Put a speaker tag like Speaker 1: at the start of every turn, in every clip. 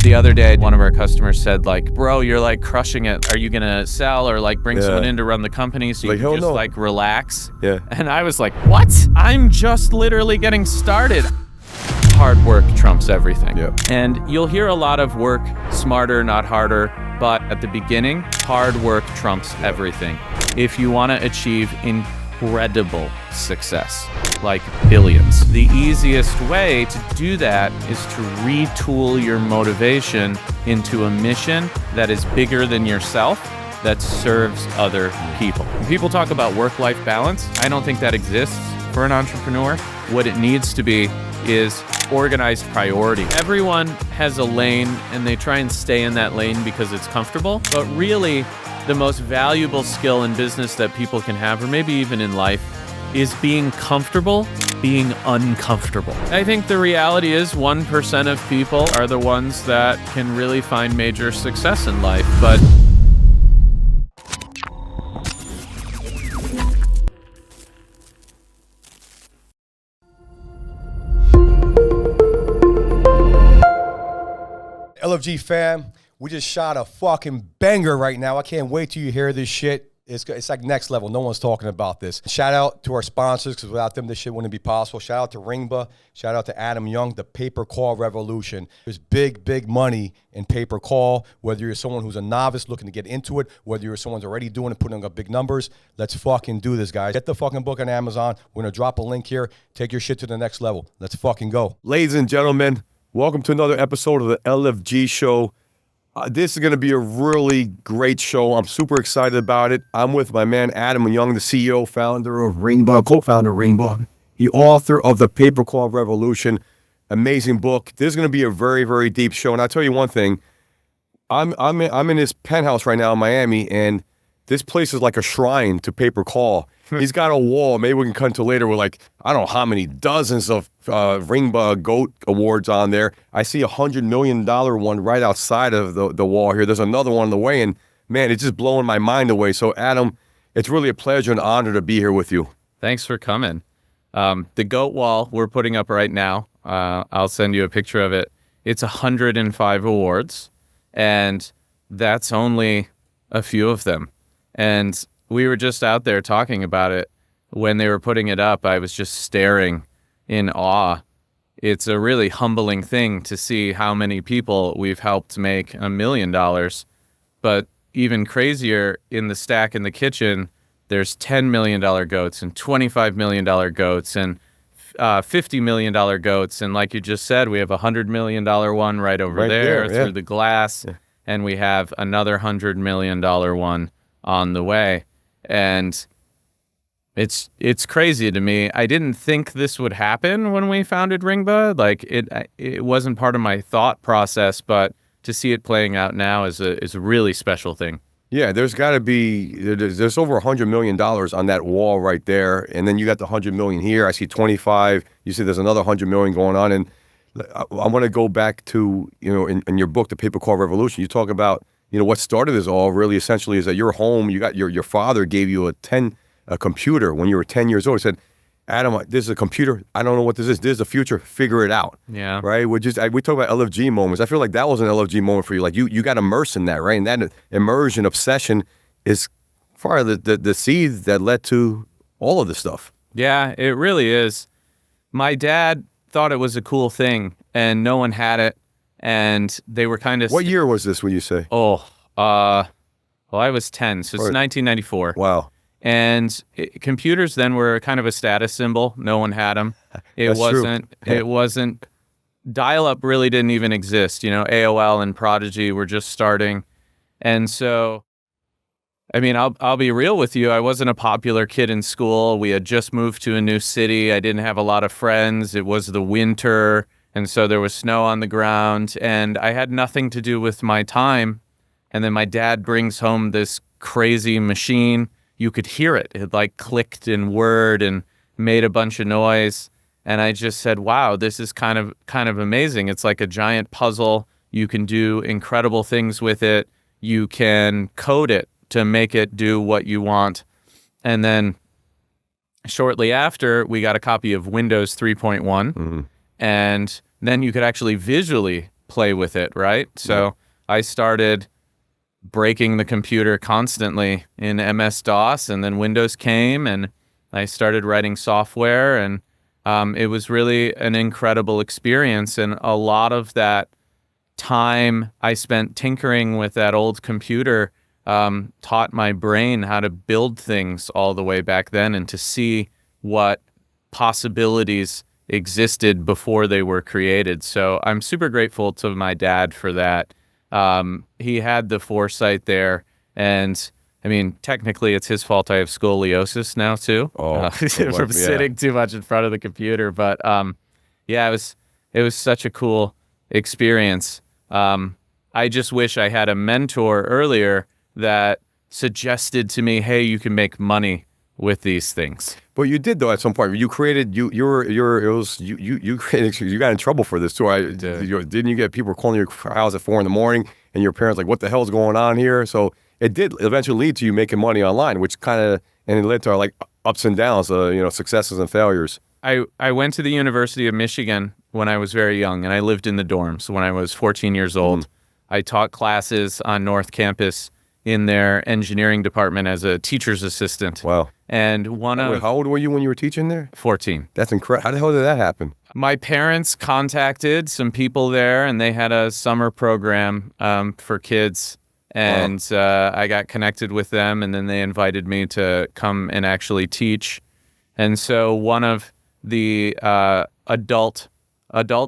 Speaker 1: The other day, one of our customers said, like, bro, you're like crushing it. Are you going to sell or like bring someone in to run the company so you can just like relax?
Speaker 2: Yeah.
Speaker 1: And I was like, what? I'm just literally getting started. Hard work trumps everything.
Speaker 2: Yep.
Speaker 1: And you'll hear a lot of work smarter, not harder. But at the beginning, hard work trumps everything. If you want to achieve incredible success, like billions, the easiest way to do that is to retool your motivation into a mission that is bigger than yourself, that serves other people. When people talk about work-life balance, I don't think that exists for an entrepreneur. What it needs to be is organized priority. Everyone has a lane and they try and stay in that lane because it's comfortable, but really the most valuable skill in business that people can have, or maybe even in life, is being comfortable being uncomfortable. I think the reality is 1% of people are the ones that can really find major success in life, but
Speaker 2: LFG fam, we just shot a fucking banger right now. I can't wait till you hear this shit. It's like next level. No one's talking about this. Shout out to our sponsors, because without them, this shit wouldn't be possible. Shout out to Ringba. Shout out to Adam Young, the paper call revolution. There's big, big money in paper call, whether you're someone who's a novice looking to get into it, whether you're someone who's already doing it, putting up big numbers. Let's fucking do this, guys. Get the fucking book on Amazon. We're going to drop a link here. Take your shit to the next level. Let's fucking go. Ladies and gentlemen, welcome to another episode of the LFG Show. This is going to be a really great show. I'm super excited about it. I'm with my man Adam Young, the CEO, founder of Ringba, co-founder of Ringba, the author of The Paper Call Revolution. Amazing book. This is going to be a very, very deep show. And I'll tell you one thing. I'm in this penthouse right now in Miami, and this place is like a shrine to paper call. He's got a wall. Maybe we can cut into later with like, I don't know how many dozens of Ringba GOAT awards on there. I see $100 million one right outside of the wall here. There's another one on the way, and man, it's just blowing my mind away. So Adam, it's really a pleasure and honor to be here with you.
Speaker 1: thanks for coming. The GOAT wall we're putting up right now, I'll send you a picture of it. It's 105 awards, and that's only a few of them. And we were just out there talking about it. When they were putting it up, I was just staring in awe. It's a really humbling thing to see how many people we've helped make $1 million. But even crazier, in the stack in the kitchen, there's $10 million goats and $25 million goats and $50 million goats. And like you just said, we have a $100 million one right over there through the glass. Yeah. And we have another $100 million one on the way. And it's crazy to me. I didn't think this would happen when we founded Ringba. Like it wasn't part of my thought process, but to see it playing out now is a really special thing.
Speaker 2: Yeah, there's got to be, there's over $100 million on that wall right there. And then you got the 100 million here. I see 25. You see there's another 100 million going on. And I want to go back to, in your book, The Paper Call Revolution, you talk about, what started this all really essentially is that your home, you got your father gave you a computer when you were 10 years old. He said, Adam, this is a computer. I don't know what this is. This is the future. Figure it out.
Speaker 1: Yeah.
Speaker 2: Right? We talk about LFG moments. I feel like that was an LFG moment for you. Like you got immersed in that, right? And that immersion, obsession is part of the seeds that led to all of this stuff.
Speaker 1: Yeah, it really is. My dad thought it was a cool thing and no one had it. And they were kind of...
Speaker 2: What year was this, would you say?
Speaker 1: Well, I was 10, so it's 1994.
Speaker 2: Wow.
Speaker 1: And computers then were kind of a status symbol. No one had them. It wasn't... Dial-up really didn't even exist. AOL and Prodigy were just starting. And so, I mean, I'll be real with you. I wasn't a popular kid in school. We had just moved to a new city. I didn't have a lot of friends. It was the winter. And so there was snow on the ground, and I had nothing to do with my time. And then my dad brings home this crazy machine. You could hear it. It like clicked in Word and made a bunch of noise. And I just said, wow, this is kind of amazing. It's like a giant puzzle. You can do incredible things with it. You can code it to make it do what you want. And then shortly after, we got a copy of Windows 3.1. Mm-hmm. And then you could actually visually play with it, right? So I started breaking the computer constantly in MS-DOS, and then Windows came, and I started writing software, and it was really an incredible experience. And a lot of that time I spent tinkering with that old computer taught my brain how to build things all the way back then and to see what possibilities existed before they were created. So I'm super grateful to my dad for that. He had the foresight there, and I mean, technically it's his fault I have scoliosis now too. From sitting too much in front of the computer. But yeah, it was such a cool experience. I just wish I had a mentor earlier that suggested to me, hey, you can make money with these things.
Speaker 3: But you did, though, at some point. You created, you got in trouble for this too. Didn't you get people calling your house at 4 a.m. and your parents like, what the hell's going on here? So it did eventually lead to you making money online, which and it led to like ups and downs, successes and failures.
Speaker 1: I went to the University of Michigan when I was very young, and I lived in the dorms when I was 14 years old. I taught classes on North Campus in their engineering department as a teacher's assistant.
Speaker 3: Wow.
Speaker 1: And
Speaker 3: how old were you when you were teaching there?
Speaker 1: 14.
Speaker 3: That's incredible. How the hell did that happen?
Speaker 1: My parents contacted some people there, and they had a summer program for kids. And I got connected with them, and then they invited me to come and actually teach. And so one of the adult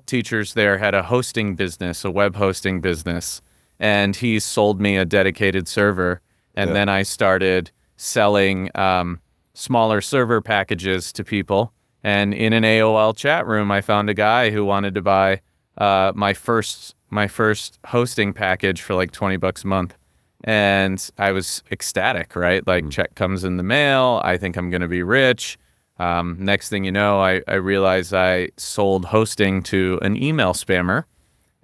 Speaker 1: teachers there had a hosting business, a web hosting business, and he sold me a dedicated server. And then I started selling smaller server packages to people. And in an AOL chat room, I found a guy who wanted to buy my first hosting package for like $20 a month. And I was ecstatic, right? Like, check comes in the mail. I think I'm going to be rich. Next thing you know, I realized I sold hosting to an email spammer.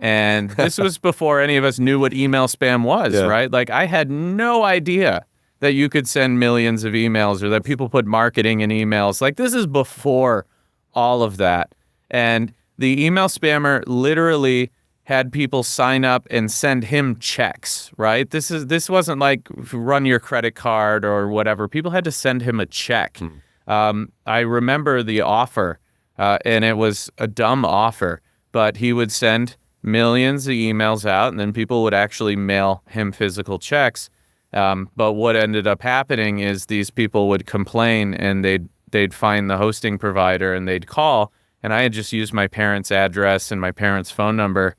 Speaker 1: And this was before any of us knew what email spam was, right? Like, I had no idea that you could send millions of emails or that people put marketing in emails. Like, this is before all of that. And the email spammer literally had people sign up and send him checks, right? This wasn't like run your credit card or whatever. People had to send him a check. I remember the offer, and it was a dumb offer, but he would send millions of emails out, and then people would actually mail him physical checks. But what ended up happening is these people would complain, and they'd find the hosting provider, and they'd call, and I had just used my parents' address and my parents' phone number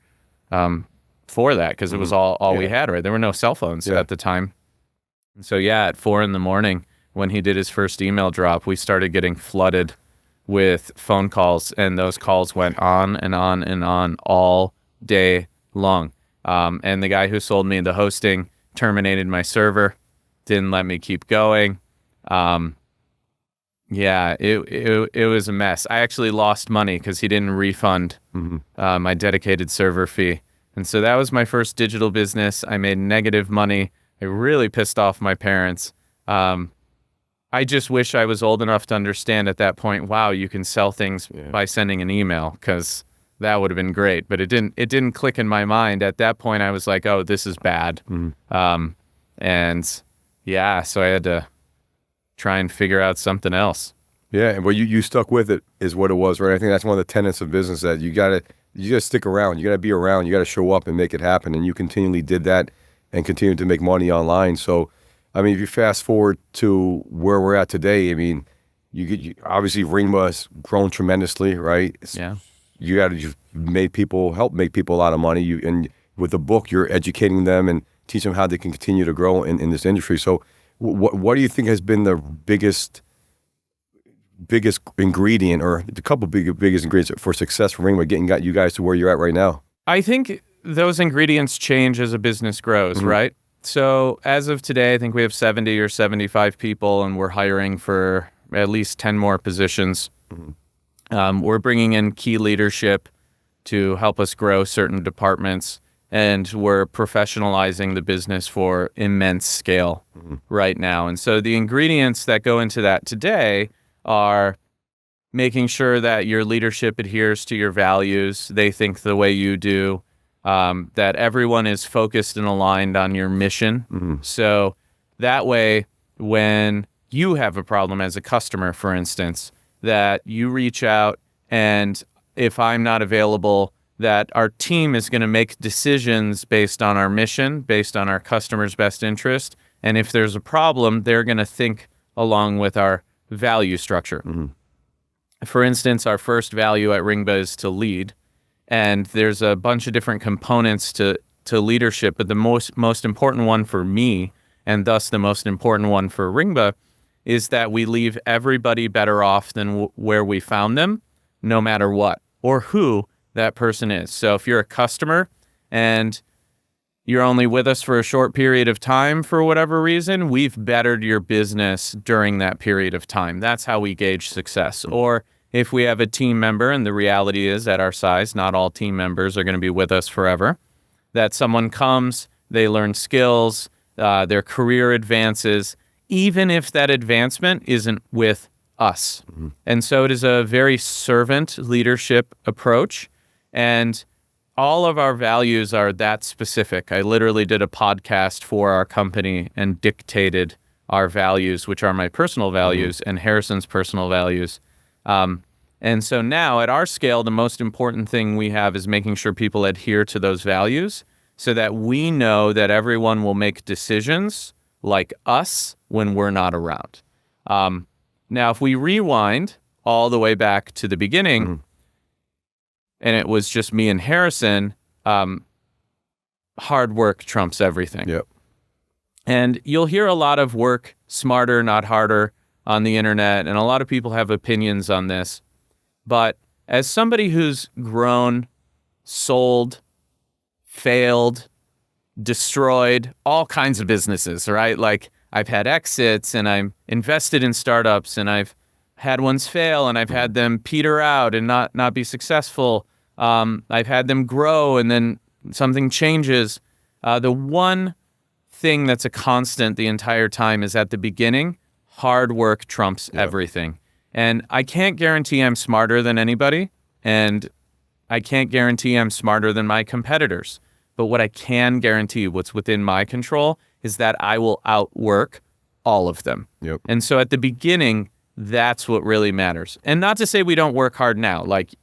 Speaker 1: for that, because it was all we had, right? There were no cell phones at the time. And so at 4 a.m, when he did his first email drop, we started getting flooded with phone calls, and those calls went on and on and on all day long. And the guy who sold me the hosting terminated my server, didn't let me keep going. It was a mess. I actually lost money because he didn't refund my dedicated server fee. And so that was my first digital business. I made negative money. I really pissed off my parents. I just wish I was old enough to understand at that point, wow, you can sell things by sending an email, because that would have been great. But it didn't click in my mind. At that point, I was like, oh, this is bad. So I had to try and figure out something else.
Speaker 3: Yeah, but you stuck with it is what it was, right? I think that's one of the tenets of business, that you gotta stick around. You gotta be around. You gotta show up and make it happen. And you continually did that and continued to make money online. So, I mean, if you fast forward to where we're at today, I mean, you obviously Ringba has grown tremendously, right? You've help make people a lot of money. And with the book, you're educating them and teach them how they can continue to grow in this industry. So, what do you think has been the biggest ingredient, or the couple biggest ingredients for success for Ringba, got you guys to where you're at right now?
Speaker 1: I think those ingredients change as a business grows, right? So as of today, I think we have 70 or 75 people, and we're hiring for at least 10 more positions. We're bringing in key leadership to help us grow certain departments, and we're professionalizing the business for immense scale right now. And so the ingredients that go into that today are making sure that your leadership adheres to your values. They think the way you do. that everyone is focused and aligned on your mission. So that way, when you have a problem as a customer, for instance, that you reach out, and if I'm not available, that our team is going to make decisions based on our mission, based on our customer's best interest. And if there's a problem, they're going to think along with our value structure. For instance, our first value at Ringba is to lead. And there's a bunch of different components to leadership, but the most important one for me, and thus the most important one for Ringba, is that we leave everybody better off than where we found them, no matter what, or who that person is. So if you're a customer and you're only with us for a short period of time for whatever reason, we've bettered your business during that period of time. That's how we gauge success. Or if we have a team member, and the reality is at our size, not all team members are going to be with us forever, that someone comes, they learn skills, their career advances, even if that advancement isn't with us. And so it is a very servant leadership approach. And all of our values are that specific. I literally did a podcast for our company and dictated our values, which are my personal values and Harrison's personal values. And so now at our scale, the most important thing we have is making sure people adhere to those values so that we know that everyone will make decisions like us when we're not around. Now, if we rewind all the way back to the beginning, and it was just me and Harrison, hard work trumps everything.
Speaker 3: Yep.
Speaker 1: And you'll hear a lot of work smarter, not harder on the internet, and a lot of people have opinions on this. But as somebody who's grown, sold, failed, destroyed all kinds of businesses, right? Like I've had exits and I'm invested in startups and I've had ones fail and I've had them peter out and not be successful. I've had them grow and then something changes. The one thing that's a constant the entire time is at the beginning, hard work trumps everything. And I can't guarantee I'm smarter than anybody, and I can't guarantee I'm smarter than my competitors. But what I can guarantee, what's within my control, is that I will outwork all of them.
Speaker 3: Yep.
Speaker 1: And so at the beginning, that's what really matters. And not to say we don't work hard now. Like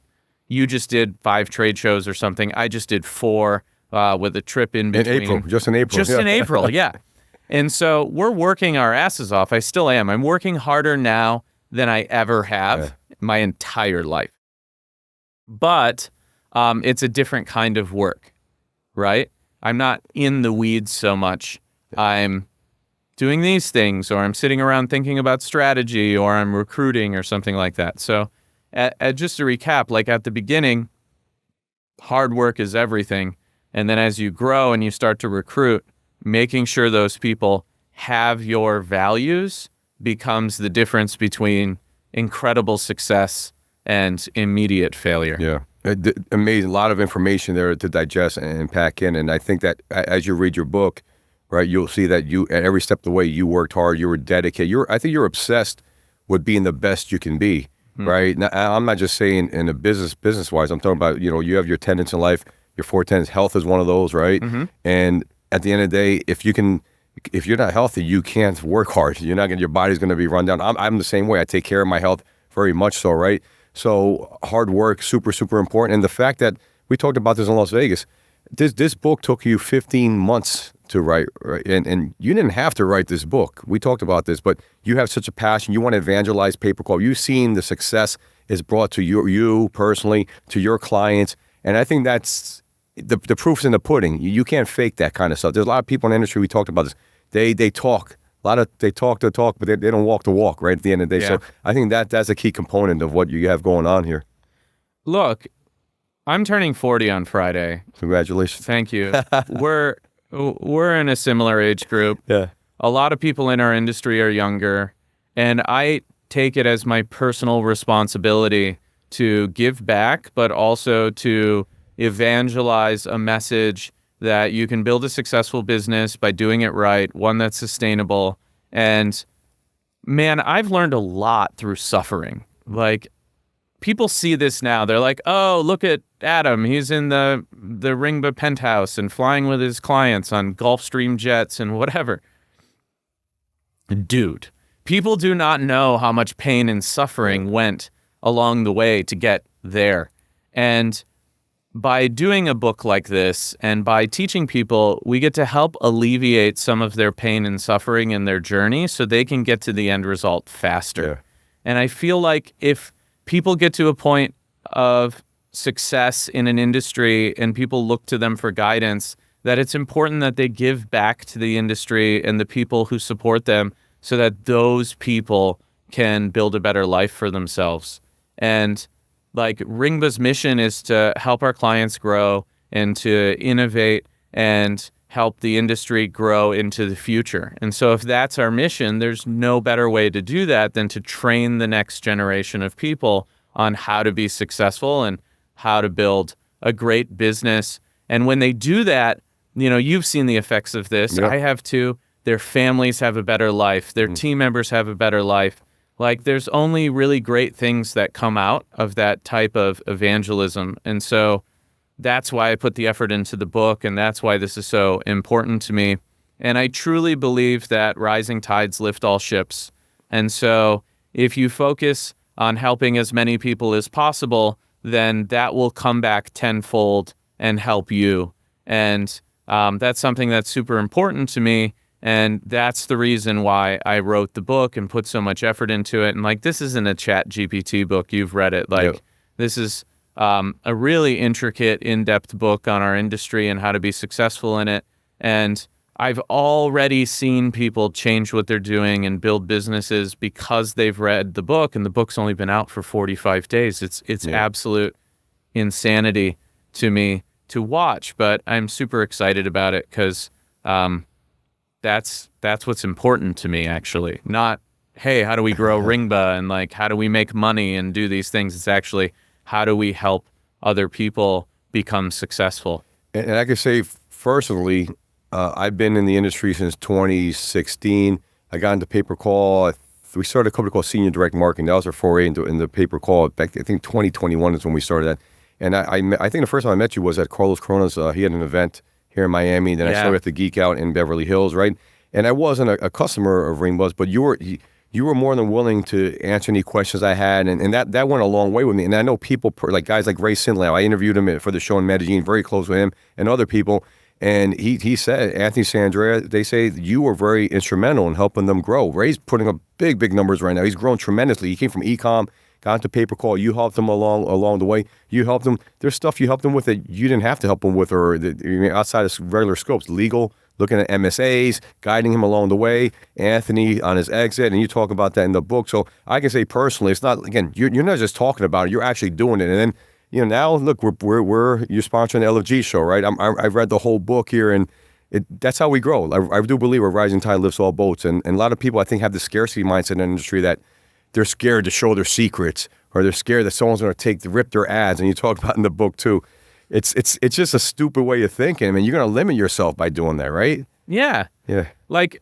Speaker 1: you just did 5 trade shows or something. I just did 4 with a trip in between.
Speaker 3: In April, just in April.
Speaker 1: Just in April, yeah. And so we're working our asses off. I still am. I'm working harder now than I ever have my entire life. But it's a different kind of work, right? I'm not in the weeds so much. I'm doing these things, or I'm sitting around thinking about strategy, or I'm recruiting or something like that. So just to recap, like at the beginning, hard work is everything. And then as you grow and you start to recruit, making sure those people have your values becomes the difference between incredible success and immediate failure.
Speaker 3: Yeah. Amazing. A lot of information there to digest and pack in. And I think that as you read your book, right, you'll see that you, at every step of the way, you worked hard, you were dedicated. I think you're obsessed with being the best you can be, right? Now, I'm not just saying in a business-wise. I'm talking about, you have your tenets in life, your 4 tenets. Health is one of those, right? And at the end of the day, if you're not healthy, you can't work hard. Your body's going to be run down. I'm the same way. I take care of my health very much so, right? So hard work, super, super important. And the fact that we talked about this in Las Vegas, this book took you 15 months to write, right? And you didn't have to write this book. We talked about this, but you have such a passion. You want to evangelize pay-per-call. You've seen the success is brought to you personally, to your clients. And I think that's the proof's in the pudding. You can't fake that kind of stuff. There's a lot of people in the industry, we talked about this. They talk. They talk the talk, but they don't walk the walk, right, at the end of the day.
Speaker 1: Yeah.
Speaker 3: So I think that's a key component of what you have going on here.
Speaker 1: Look, I'm turning 40 on Friday.
Speaker 3: Congratulations.
Speaker 1: Thank you. We're in a similar age group.
Speaker 3: Yeah.
Speaker 1: A lot of people in our industry are younger, and I take it as my personal responsibility to give back, but also to evangelize a message that you can build a successful business by doing it right, one that's sustainable. And man, I've learned a lot through suffering. Like people see this now. They're like, oh, look at Adam. He's in the Ringba penthouse and flying with his clients on Gulfstream jets and whatever. Dude, people do not know how much pain and suffering went along the way to get there. And by doing a book like this and by teaching people, we get to help alleviate some of their pain and suffering in their journey so they can get to the end result faster.
Speaker 3: Yeah.
Speaker 1: And I feel like if people get to a point of success in an industry and people look to them for guidance, that it's important that they give back to the industry and the people who support them so that those people can build a better life for themselves. And like Ringba's mission is to help our clients grow and to innovate and help the industry grow into the future. And so if that's our mission, there's no better way to do that than to train the next generation of people on how to be successful and how to build a great business. And when they do that, you know, you've seen the effects of this.
Speaker 3: Yep.
Speaker 1: I have too. Their families have a better life. Their team members have a better life. Like, there's only really great things that come out of that type of evangelism. And so that's why I put the effort into the book, and that's why this is so important to me. And I truly believe that rising tides lift all ships. And so if you focus on helping as many people as possible, then that will come back tenfold and help you. And that's something that's super important to me. And that's the reason why I wrote the book and put so much effort into it. And like, this isn't a Chat GPT book. You've read it. Like,
Speaker 3: Yep.
Speaker 1: This is a really intricate, in-depth book on our industry and how to be successful in it. And I've already seen people change what they're doing and build businesses because they've read the book, and the book's only been out for 45 days. It's absolute insanity to me to watch, but I'm super excited about it because that's what's important to me, actually. Not, hey, how do we grow Ringba and like how do we make money and do these things? It's actually, how do we help other people become successful?
Speaker 3: And I can say personally, I've been in the industry since 2016. I got into pay-per-call. We started a company called Senior Direct Marketing. That was our foray into the pay-per-call. Back, I think 2021 is when we started that. And I think the first time I met you was at Carlos Corona's. He had an event here in Miami. Then I started at the Geek Out in Beverly Hills, right? And I wasn't a customer of Ringba's, but you were more than willing to answer any questions I had, and that went a long way with me. And I know people like guys like Ray Sinlow. I interviewed him for the show in Medellin, very close with him, and other people. And he said, Anthony Sandrea, they say you were very instrumental in helping them grow. Ray's putting up big numbers right now. He's grown tremendously. He came from e-com, got into pay-per-call. You helped him along the way. You helped him. There's stuff you helped him with that you didn't have to help him with, or outside of regular scopes, legal, looking at MSAs, guiding him along the way. Anthony on his exit, and you talk about that in the book. So I can say personally, it's not, again, you're not just talking about it, you're actually doing it. And then, now look, you're sponsoring the LFG Show, right? I've read the whole book here, and that's how we grow. I do believe a rising tide lifts all boats, and a lot of people I think have the scarcity mindset in the industry that they're scared to show their secrets, or they're scared that someone's going to rip their ads. And you talk about in the book too. It's just a stupid way of thinking. I mean, you're going to limit yourself by doing that, right?
Speaker 1: Yeah.
Speaker 3: Yeah.
Speaker 1: Like,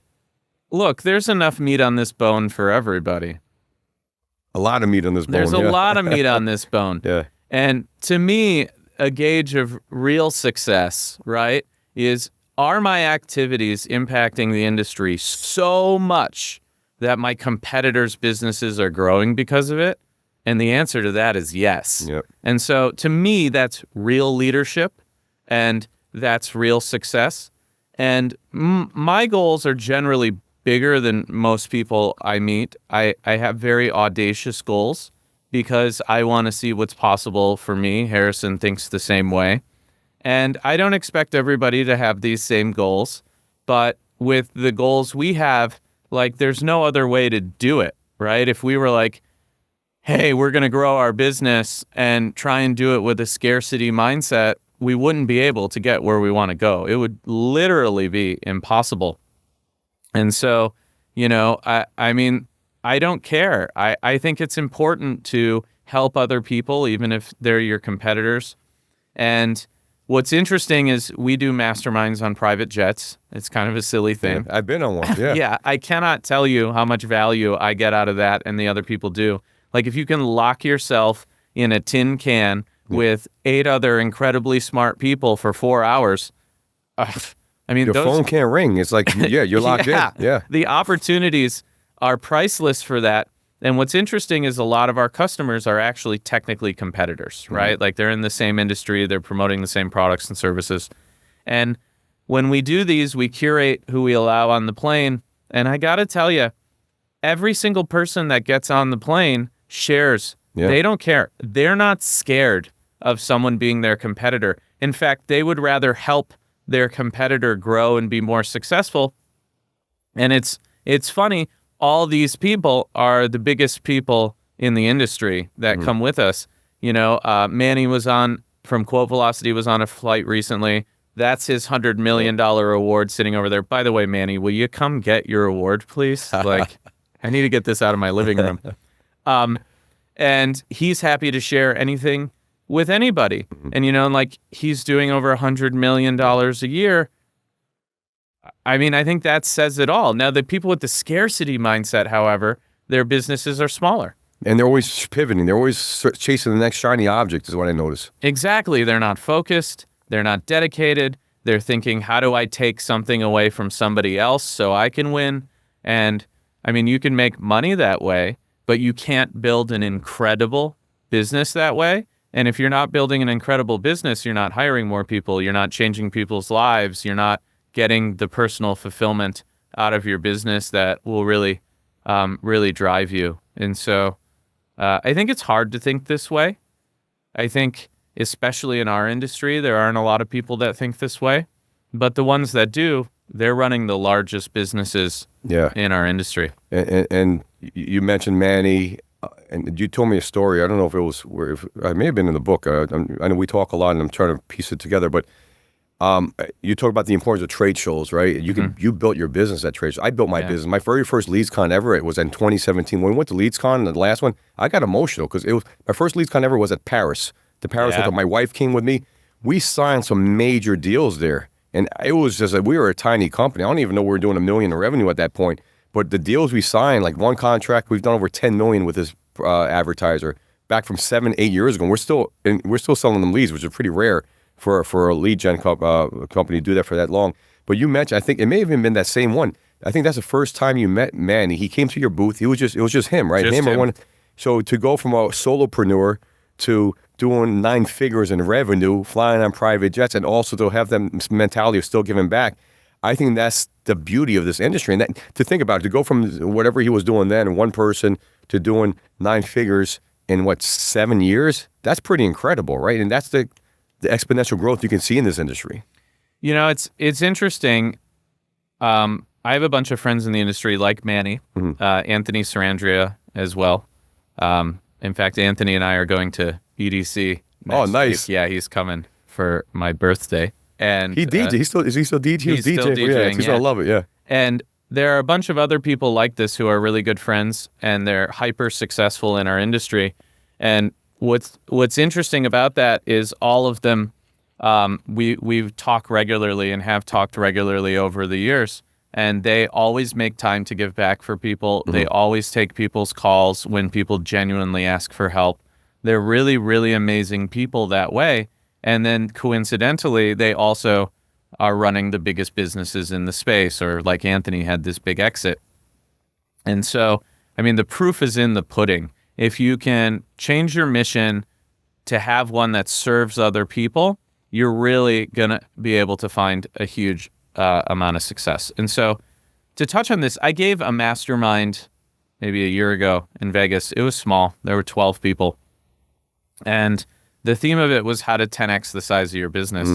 Speaker 1: look, there's enough meat on this bone for everybody.
Speaker 3: A lot of meat on this bone.
Speaker 1: There's a lot of meat on this bone.
Speaker 3: Yeah.
Speaker 1: And to me, a gauge of real success, right, is, are my activities impacting the industry so much that my competitors' businesses are growing because of it? And the answer to that is yes.
Speaker 3: Yep.
Speaker 1: And so to me, that's real leadership, and that's real success. And my goals are generally bigger than most people I meet. I have very audacious goals because I want to see what's possible for me. Harrison thinks the same way. And I don't expect everybody to have these same goals, but with the goals we have, like, there's no other way to do it, right? If we were like, hey, we're going to grow our business and try and do it with a scarcity mindset, we wouldn't be able to get where we want to go. It would literally be impossible. And so, I mean, I don't care. I think it's important to help other people, even if they're your competitors. And what's interesting is we do masterminds on private jets. It's kind of a silly thing.
Speaker 3: Yeah, I've been on one, yeah.
Speaker 1: Yeah, I cannot tell you how much value I get out of that and the other people do. Like, if you can lock yourself in a tin can with 8 other incredibly smart people for 4 hours. I mean,
Speaker 3: Your
Speaker 1: those,
Speaker 3: phone can't ring. It's like, yeah, you're locked in. Yeah.
Speaker 1: The opportunities are priceless for that. And what's interesting is a lot of our customers are actually technically competitors, right? Like they're in the same industry, they're promoting the same products and services. And when we do these, we curate who we allow on the plane. And I got to tell you, every single person that gets on the plane shares.
Speaker 3: Yeah.
Speaker 1: They don't care. They're not scared of someone being their competitor. In fact, they would rather help their competitor grow and be more successful. And it's funny, all these people are the biggest people in the industry that come with us. You know, Manny from Quote Velocity was on a flight recently. That's his $100 million award sitting over there. By the way, Manny, will you come get your award, please? Like, I need to get this out of my living room. And he's happy to share anything with anybody. And, you know, like he's doing over $100 million a year. I mean, I think that says it all. Now, the people with the scarcity mindset, however, their businesses are smaller.
Speaker 3: And they're always pivoting. They're always chasing the next shiny object is what I notice.
Speaker 1: Exactly. They're not focused. They're not dedicated. They're thinking, how do I take something away from somebody else so I can win? And, I mean, you can make money that way, but you can't build an incredible business that way. And if you're not building an incredible business, you're not hiring more people. You're not changing people's lives. You're not getting the personal fulfillment out of your business that will really, really drive you. And so I think it's hard to think this way. I think, especially in our industry, there aren't a lot of people that think this way. But the ones that do, they're running the largest businesses in our industry.
Speaker 3: And you mentioned Manny, and you told me a story. I don't know if it was I may have been in the book. I know we talk a lot, and I'm trying to piece it together. But you talk about the importance of trade shows, right? You built your business at trade shows. I built my business. My very first LeadsCon ever, it was in 2017. When we went to LeadsCon, the last one, I got emotional because it was my first LeadsCon ever was at Paris. The Paris hotel. My wife came with me. We signed some major deals there, and it was just we were a tiny company. I don't even know we were doing $1 million in revenue at that point. But the deals we signed, like one contract, we've done over $10 million with this advertiser back from 7-8 years ago. And we're still selling them leads, which is pretty rare for a lead gen company to do that for that long. But you mentioned, I think it may have even been that same one. I think that's the first time you met Manny. He came to your booth. It was just him, right?
Speaker 1: Just him.
Speaker 3: So to go from a solopreneur to doing 9 figures in revenue, flying on private jets, and also to have that mentality of still giving back, I think that's the beauty of this industry. And that, to think about it, to go from whatever he was doing then, one person, to doing 9 figures in 7 years, that's pretty incredible, right? And that's the exponential growth you can see in this industry.
Speaker 1: You know, it's interesting. I have a bunch of friends in the industry like Manny, Anthony Sarandria as well. In fact, Anthony and I are going to EDC next
Speaker 3: nice.
Speaker 1: week. Yeah, he's coming for my birthday. And
Speaker 3: he DJ. Is he still DJing?
Speaker 1: He's still DJing.
Speaker 3: Yeah, he's gonna love it. Yeah.
Speaker 1: And there are a bunch of other people like this who are really good friends, and they're hyper successful in our industry. And what's interesting about that is all of them. We talk regularly and have talked regularly over the years, and they always make time to give back for people. They always take people's calls when people genuinely ask for help. They're really, really amazing people that way. And then coincidentally, they also are running the biggest businesses in the space, or like Anthony had this big exit. And so, I mean, the proof is in the pudding. If you can change your mission to have one that serves other people, you're really going to be able to find a huge amount of success. And so to touch on this, I gave a mastermind maybe a year ago in Vegas. It was small. There were 12 people. And the theme of it was how to 10x the size of your business.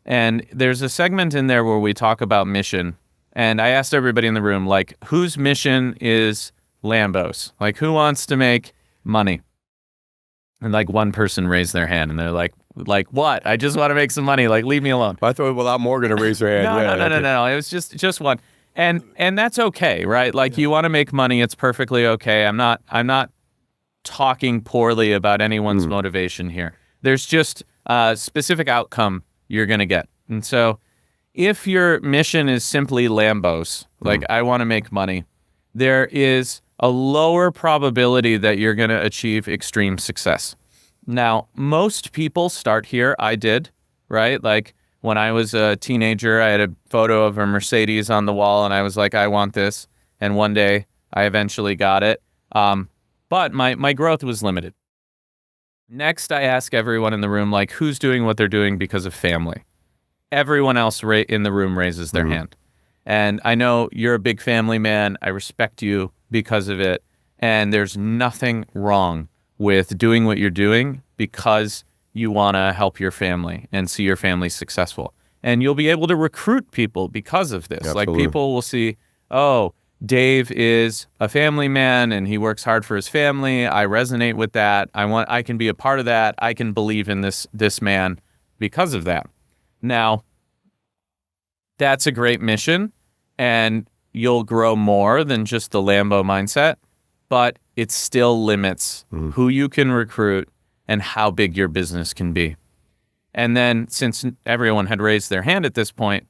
Speaker 1: And there's a segment in there where we talk about mission. And I asked everybody in the room, like, whose mission is Lambos? Like, who wants to make money? And like one person raised their hand, and they're like what? I just want to make some money. Like, leave me alone.
Speaker 3: I thought a lot more going to raise their hand.
Speaker 1: No. It was just one. And that's okay, right? Like, you want to make money. It's perfectly okay. I'm not talking poorly about anyone's motivation here. There's just a specific outcome you're going to get. And so if your mission is simply Lambos, like I want to make money, there is a lower probability that you're going to achieve extreme success. Now, most people start here. I did, right? Like when I was a teenager, I had a photo of a Mercedes on the wall and I was like, I want this. And one day I eventually got it. But my growth was limited. Next, I ask everyone in the room, like, who's doing what they're doing because of family? Everyone else in the room raises their hand. And I know you're a big family man. I respect you because of it. And there's nothing wrong with doing what you're doing because you want to help your family and see your family successful. And you'll be able to recruit people because of this.
Speaker 3: Absolutely.
Speaker 1: Like people will see, oh, Dave is a family man and he works hard for his family. I resonate with that. I can be a part of that. I can believe in this man because of that. Now, that's a great mission and you'll grow more than just the Lambo mindset, but it still limits who you can recruit and how big your business can be. And then since everyone had raised their hand at this point,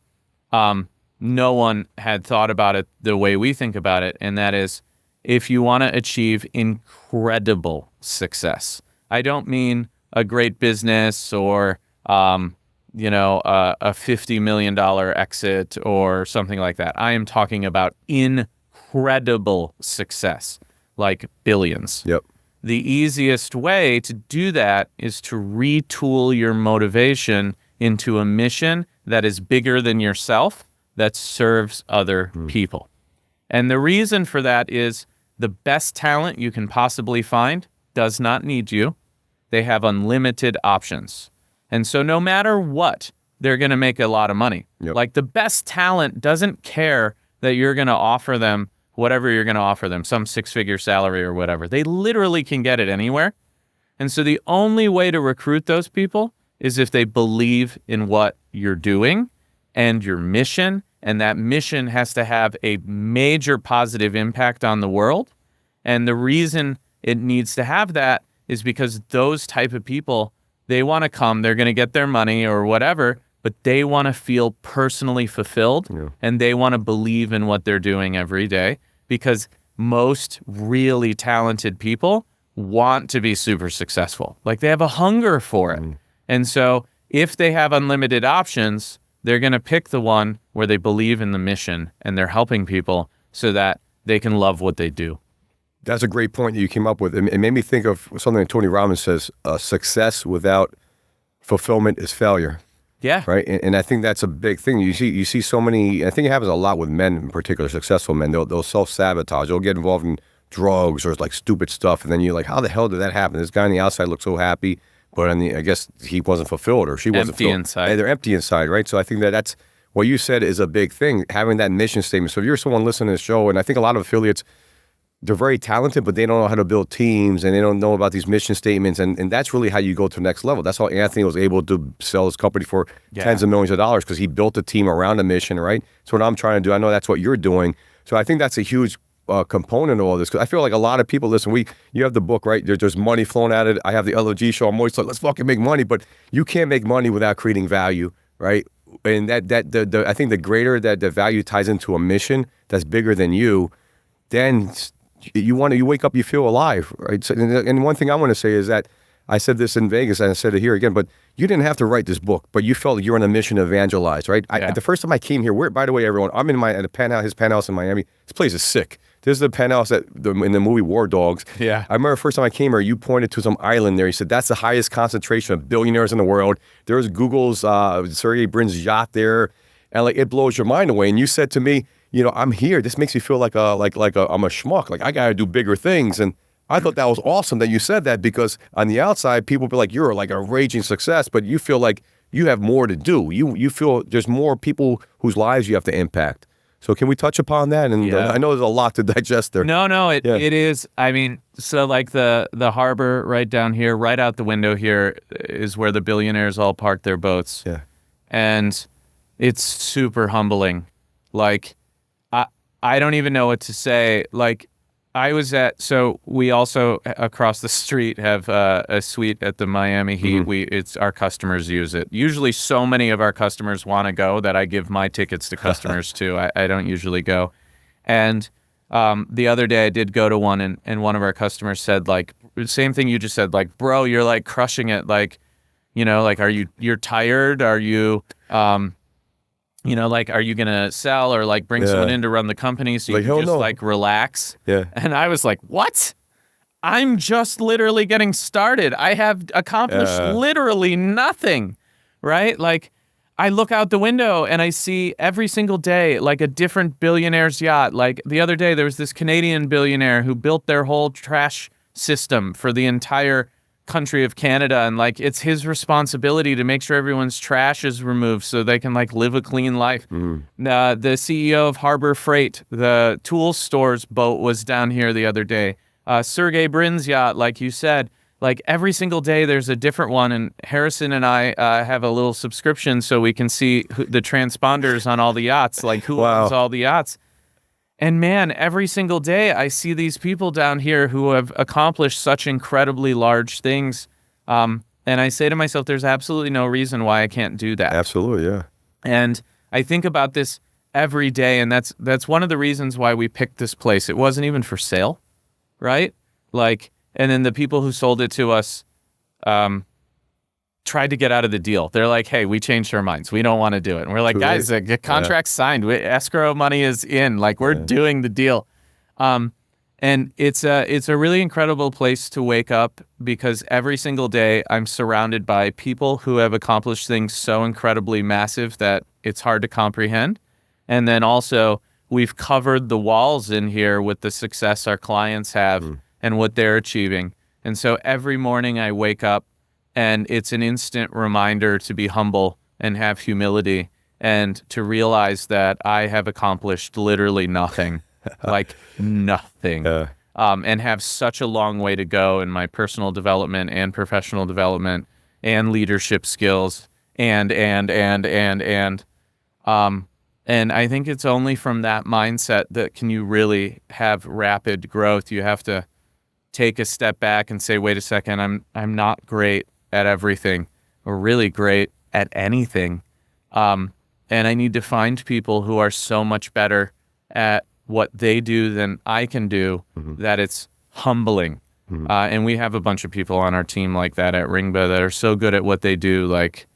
Speaker 1: no one had thought about it the way we think about it. And that is, if you want to achieve incredible success, I don't mean a great business or, a $50 million exit or something like that. I am talking about incredible success, like billions.
Speaker 3: Yep.
Speaker 1: The easiest way to do that is to retool your motivation into a mission that is bigger than yourself, that serves other people. And the reason for that is the best talent you can possibly find does not need you. They have unlimited options. And so no matter what, they're going to make a lot of money.
Speaker 3: Yep.
Speaker 1: Like the best talent doesn't care that you're going to offer them whatever you're going to offer them, some six-figure salary or whatever. They literally can get it anywhere. And so the only way to recruit those people is if they believe in what you're doing and your mission, and that mission has to have a major positive impact on the world. And the reason it needs to have that is because those type of people, they want to come, they're going to get their money or whatever, but they want to feel personally fulfilled and they want to believe in what they're doing every day, because most really talented people want to be super successful. Like they have a hunger for it. And so if they have unlimited options, they're going to pick the one where they believe in the mission and they're helping people so that they can love what they do.
Speaker 3: That's a great point that you came up with. It made me think of something that Tony Robbins says, success without fulfillment is failure.
Speaker 1: Yeah.
Speaker 3: Right. And I think that's a big thing. You see so many, I think it happens a lot with men in particular, successful men. They'll self-sabotage. They'll get involved in drugs or like stupid stuff. And then you're like, how the hell did that happen? This guy on the outside looked so happy, but I guess he wasn't fulfilled or she wasn't
Speaker 1: empty
Speaker 3: fulfilled.
Speaker 1: inside.
Speaker 3: Hey, they're empty inside, right? So I think that's what you said is a big thing, having that mission statement. So if you're someone listening to this show, and I think a lot of affiliates, they're very talented, but they don't know how to build teams and they don't know about these mission statements. And that's really how you go to the next level. That's how Anthony was able to sell his company for tens of millions of dollars, because he built a team around a mission, right? That's what I'm trying to do. I know that's what you're doing. So I think that's a huge component of all this, because I feel like a lot of people, listen, you have the book, right? There's money flowing at it. I have the LFG Show. I'm always like, let's fucking make money, but you can't make money without creating value, right? And I think the greater that the value ties into a mission that's bigger than you, then you wake up, you feel alive, right? So, and one thing I want to say is that I said this in Vegas and I said it here again, but you didn't have to write this book, but you felt you're on a mission to evangelize, right? The first time I came here, by the way, everyone, I'm in at his penthouse in Miami. This place is sick. This is the penthouse in the movie War Dogs. Yeah. I remember the first time I came here, you pointed to some island there. You said, that's the highest concentration of billionaires in the world. There's Google's Sergey Brin's yacht there. And like, it blows your mind away. And you said to me, I'm here. This makes me feel like I'm a schmuck. Like I got to do bigger things. And I thought that was awesome that you said that, because on the outside, people be like, you're like a raging success, but you feel like you have more to do. You feel there's more people whose lives you have to impact. So can we touch upon that? And I know there's a lot to digest there.
Speaker 1: No, it is. I mean, so like the harbor right down here, right out the window here is where the billionaires all park their boats. Yeah. And it's super humbling. Like, I don't even know what to say. Like, so we also across the street have a suite at the Miami Heat. It's our customers use it. Usually so many of our customers want to go that I give my tickets to customers too. I don't usually go. And the other day I did go to one, and one of our customers said, like, same thing you just said, like, bro, you're like crushing it. Like, like, you're tired? Are you, like, are you going to sell or like bring someone in to run the company so you
Speaker 3: Like,
Speaker 1: can
Speaker 3: hell
Speaker 1: just
Speaker 3: no.
Speaker 1: like relax?
Speaker 3: Yeah.
Speaker 1: And I was like, what? I'm just literally getting started. I have accomplished literally nothing, right? Like, I look out the window and I see every single day like a different billionaire's yacht. Like the other day, there was this Canadian billionaire who built their whole trash system for the entire country of Canada, and like it's his responsibility to make sure everyone's trash is removed so they can like live a clean life. The CEO of Harbor Freight, the tool store's boat, was down here the other day. Sergey Brin's yacht, like you said, like every single day there's a different one, and Harrison and I have a little subscription so we can see the transponders on all the yachts, like who owns all the yachts. And man, every single day I see these people down here who have accomplished such incredibly large things. And I say to myself, there's absolutely no reason why I can't do that.
Speaker 3: Absolutely, yeah.
Speaker 1: And I think about this every day, and that's one of the reasons why we picked this place. It wasn't even for sale, right? Like, and then the people who sold it to us tried to get out of the deal. They're like, hey, we changed our minds. We don't want to do it. And we're like, guys, the contract's signed. Escrow money is in. Like, we're doing the deal. And it's a really incredible place to wake up, because every single day I'm surrounded by people who have accomplished things so incredibly massive that it's hard to comprehend. And then also we've covered the walls in here with the success our clients have and what they're achieving. And so every morning I wake up, and it's an instant reminder to be humble and have humility and to realize that I have accomplished literally nothing, like nothing, and have such a long way to go in my personal development and professional development and leadership skills and I think it's only from that mindset that can you really have rapid growth. You have to take a step back and say, wait a second, I'm not great at everything or really great at anything. And I need to find people who are so much better at what they do than I can do, that it's humbling. And we have a bunch of people on our team like that at Ringba that are so good at what they do. Like,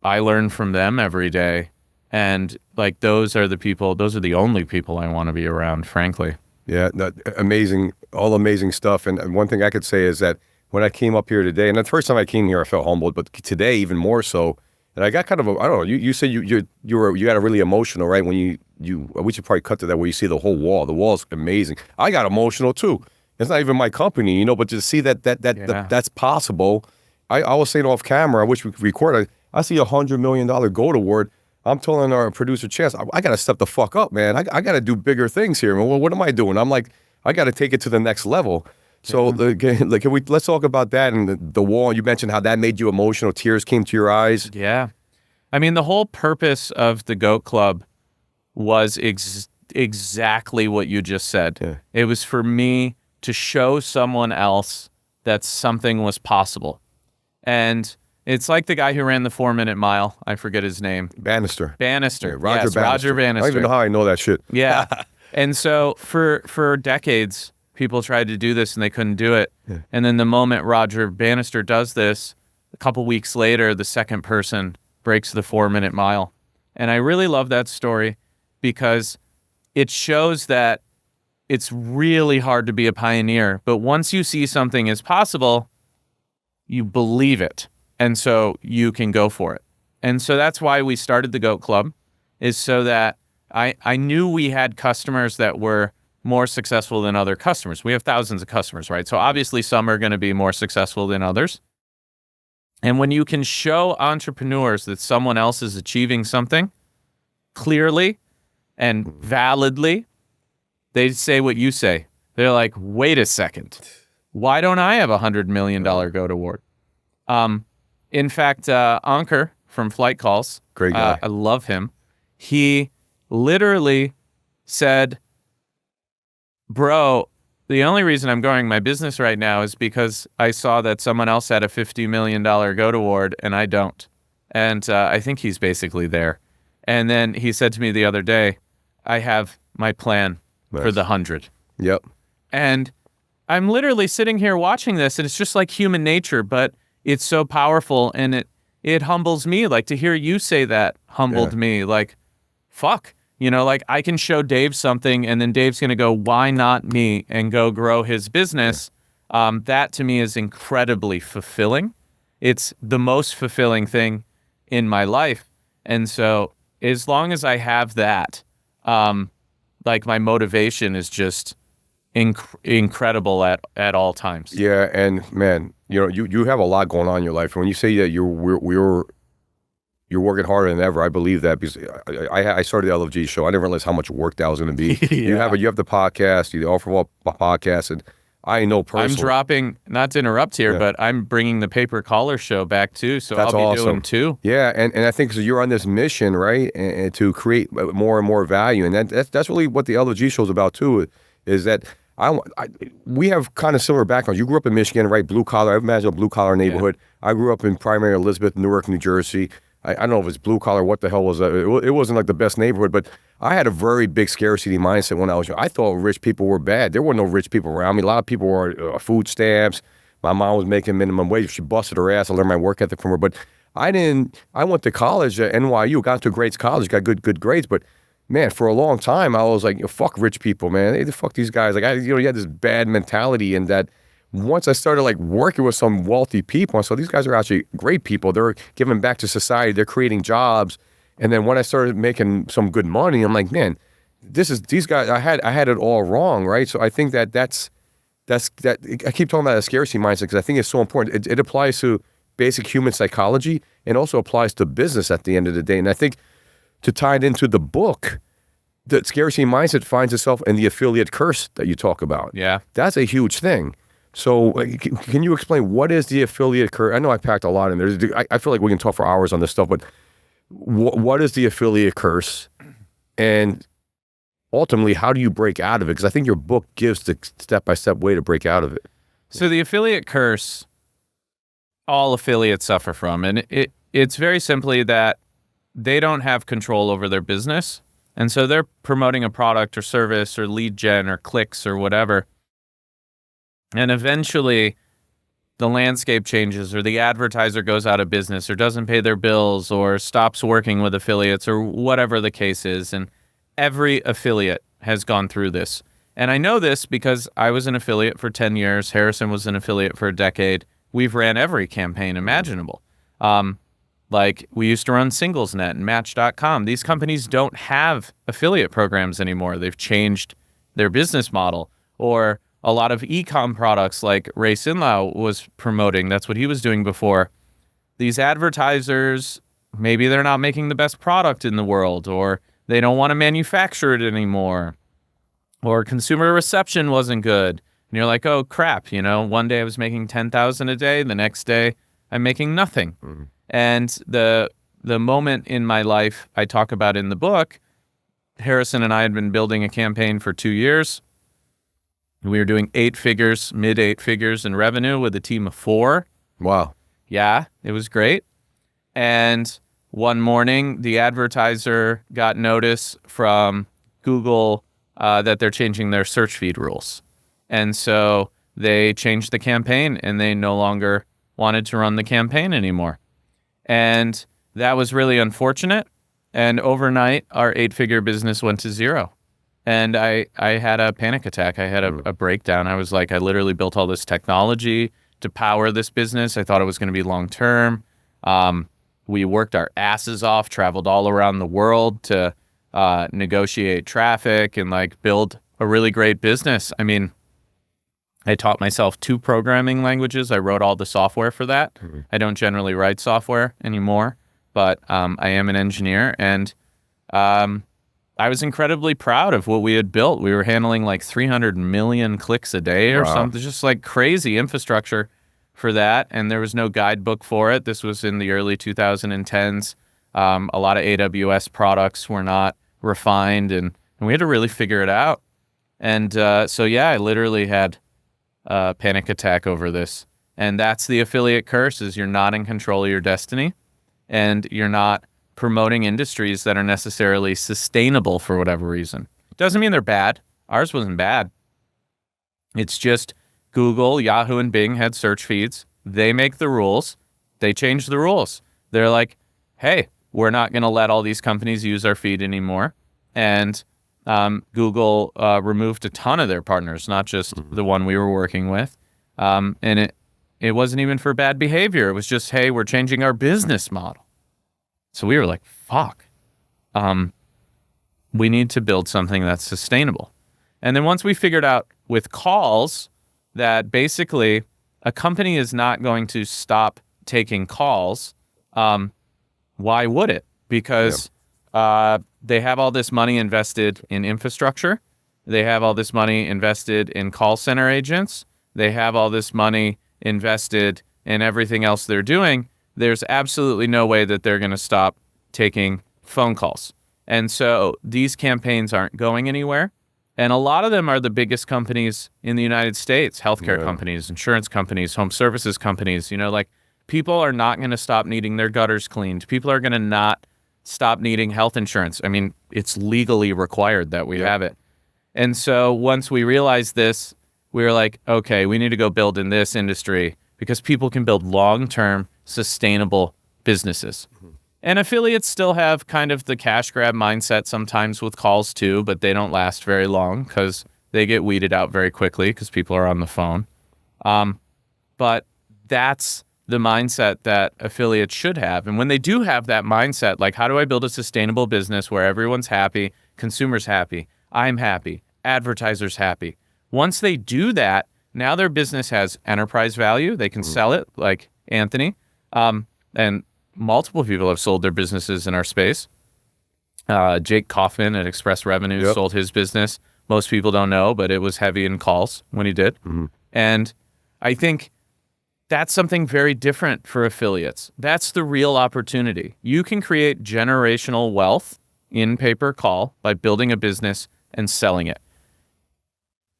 Speaker 1: I learn from them every day. And like, those are the only people I want to be around, frankly.
Speaker 3: Yeah, amazing, all amazing stuff. And one thing I could say is that when I came up here today, and the first time I came here, I felt humbled, but today even more so. And I got kind of I don't know. You said you got a really emotional, right? When we should probably cut to that where you see the whole wall. The wall's amazing. I got emotional too. It's not even my company, but to see that's possible. I was saying off camera, I wish we could record. I see $100 million gold award. I'm telling our producer Chance, I got to step the fuck up, man. I got to do bigger things here. Well, what am I doing? I'm like, I got to take it to the next level. So let's talk about that and the wall. You mentioned how that made you emotional. Tears came to your eyes.
Speaker 1: Yeah. I mean, the whole purpose of the Goat Club was exactly what you just said. Yeah. It was for me to show someone else that something was possible. And it's like the guy who ran the 4-minute mile. I forget his name.
Speaker 3: Bannister.
Speaker 1: Yeah,
Speaker 3: Roger
Speaker 1: Bannister.
Speaker 3: Bannister. I don't even know how I know that shit.
Speaker 1: Yeah. And so for decades, people tried to do this and they couldn't do it. Yeah. And then the moment Roger Bannister does this, a couple weeks later, the second person breaks the 4-minute mile. And I really love that story because it shows that it's really hard to be a pioneer. But once you see something is possible, you believe it. And so you can go for it. And so that's why we started the Goat Club, is so that I knew we had customers that were more successful than other customers. We have thousands of customers, right? So obviously some are going to be more successful than others. And when you can show entrepreneurs that someone else is achieving something clearly and validly, they say what you say. They're like, wait a second, why don't I have a $100 million GOAT award? In fact, Ankur from Flight Calls,
Speaker 3: great guy.
Speaker 1: I love him. He literally said, bro, the only reason I'm growing my business right now is because I saw that someone else had a $50 million GOAT award and I don't. And I think he's basically there. And then he said to me the other day, I have my plan. for the 100.
Speaker 3: Yep.
Speaker 1: And I'm literally sitting here watching this, and it's just like human nature, but it's so powerful, and it humbles me. Like, to hear you say that humbled me. Like, fuck. You know, like, I can show Dave something, and then Dave's going to go, why not me? And go grow his business. That to me is incredibly fulfilling. It's the most fulfilling thing in my life. And so as long as I have that, like, my motivation is just incredible at all times.
Speaker 3: Yeah, and man, you know, you have a lot going on in your life. And when you say that you're working harder than ever, I believe that, because I started the LFG Show. I didn't realize how much work that was going to be. You have the podcast, the Offer podcast, and I know personally.
Speaker 1: I'm dropping, not to interrupt here, but I'm bringing the Paper Collar Show back too, so
Speaker 3: That's
Speaker 1: I'll be
Speaker 3: awesome.
Speaker 1: doing two.
Speaker 3: Yeah, and I think so you're on this mission, right, and to create more and more value, and that's really what the LFG Show is about too, is that we have kind of similar backgrounds. You grew up in Michigan, right? Blue collar. I imagine a blue collar neighborhood. Yeah. I grew up in primary Elizabeth, Newark, New Jersey. I don't know if it's blue collar. What the hell was that? It wasn't like the best neighborhood, but I had a very big scarcity mindset when I was young. I thought rich people were bad. There were no rich people around me. A lot of people were food stamps. My mom was making minimum wage. She busted her ass. I learned my work ethic from her. But I went to college at NYU, got to a great college, got good grades, but man, for a long time, I was like, fuck rich people, man. Hey, fuck these guys. Like, you had this bad mentality, and that once I started like working with some wealthy people, so these guys are actually great people. They're giving back to society. They're creating jobs. And then when I started making some good money, I'm like, man, these guys. I had it all wrong, right? So I think that's I keep talking about a scarcity mindset because I think it's so important. It applies to basic human psychology and also applies to business at the end of the day. And I think, to tie it into the book, the scarcity mindset finds itself in the affiliate curse that you talk about.
Speaker 1: Yeah.
Speaker 3: That's a huge thing. So can you explain what is the affiliate curse? I know I packed a lot in there. I feel like we can talk for hours on this stuff, but what is the affiliate curse? And ultimately, how do you break out of it? Because I think your book gives the step-by-step way to break out of it.
Speaker 1: So the affiliate curse, all affiliates suffer from. And it's very simply that they don't have control over their business. And so they're promoting a product or service or lead gen or clicks or whatever. And eventually the landscape changes, or the advertiser goes out of business, or doesn't pay their bills, or stops working with affiliates, or whatever the case is. And every affiliate has gone through this. And I know this because I was an affiliate for 10 years. Harrison was an affiliate for a decade. We've ran every campaign imaginable. Like, we used to run SinglesNet and Match.com. These companies don't have affiliate programs anymore. They've changed their business model. Or a lot of e-com products like Ray Sinlau was promoting. That's what he was doing before. These advertisers, maybe they're not making the best product in the world, or they don't want to manufacture it anymore, or consumer reception wasn't good. And you're like, oh, crap. You know, one day I was making $10,000 a day. The next day I'm making nothing. Mm-hmm. And the moment in my life I talk about in the book, Harrison and I had been building a campaign for 2 years. We were doing mid 8 figures in revenue with a team of 4.
Speaker 3: Wow.
Speaker 1: Yeah, it was great. And one morning, the advertiser got notice from Google that they're changing their search feed rules. And so they changed the campaign, and they no longer wanted to run the campaign anymore. And that was really unfortunate. And overnight, our 8-figure business went to 0. And I had a panic attack. I had a breakdown. I was like, I literally built all this technology to power this business. I thought it was going to be long-term. We worked our asses off, traveled all around the world to negotiate traffic and like build a really great business. I mean, I taught myself 2 programming languages. I wrote all the software for that. Mm-hmm. I don't generally write software anymore, but I am an engineer. And I was incredibly proud of what we had built. We were handling like 300 million clicks a day or something, just like crazy infrastructure for that. And there was no guidebook for it. This was in the early 2010s. A lot of AWS products were not refined, and we had to really figure it out. And so, yeah, I literally had a panic attack over this. And that's the affiliate curse, is you're not in control of your destiny, and you're not promoting industries that are necessarily sustainable for whatever reason. Doesn't mean they're bad. Ours wasn't bad. It's just Google, Yahoo, and Bing had search feeds. They make the rules. They change the rules. They're like, hey, we're not going to let all these companies use our feed anymore. And Google removed a ton of their partners, not just the one we were working with. And it wasn't even for bad behavior. It was just, hey, we're changing our business model. So we were like, fuck. We need to build something that's sustainable. And then once we figured out with calls that basically a company is not going to stop taking calls, why would it? Because they have all this money invested in infrastructure. They have all this money invested in call center agents. They have all this money invested in everything else they're doing. There's absolutely no way that they're going to stop taking phone calls. And so these campaigns aren't going anywhere. And a lot of them are the biggest companies in the United States, healthcare companies, insurance companies, home services companies. You know, like people are not going to stop needing their gutters cleaned. People are going to not stop needing health insurance. I mean, it's legally required that we have it. And so once we realized this, we were like, okay, we need to go build in this industry because people can build long-term, sustainable businesses. And affiliates still have kind of the cash grab mindset sometimes with calls too, but they don't last very long because they get weeded out very quickly because people are on the phone. But that's the mindset that affiliates should have. And when they do have that mindset, like how do I build a sustainable business where everyone's happy, consumers happy, I'm happy, advertisers happy. Once they do that, now their business has enterprise value. They can sell it like Anthony. And multiple people have sold their businesses in our space. Jake Kaufman at Express Revenue sold his business. Most people don't know, but it was heavy in calls when he did. And I think that's something very different for affiliates. That's the real opportunity. You can create generational wealth in pay-per-call by building a business and selling it.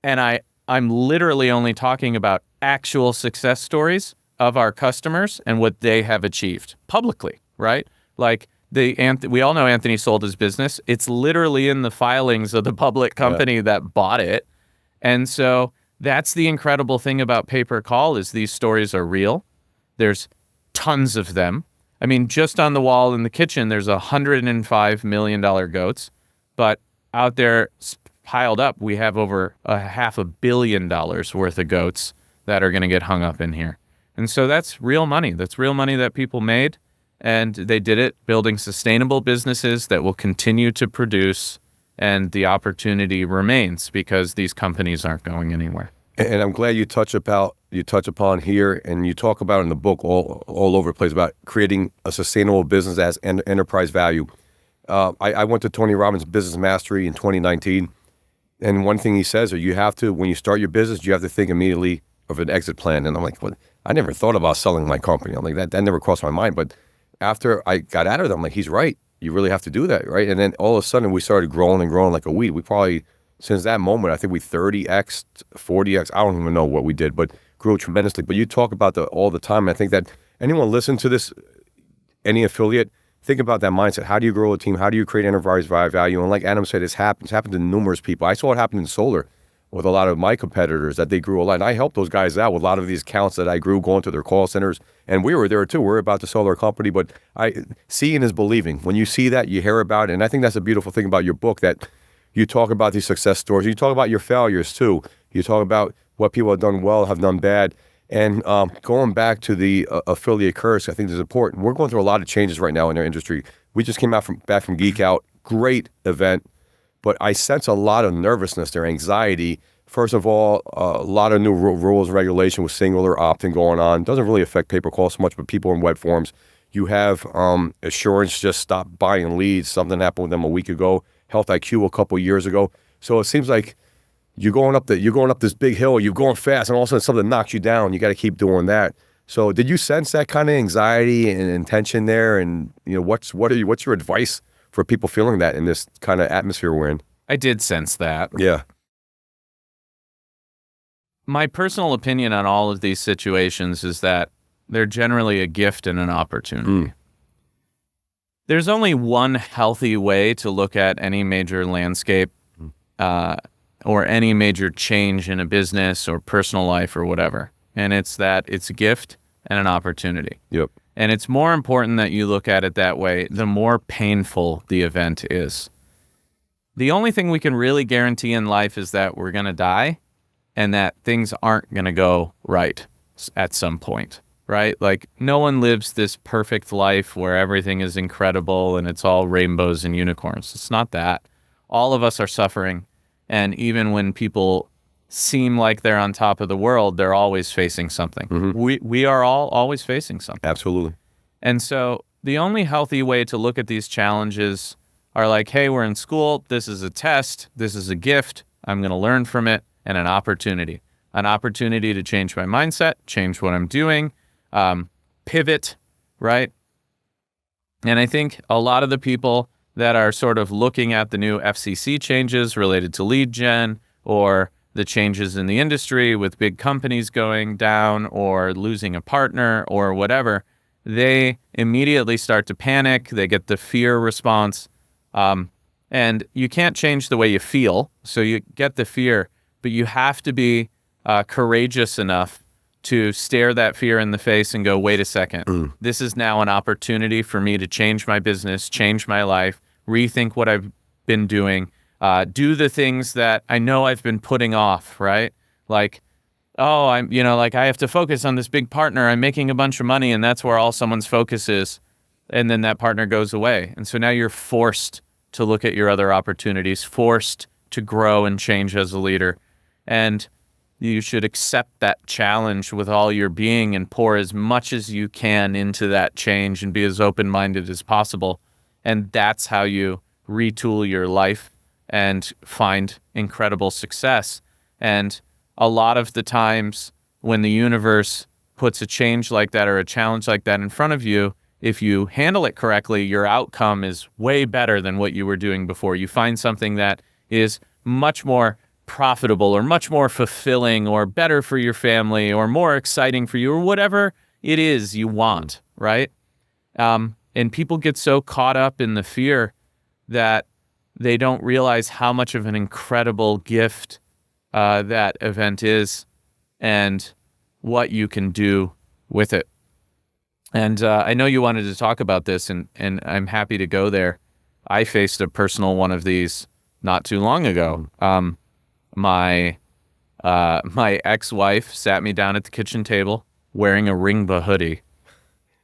Speaker 1: And I'm literally only talking about actual success stories of our customers and what they have achieved publicly, right? Like we all know Anthony sold his business. It's literally in the filings of the public company that bought it. And so that's the incredible thing about pay-per-call is these stories are real. There's tons of them. I mean, just on the wall in the kitchen, there's $105 million goats, but out there piled up, we have over $500 million worth of goats that are going to get hung up in here. And so that's real money. That's real money that people made, and they did it building sustainable businesses that will continue to produce, and the opportunity remains because these companies aren't going anywhere.
Speaker 3: And I'm glad you touch upon here, and you talk about in the book all over the place about creating a sustainable business as enterprise value. I went to Tony Robbins' Business Mastery in 2019, and one thing he says is you have to, when you start your business, you have to think immediately of an exit plan. And I'm like, what? I never thought about selling my company. I'm like, that never crossed my mind. But after I got out of it, I'm like, he's right. You really have to do that, right? And then all of a sudden we started growing and growing like a weed. We probably, since that moment, I think we 30x, 40x, I don't even know what we did, but grew tremendously. But you talk about all the time. And I think that anyone listen to this, any affiliate, think about that mindset. How do you grow a team? How do you create enterprise value? And like Adam said, it's happened to numerous people. I saw it happen in solar with a lot of my competitors that they grew a lot. And I helped those guys out with a lot of these accounts that I grew going to their call centers. And we were there too. We were about to sell our company, but seeing is believing. When you see that, you hear about it. And I think that's a beautiful thing about your book, that you talk about these success stories. You talk about your failures too. You talk about what people have done well, have done bad. And going back to the affiliate curse, I think is important. We're going through a lot of changes right now in our industry. We just came back from Geek Out. Great event. But I sense a lot of nervousness there, anxiety. First of all, a lot of new rules and regulation with singular opt-in going on. Doesn't really affect pay-per-call so much, but people in web forms. You have Assurance just stopped buying leads. Something happened with them a week ago. Health IQ a couple years ago. So it seems like you're going up this big hill. You're going fast, and all of a sudden something knocks you down. You got to keep doing that. So did you sense that kind of anxiety and tension there? And what's your advice for people feeling that in this kind of atmosphere we're in?
Speaker 1: I did sense that.
Speaker 3: Yeah.
Speaker 1: My personal opinion on all of these situations is that they're generally a gift and an opportunity. There's only one healthy way to look at any major landscape or any major change in a business or personal life or whatever. And it's that it's a gift and an opportunity.
Speaker 3: Yep.
Speaker 1: And it's more important that you look at it that way, the more painful the event is. The only thing we can really guarantee in life is that we're going to die and that things aren't going to go right at some point, right? Like, no one lives this perfect life where everything is incredible and it's all rainbows and unicorns. It's not that. All of us are suffering. And even when people seem like they're on top of the world, they're always facing something. We are all always facing something.
Speaker 3: Absolutely.
Speaker 1: And so the only healthy way to look at these challenges are like, hey, we're in school. This is a test. This is a gift. I'm going to learn from it, and an opportunity to change my mindset, change what I'm doing, pivot, right? And I think a lot of the people that are sort of looking at the new FCC changes related to lead gen, or the changes in the industry with big companies going down or losing a partner or whatever, they immediately start to panic. They get the fear response. And you can't change the way you feel, so you get the fear, but you have to be courageous enough to stare that fear in the face and go, wait a second, this is now an opportunity for me to change my business, change my life, rethink what I've been doing, do the things that I know I've been putting off, right? Like, oh, I have to focus on this big partner. I'm making a bunch of money, and that's where all someone's focus is. And then that partner goes away. And so now you're forced to look at your other opportunities, forced to grow and change as a leader. And you should accept that challenge with all your being and pour as much as you can into that change and be as open-minded as possible. And that's how you retool your life and find incredible success. And a lot of the times when the universe puts a change like that or a challenge like that in front of you, if you handle it correctly, your outcome is way better than what you were doing before. You find something that is much more profitable or much more fulfilling or better for your family or more exciting for you or whatever it is you want, right? And people get so caught up in the fear that they don't realize how much of an incredible gift that event is and what you can do with it. And I know you wanted to talk about this, and I'm happy to go there. I faced a personal one of these not too long ago. My ex-wife sat me down at the kitchen table wearing a Ringba hoodie.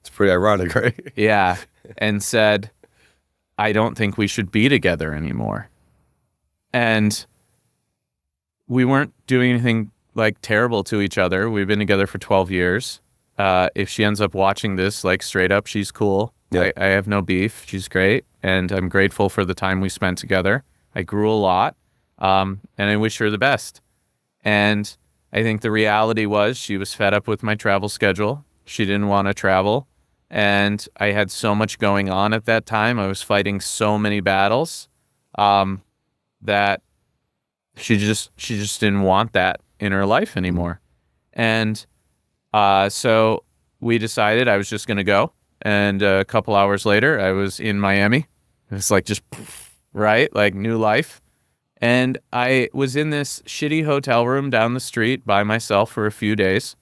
Speaker 3: It's pretty ironic, right?
Speaker 1: Yeah, and said, I don't think we should be together anymore. And we weren't doing anything like terrible to each other. We've been together for 12 years. If she ends up watching this, like straight up, she's cool.
Speaker 3: Yeah.
Speaker 1: I have no beef. She's great. And I'm grateful for the time we spent together. I grew a lot. And I wish her the best. And I think the reality was she was fed up with my travel schedule. She didn't want to travel. And I had so much going on at that time. I was fighting so many battles that she just didn't want that in her life anymore. And so we decided I was just going to go. And a couple hours later, I was in Miami. It was like just, right? Like new life. And I was in this shitty hotel room down the street by myself for a few days.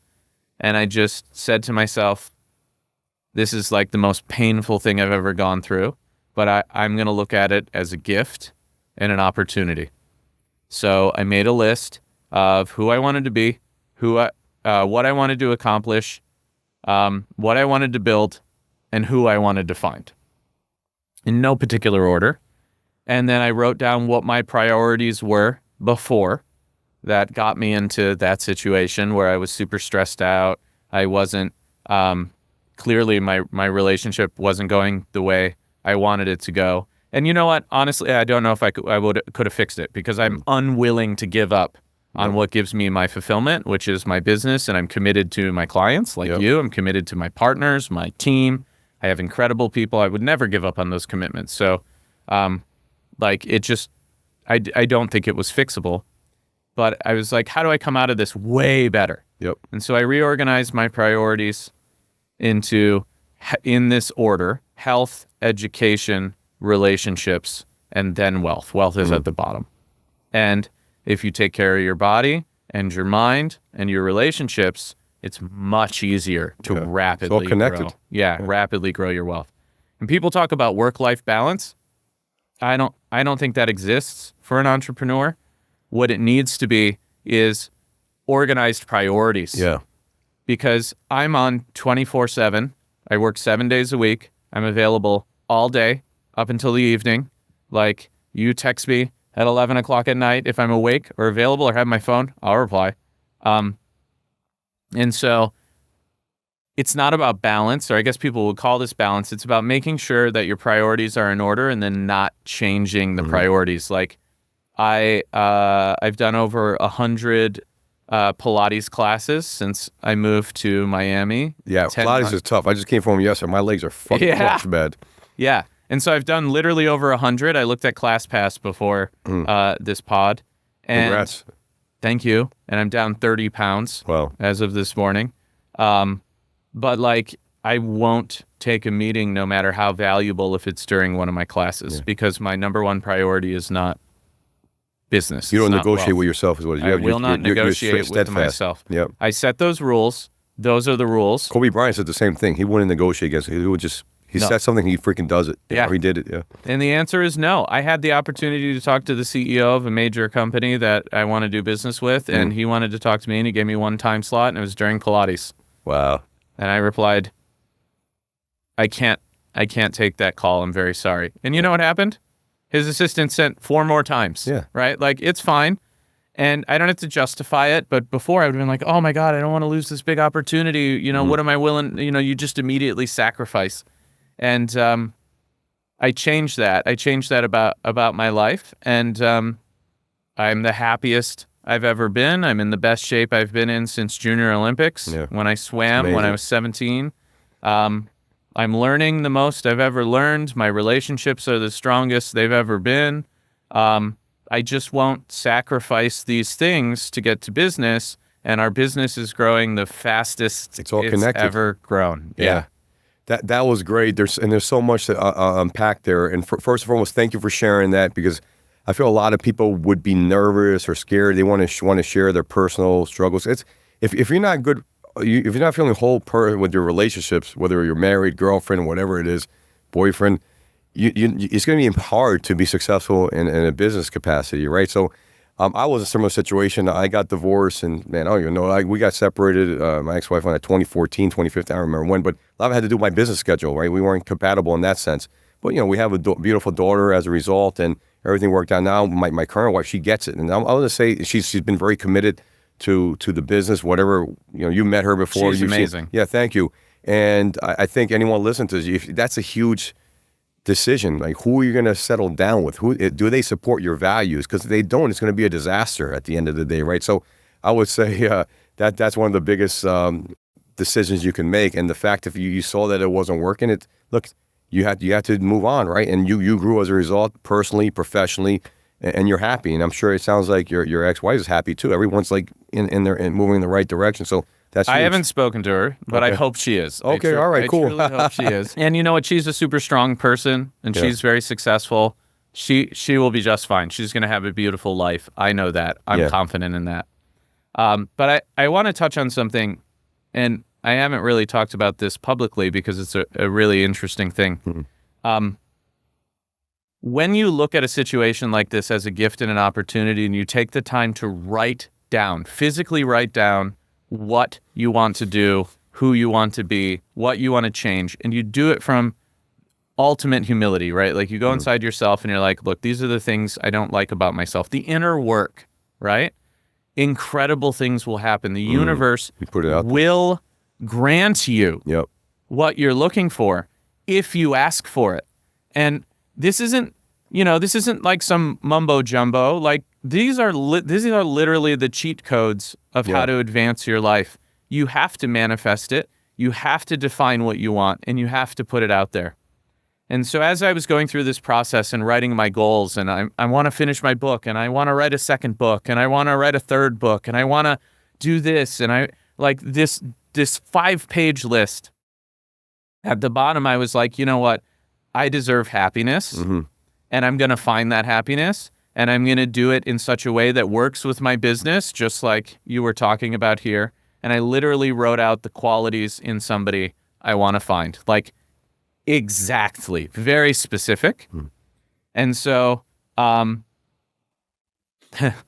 Speaker 1: And I just said to myself, this is like the most painful thing I've ever gone through, but I'm going to look at it as a gift and an opportunity. So I made a list of who I wanted to be, what I wanted to accomplish, what I wanted to build, and who I wanted to find. In no particular order. And then I wrote down what my priorities were before that got me into that situation where I was super stressed out. I wasn't, clearly my relationship wasn't going the way I wanted it to go. And you know what? Honestly, I don't know if I could have fixed it because I'm unwilling to give up on what gives me my fulfillment, which is my business. And I'm committed to my clients like you. I'm committed to my partners, my team. I have incredible people. I would never give up on those commitments. So, like it just, I don't think it was fixable, but I was like, how do I come out of this way better?
Speaker 3: Yep.
Speaker 1: And so I reorganized my priorities into, in this order, health, education, relationships, and then wealth. Wealth is at the bottom. And if you take care of your body and your mind and your relationships, it's much easier to rapidly
Speaker 3: connected.
Speaker 1: grow. Yeah, rapidly grow your wealth. And people talk about work-life balance. I don't think that exists for an entrepreneur. What it needs to be is organized priorities.
Speaker 3: Yeah.
Speaker 1: Because I'm on 24/7. I work 7 days a week. I'm available all day up until the evening. Like, you text me at 11 o'clock at night if I'm awake or available or have my phone, I'll reply. And so it's not about balance, or I guess people would call this balance. It's about making sure that your priorities are in order and then not changing the priorities. Like, I've done over 100 Pilates classes since I moved to Miami.
Speaker 3: Yeah, Pilates is tough. I just came from yesterday. My legs are fucking bad.
Speaker 1: Yeah. And so I've done literally over 100. I looked at ClassPass before this pod. And
Speaker 3: Congrats.
Speaker 1: Thank you. And I'm down 30 pounds as of this morning. But like, I won't take a meeting no matter how valuable if it's during one of my classes because my number one priority is not business.
Speaker 3: You don't negotiate with yourself, is what it is.
Speaker 1: I will not negotiate with myself.
Speaker 3: Yep.
Speaker 1: I set those rules. Those are the rules.
Speaker 3: Kobe Bryant said the same thing. He wouldn't negotiate against it. He would just, said something, he freaking does it.
Speaker 1: Yeah.
Speaker 3: Or he did it, yeah.
Speaker 1: And the answer is no. I had the opportunity to talk to the CEO of a major company that I want to do business with, and he wanted to talk to me, and he gave me one time slot, and it was during Pilates.
Speaker 3: Wow.
Speaker 1: And I replied, I can't take that call. I'm very sorry. And you know what happened? His assistant sent 4 more times.
Speaker 3: Yeah.
Speaker 1: Right? Like, it's fine. And I don't have to justify it. But before I would have been like, oh my God, I don't want to lose this big opportunity. You know, what am I willing? You know, you just immediately sacrifice. And I changed that. I changed that about my life. And I'm the happiest I've ever been. I'm in the best shape I've been in since Junior Olympics.
Speaker 3: Yeah.
Speaker 1: When I swam when I was 17. I'm learning the most I've ever learned. My relationships are the strongest they've ever been. I just won't sacrifice these things to get to business, and our business is growing the fastest
Speaker 3: it's connected.
Speaker 1: Ever grown. Yeah.
Speaker 3: That was great. There's so much to unpack there. And first and foremost, thank you for sharing that, because I feel a lot of people would be nervous or scared. They want to share their personal struggles. It's if you're not good. If you're not feeling whole with your relationships, whether you're married, girlfriend, whatever it is, boyfriend, it's going to be hard to be successful in a business capacity, right? So I was in a similar situation. I got divorced, and man, I don't even know. We got separated, my ex-wife on 2014, 2015, I don't remember when, but a lot of it had to do with my business schedule, right? We weren't compatible in that sense. But, we have a beautiful daughter as a result, and everything worked out. Now, my current wife, she gets it. And I want to say she's been very committed to the business, whatever, you met her before.
Speaker 1: She's amazing.
Speaker 3: Yeah, thank you. And I think anyone listening to this, that's a huge decision. Like, who are you going to settle down with? Do they support your values? Because if they don't, it's going to be a disaster at the end of the day, right? So I would say that's one of the biggest decisions you can make. And the fact if you saw that it wasn't working, you had to move on, right? And you grew as a result, personally, professionally, and you're happy. And I'm sure it sounds like your ex-wife is happy too. Everyone's like in moving in the right direction. So that's huge.
Speaker 1: I haven't spoken to her, but I hope she is.
Speaker 3: Okay, all right, cool.
Speaker 1: I truly hope she is. And you know what? She's a super strong person, and she's very successful. She will be just fine. She's going to have a beautiful life. I know that. I'm confident in that. But I want to touch on something, and I haven't really talked about this publicly because it's a really interesting thing. When you look at a situation like this as a gift and an opportunity, and you take the time to physically write down what you want to do, who you want to be, what you want to change, and you do it from ultimate humility, right? Like, you go inside yourself and you're like, look, these are the things I don't like about myself. The inner work, right? Incredible things will happen. The universe will grant you what you're looking for if you ask for it. And this isn't like some mumbo jumbo. Like, these are literally the cheat codes of how to advance your life. You have to manifest it. You have to define what you want, and you have to put it out there. And so as I was going through this process and writing my goals, and I want to finish my book, and I want to write a second book, and I want to write a third book, and I want to do this, and I like this 5-page list. At the bottom, I was like, you know what? I deserve happiness, and I'm going to find that happiness. and I'm going to do it in such a way that works with my business, just like you were talking about here. And I literally wrote out the qualities in somebody I want to find, like exactly, very specific. And so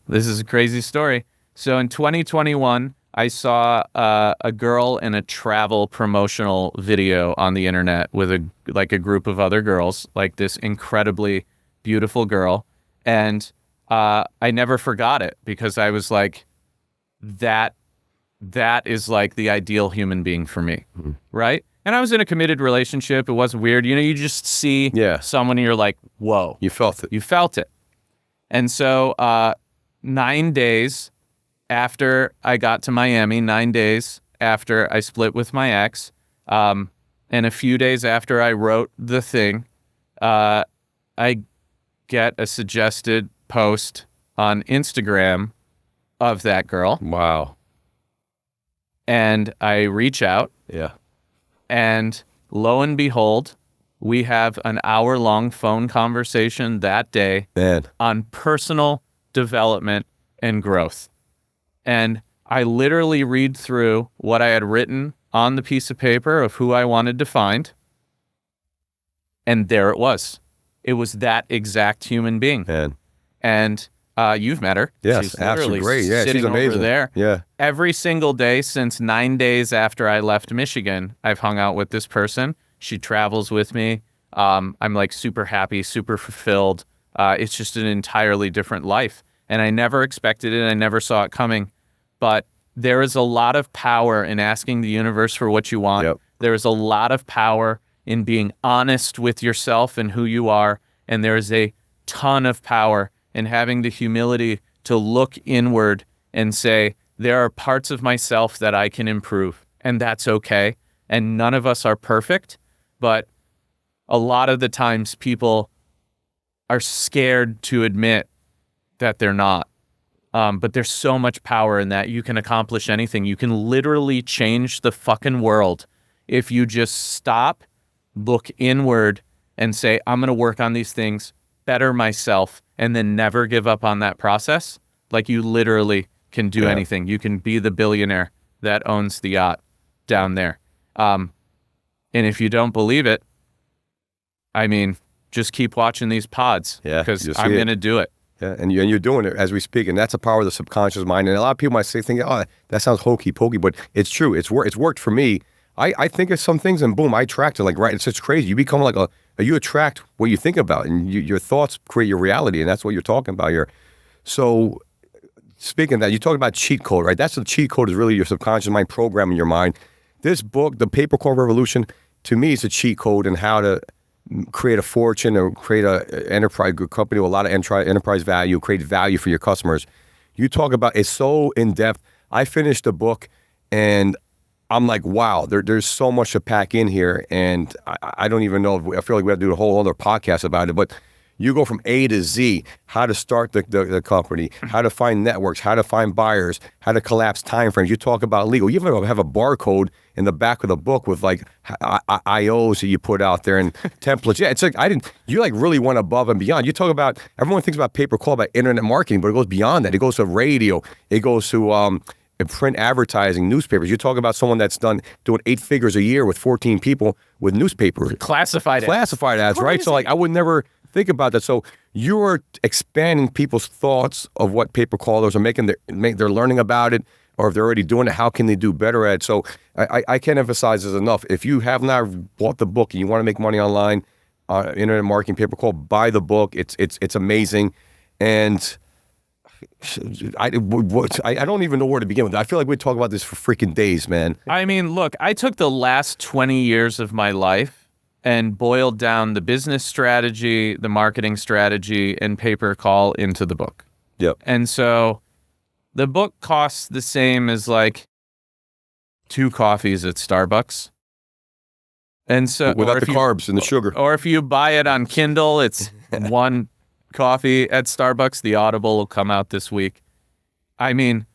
Speaker 1: this is a crazy story. So in 2021, I saw a girl in a travel promotional video on the internet with a group of other girls, like this incredibly beautiful girl. And I never forgot it because I was like, that is like the ideal human being for me, right? And I was in a committed relationship. It wasn't weird. You know, you just see someone and you're like, whoa.
Speaker 3: You felt it.
Speaker 1: You felt it. And so 9 days after I got to Miami, 9 days after I split with my ex, and a few days after I wrote the thing, I get a suggested post on Instagram of that girl.
Speaker 3: Wow.
Speaker 1: And I reach out.
Speaker 3: Yeah.
Speaker 1: And lo and behold, we have an hour-long phone conversation that day on personal development and growth. And I literally read through what I had written on the piece of paper of who I wanted to find. And there it was. It was that exact human being.
Speaker 3: Man.
Speaker 1: And you've met her.
Speaker 3: Yes,
Speaker 1: she's
Speaker 3: absolutely great. Yeah,
Speaker 1: sitting
Speaker 3: she's amazing.
Speaker 1: over there.
Speaker 3: Yeah.
Speaker 1: Every single day since 9 days after I left Michigan, I've hung out with this person. She travels with me. I'm like super happy, super fulfilled. It's just an entirely different life. And I never expected it. I never saw it coming. But there is a lot of power in asking the universe for what you want.
Speaker 3: Yep.
Speaker 1: There is a lot of power in being honest with yourself and who you are. And there is a ton of power in having the humility to look inward and say, there are parts of myself that I can improve, and that's okay. And none of us are perfect, but a lot of the times people are scared to admit that they're not. But there's so much power in that. You can accomplish anything. You can literally change the fucking world if you just stop, look inward, and say, I'm going to work on these things, better myself, and then never give up on that process. Like, you literally can do anything. You can be the billionaire that owns the yacht down there. And if you don't believe it, I mean, just keep watching these pods because I'm going to do it.
Speaker 3: Yeah, and you're doing it as we speak, and that's the power of the subconscious mind. And a lot of people might think, oh, that sounds hokey pokey, but it's true. It's worked for me. I think of some things, and boom, I attract it. Like, right, it's just crazy. You become like you attract what you think about, and your thoughts create your reality, and that's what you're talking about here. So, speaking of that, you talk about cheat code, right? That's the cheat code is really your subconscious mind programming your mind. This book, The Paperclip Revolution, to me, is a cheat code in how to create a fortune or create a enterprise company with a lot of enterprise value, create value for your customers. You talk about it's so in depth. I finished the book, and I'm like, wow, there's so much to pack in here, and I don't even know. I feel like we have to do a whole other podcast about it, but you go from A to Z, how to start the company, how to find networks, how to find buyers, how to collapse timeframes. You talk about legal. You even have a barcode in the back of the book with like IOs that you put out there and templates. Yeah, it's like you like really went above and beyond. You talk about, everyone thinks about pay-per-call, about internet marketing, but it goes beyond that. It goes to radio. It goes to print advertising, newspapers. You talk about someone that's doing 8 figures a year with 14 people with newspapers.
Speaker 1: Classified
Speaker 3: ads, right? So like I would never think about that. So you're expanding people's thoughts of what pay-per-callers are they're learning about it, or if they're already doing it, how can they do better at it? So I can't emphasize this enough. If you have not bought the book and you want to make money online, internet marketing, pay-per-call, buy the book. It's amazing. And I don't even know where to begin with. I feel like we talk about this for freaking days, man.
Speaker 1: I mean, look, I took the last 20 years of my life and boiled down the business strategy, the marketing strategy, and pay-per-call into the book.
Speaker 3: Yep.
Speaker 1: And so the book costs the same as like 2 coffees at Starbucks. And so
Speaker 3: without the carbs and the sugar.
Speaker 1: Or if you buy it on Kindle, it's 1 coffee at Starbucks. The Audible will come out this week. I mean,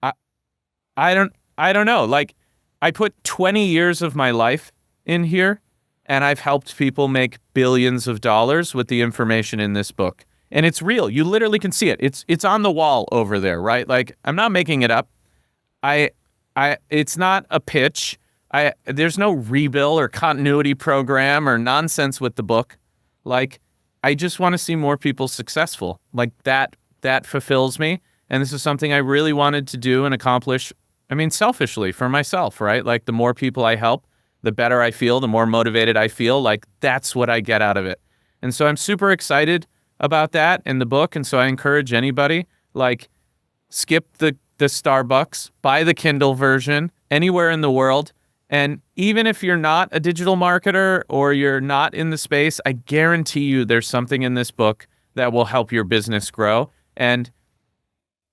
Speaker 1: I don't know. Like, I put 20 years of my life in here, and I've helped people make billions of dollars with the information in this book. And it's real. You literally can see it. It's on the wall over there, right? Like, I'm not making it up. It's not a pitch. There's no rebill or continuity program or nonsense with the book. Like, I just want to see more people successful. Like, that fulfills me. And this is something I really wanted to do and accomplish. I mean, selfishly for myself, right? Like, the more people I help, the better I feel, the more motivated I feel. Like, that's what I get out of it. And so I'm super excited about that in the book. And so I encourage anybody, like, skip the Starbucks, buy the Kindle version anywhere in the world. And even if you're not a digital marketer or you're not in the space, I guarantee you there's something in this book that will help your business grow. And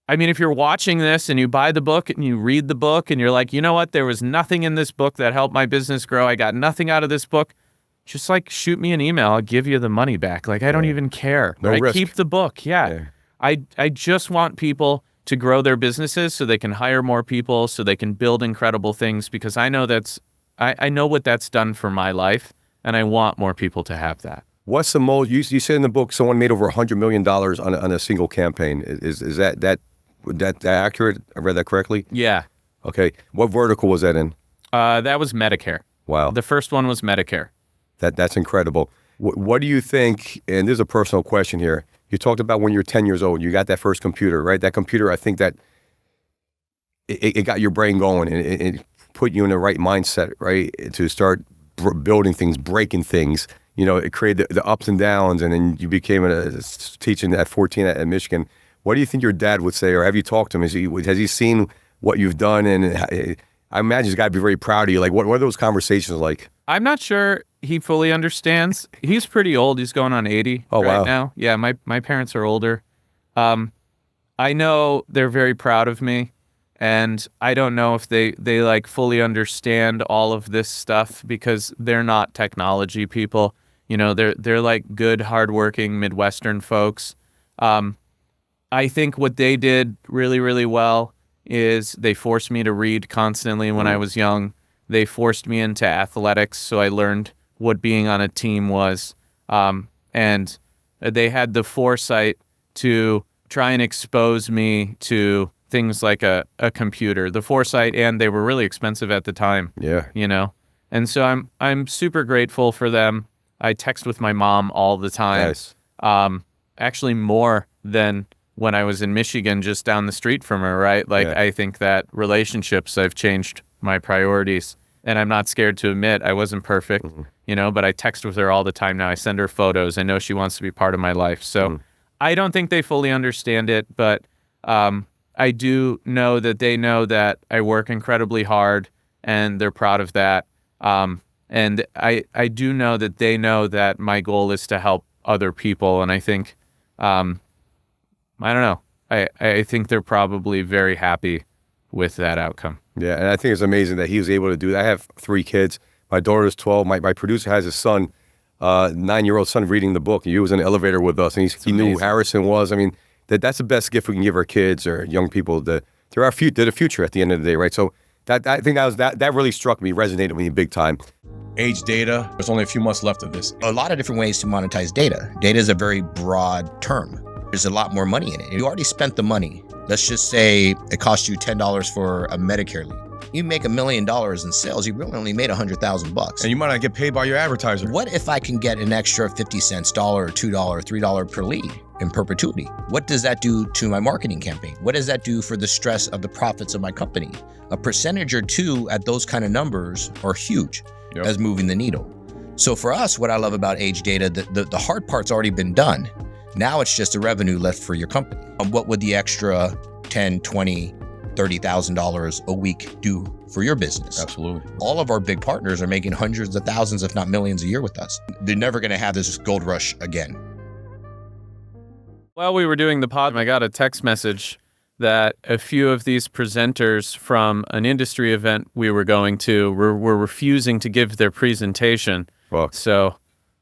Speaker 1: I mean, if you're watching this and you buy the book and you read the book and you're like, you know what, there was nothing in this book that helped my business grow. I got nothing out of this book. Just like shoot me an email. I'll give you the money back. Like, I don't even care.
Speaker 3: No risk.
Speaker 1: Keep the book. Yeah. I just want people to grow their businesses so they can hire more people, so they can build incredible things, because I know I know what that's done for my life, and I want more people to have that.
Speaker 3: What's the most, you said in the book someone made over $100 million on a single campaign. Is that accurate? I read that correctly?
Speaker 1: Yeah.
Speaker 3: Okay. What vertical was that in?
Speaker 1: That was Medicare.
Speaker 3: Wow.
Speaker 1: The first one was Medicare.
Speaker 3: That's incredible. What do you think, and this is a personal question here, you talked about when you're 10 years old, you got that first computer, right? That computer, I think that it got your brain going, and it put you in the right mindset, right? To start building things, breaking things. You know, it created the ups and downs, and then you became teaching at 14 at Michigan. What do you think your dad would say, or have you talked to him? Has he seen what you've done? And I imagine he's got to be very proud of you. Like, what are those conversations like?
Speaker 1: I'm not sure he fully understands. He's pretty old. He's going on 80 now. Yeah, my parents are older. I know they're very proud of me, and I don't know if they like fully understand all of this stuff, because they're not technology people. You know, they're like good, hardworking Midwestern folks. I think what they did really, really well is they forced me to read constantly when I was young. They forced me into athletics, so I learned what being on a team was. And they had the foresight to try and expose me to things like a computer. The foresight, and they were really expensive at the time.
Speaker 3: Yeah.
Speaker 1: You know? And so I'm super grateful for them. I text with my mom all the time.
Speaker 3: Nice.
Speaker 1: Actually more than when I was in Michigan, just down the street from her, right? Like, I think that relationships, I've changed my priorities, and I'm not scared to admit I wasn't perfect, you know, but I text with her all the time now. I send her photos. I know she wants to be part of my life. So I don't think they fully understand it, but I do know that they know that I work incredibly hard, and they're proud of that. And I do know that they know that my goal is to help other people. And I think, I don't know. I think they're probably very happy with that outcome.
Speaker 3: Yeah, and I think it's amazing that he was able to do that. I have 3 kids. My daughter's 12. My producer has his son, 9-year-old son, reading the book. He was in the elevator with us, and he knew who Harrison was. I mean, that's the best gift we can give our kids or young people. They're the future at the end of the day, right? So I think that really struck me, resonated with me big time. Age data. There's only a few months left of this.
Speaker 4: A lot of different ways to monetize data. Data is a very broad term. There's a lot more money in it. You already spent the money. Let's just say it cost you $10 for a Medicare lead. You make $1 million in sales, you really only made $100,000.
Speaker 3: And you might not get paid by your advertiser.
Speaker 4: What if I can get an extra 50 cents, $1, $2, $3 per lead in perpetuity? What does that do to my marketing campaign? What does that do for the stress of the profits of my company? A percentage or two at those kind of numbers are huge as moving the needle. So for us, what I love about age data, the hard part's already been done. Now it's just a revenue left for your company. What would the extra $10, $20, $30,000 a week do for your business?
Speaker 3: Absolutely.
Speaker 4: All of our big partners are making hundreds of thousands, if not millions a year with us. They're never going to have this gold rush again.
Speaker 1: While we were doing the pod, I got a text message that a few of these presenters from an industry event we were going to were refusing to give their presentation.
Speaker 3: Fuck.
Speaker 1: So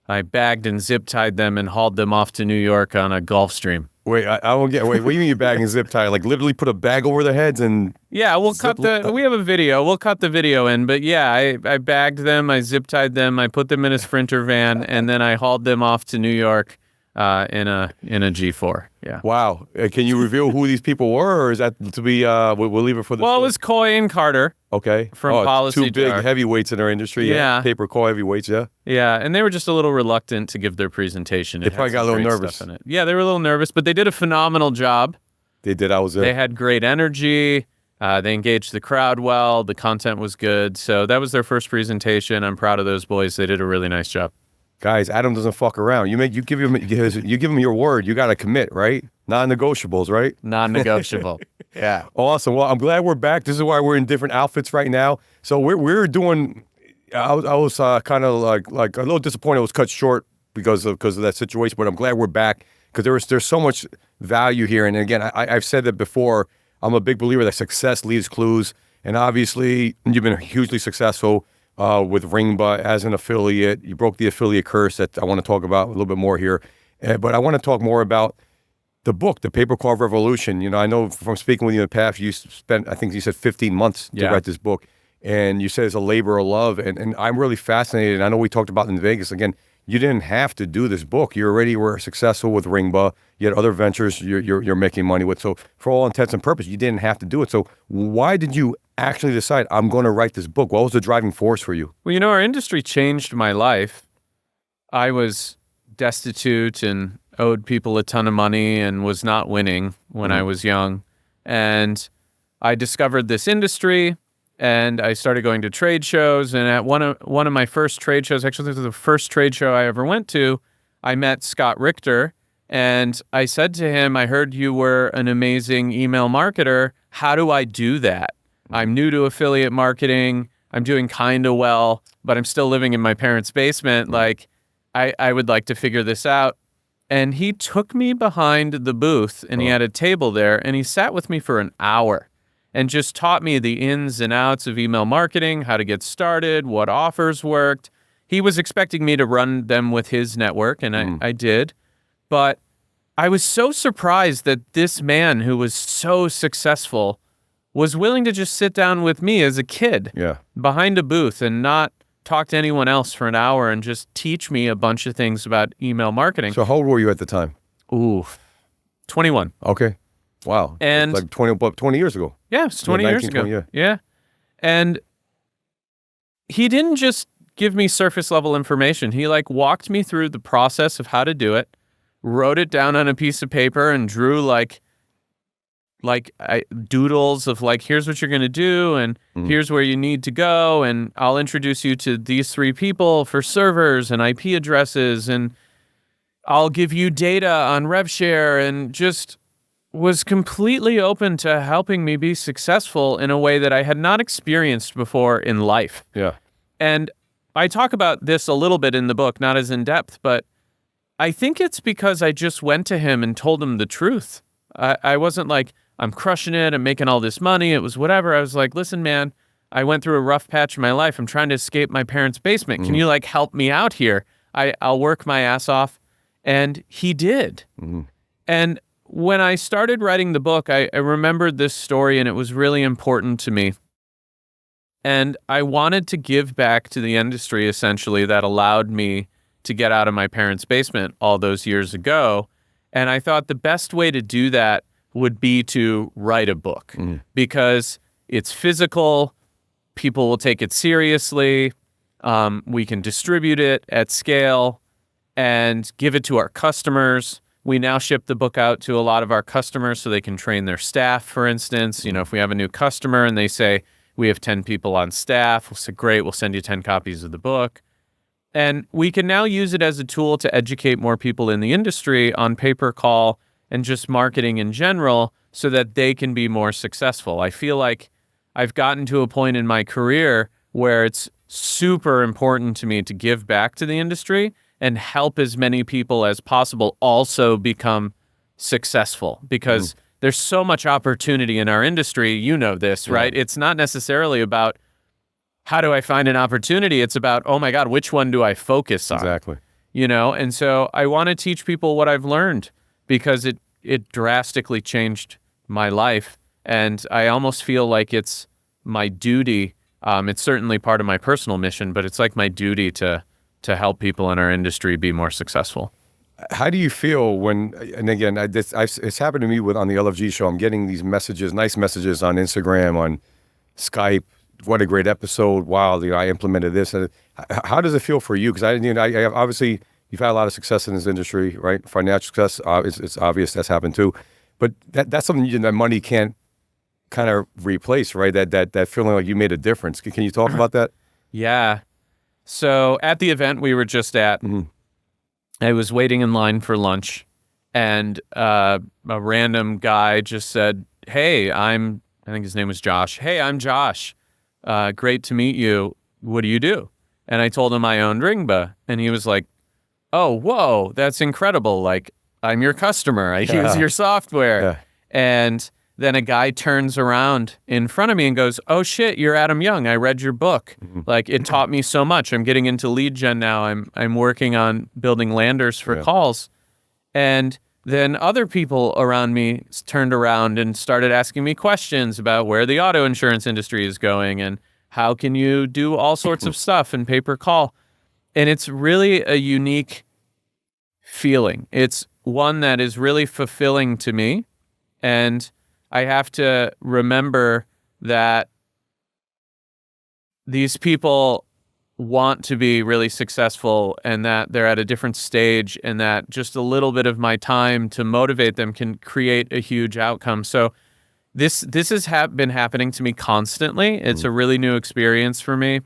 Speaker 1: I bagged and zip tied them and hauled them off to New York on a Gulfstream.
Speaker 3: Wait, I don't get. Wait, what do you mean you bag and zip tie? Like literally put a bag over their heads and?
Speaker 1: Yeah, we have a video. We'll cut the video in. But yeah, I bagged them, I zip tied them, I put them in a Sprinter van, and then I hauled them off to New York in a G4. Yeah.
Speaker 3: Wow. Can you reveal who these people were, or is that to be? We'll leave it for the.
Speaker 1: Well, it was Coy and Carter.
Speaker 3: Okay.
Speaker 1: From Policy
Speaker 3: two big
Speaker 1: Jar.
Speaker 3: heavyweights in our industry.
Speaker 1: Yeah.
Speaker 3: Paper call heavyweights. Yeah.
Speaker 1: Yeah, and they were just a little reluctant to give their presentation.
Speaker 3: They probably got a little nervous.
Speaker 1: In it. Yeah, they were a little nervous, but they did a phenomenal job.
Speaker 3: They did. I was there.
Speaker 1: They had great energy. They engaged the crowd well. The content was good. So that was their first presentation. I'm proud of those boys. They did a really nice job.
Speaker 3: Guys, Adam doesn't fuck around. You give him your word. You got to commit, right? Non-negotiables, right?
Speaker 1: Non-negotiable. Yeah.
Speaker 3: Awesome. Well, I'm glad we're back. This is why we're in different outfits right now. So we're doing. I was kind of like a little disappointed. It was cut short because of that situation. But I'm glad we're back because there's so much value here. And again, I've said that before. I'm a big believer that success leaves clues. And obviously, you've been hugely successful with Ringba as an affiliate. You broke the affiliate curse that I want to talk about a little bit more here. But I want to talk more about the book, The Paper Carve Revolution. You know, I know from speaking with you in the past, you spent, I think you said 15 months to write this book. And you said it's a labor of love. And I'm really fascinated. And I know we talked about it in Vegas. Again, you didn't have to do this book. You already were successful with Ringba. You had other ventures you're making money with. So for all intents and purposes, you didn't have to do it. So why did you actually decide, I'm going to write this book? What was the driving force for you?
Speaker 1: Well, you know, our industry changed my life. I was destitute and owed people a ton of money and was not winning when I was young. And I discovered this industry. And I started going to trade shows, and at one of my first trade shows, actually this was the first trade show I ever went to, I met Scott Richter, and I said to him, I heard you were an amazing email marketer. How do I do that? I'm new to affiliate marketing. I'm doing kind of well, but I'm still living in my parents' basement. Like, I would like to figure this out. And he took me behind the booth, and he had a table there, and he sat with me for an hour. And just taught me the ins and outs of email marketing, how to get started, what offers worked. He was expecting me to run them with his network, and I did. But I was so surprised that this man who was so successful was willing to just sit down with me as a kid behind a booth and not talk to anyone else for an hour and just teach me a bunch of things about email marketing.
Speaker 3: So how old were you at the time?
Speaker 1: 21.
Speaker 3: Okay. Wow.
Speaker 1: And
Speaker 3: it's like 20 years ago.
Speaker 1: Yeah, it's 20 years ago.
Speaker 3: 20,
Speaker 1: yeah. And he didn't just give me surface level information. He walked me through the process of how to do it, wrote it down on a piece of paper and drew doodles of here's what you're going to do and here's where you need to go. And I'll introduce you to these 3 people for servers and IP addresses. And I'll give you data on RevShare, and just was completely open to helping me be successful in a way that I had not experienced before in life.
Speaker 3: Yeah.
Speaker 1: And I talk about this a little bit in the book, not as in depth, but I think it's because I just went to him and told him the truth. I wasn't like, I'm crushing it, I'm making all this money, it was whatever. I was like, listen, man, I went through a rough patch in my life. I'm trying to escape my parents' basement. Can you help me out here? I'll work my ass off. And he did. And when I started writing the book, I remembered this story, and it was really important to me. And I wanted to give back to the industry, essentially, that allowed me to get out of my parents' basement all those years ago. And I thought the best way to do that would be to write a book because it's physical, people will take it seriously, we can distribute it at scale and give it to our customers. We now ship the book out to a lot of our customers so they can train their staff, for instance. You know, if we have a new customer and they say, we have 10 people on staff, we'll say, great, we'll send you 10 copies of the book. And we can now use it as a tool to educate more people in the industry on pay-per-call and just marketing in general so that they can be more successful. I feel like I've gotten to a point in my career where it's super important to me to give back to the industry and help as many people as possible also become successful because there's so much opportunity in our industry. You know this, right? It's not necessarily about how do I find an opportunity? It's about, oh my God, which one do I focus on?
Speaker 3: Exactly.
Speaker 1: You know, and so I want to teach people what I've learned because it drastically changed my life. And I almost feel like it's my duty. It's certainly part of my personal mission, but it's like my duty to help people in our industry be more successful.
Speaker 3: How do you feel when, and again, it's happened to me on the LFG show. I'm getting these messages, nice messages on Instagram, on Skype. What a great episode. Wow, I implemented this. How does it feel for you? Because I obviously, you've had a lot of success in this industry, right? Financial success, it's obvious that's happened too. But that's something that money can't kind of replace, right? That feeling like you made a difference. Can you talk about that?
Speaker 1: Yeah. So at the event we were just at, I was waiting in line for lunch, and a random guy just said, "Hey, I think his name was Josh. Hey, I'm Josh. Great to meet you. What do you do?" And I told him I owned Ringba, and he was like, "Oh, whoa, that's incredible. Like, I'm your customer. I use your software."
Speaker 3: Yeah.
Speaker 1: And then a guy turns around in front of me and goes, "Oh shit, you're Adam Young. I read your book. Like, it taught me so much. I'm getting into lead gen now. I'm working on building landers for calls." And then other people around me turned around and started asking me questions about where the auto insurance industry is going and how can you do all sorts of stuff in pay-per-call. And it's really a unique feeling. It's one that is really fulfilling to me. And I have to remember that these people want to be really successful and that they're at a different stage, and that just a little bit of my time to motivate them can create a huge outcome. So this has been happening to me constantly. It's a really new experience for me.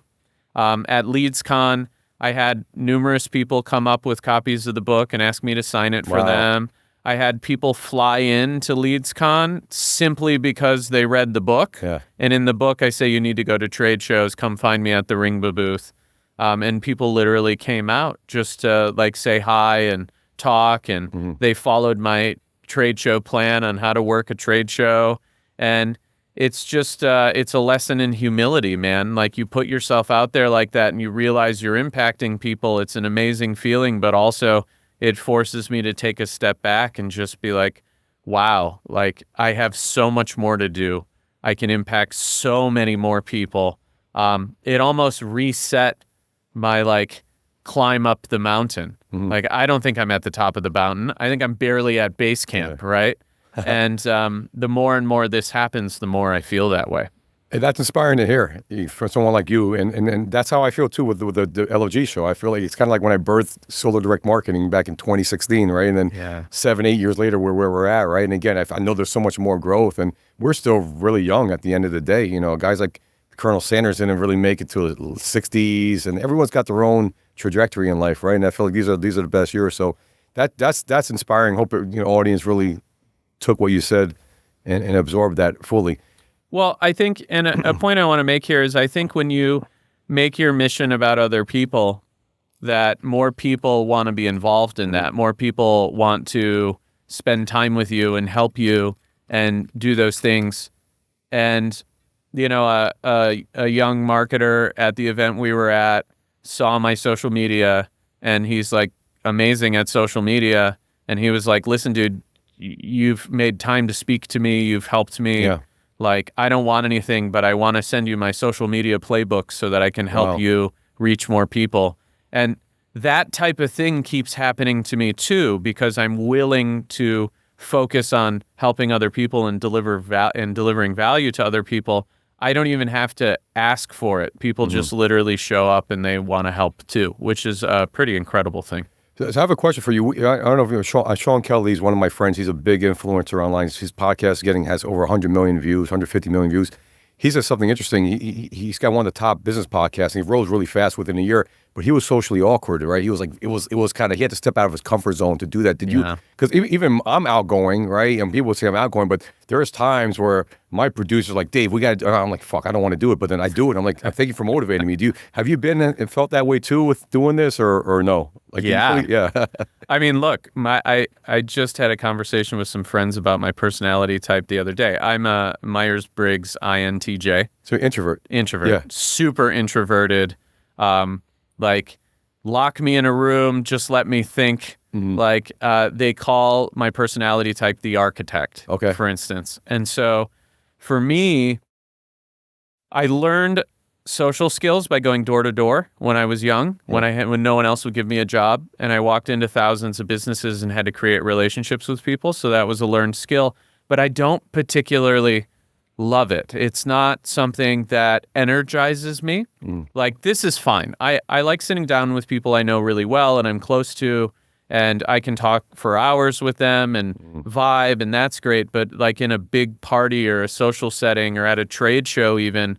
Speaker 1: At LeadsCon, I had numerous people come up with copies of the book and ask me to sign it for them. I had people fly in to LeadsCon simply because they read the book.
Speaker 3: Yeah.
Speaker 1: And in the book, I say, you need to go to trade shows. Come find me at the Ringba booth. And people literally came out just to like say hi and talk. And they followed my trade show plan on how to work a trade show. And it's just, it's a lesson in humility, man. Like, you put yourself out there like that and you realize you're impacting people. It's an amazing feeling, but also it forces me to take a step back and just be like, wow, like, I have so much more to do. I can impact so many more people. It almost reset my like climb up the mountain. Like, I don't think I'm at the top of the mountain. I think I'm barely at base camp, right? And the more and more this happens, the more I feel that way.
Speaker 3: And that's inspiring to hear from someone like you. And that's how I feel too with the LFG show. I feel like it's kind of like when I birthed Solo Direct Marketing back in 2016, right? And then 7-8 years later, we're where we're at, right? And again, I know there's so much more growth, and we're still really young at the end of the day. You know, guys like Colonel Sanders didn't really make it to the 60s, and everyone's got their own trajectory in life, right? And I feel like these are the best years. So that's inspiring. Hope audience really took what you said and absorbed that fully.
Speaker 1: Well, I think, and a point I want to make here is, I think when you make your mission about other people, that more people want to be involved in that. More people want to spend time with you and help you and do those things. And, you know, a young marketer at the event we were at saw my social media, and he's like amazing at social media. And he was like, "Listen, dude, you've made time to speak to me. You've helped me.
Speaker 3: Yeah.
Speaker 1: Like, I don't want anything, but I want to send you my social media playbook so that I can help you reach more people." And that type of thing keeps happening to me too, because I'm willing to focus on helping other people and delivering value to other people. I don't even have to ask for it. People just literally show up and they want to help too, which is a pretty incredible thing.
Speaker 3: So I have a question for you. I don't know if you know Sean Kelly is one of my friends. He's a big influencer online. His podcast has over 100 million views, 150 million views. He says something interesting. He's got one of the top business podcasts, and he rose really fast within a year. But he was socially awkward, right? He was like, it was kind of, he had to step out of his comfort zone to do that. Did you? Because even I'm outgoing, right? And people would say I'm outgoing, but there's times where my producer's like, "Dave, we got." I'm like, "Fuck, I don't want to do it," but then I do it. I'm like, "Thank you for motivating me." Have you been and felt that way too with doing this, or no? Like,
Speaker 1: yeah. I mean, look, I just had a conversation with some friends about my personality type the other day. I'm a Myers-Briggs INTJ.
Speaker 3: So introvert.
Speaker 1: Yeah. Super introverted. Like, lock me in a room, just let me think. Like, they call my personality type the architect, for instance. And so for me, I learned social skills by going door to door when I was young, when no one else would give me a job, and I walked into thousands of businesses and had to create relationships with people. So that was a learned skill, but I don't particularly love it. It's not something that energizes me. Like, this is fine. I like sitting down with people I know really well and I'm close to, and I can talk for hours with them and vibe, and that's great. But like in a big party or a social setting or at a trade show even,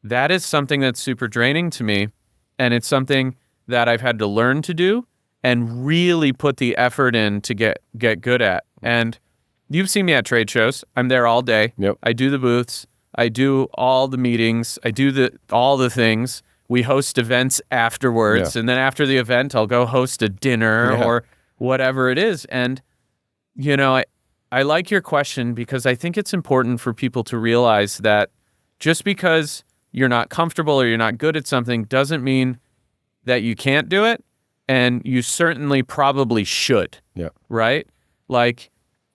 Speaker 1: that is something that's super draining to me. And it's something that I've had to learn to do and really put the effort in to get good at. And you've seen me at trade shows. I'm there all day.
Speaker 3: Yep.
Speaker 1: I do the booths. I do all the meetings. I do all the things. We host events afterwards.
Speaker 3: Yeah.
Speaker 1: And then after the event, I'll go host a dinner or whatever it is. And, you know, I like your question because I think it's important for people to realize that just because you're not comfortable or you're not good at something doesn't mean that you can't do it. And you certainly probably should.
Speaker 3: Yeah.
Speaker 1: Right? Like,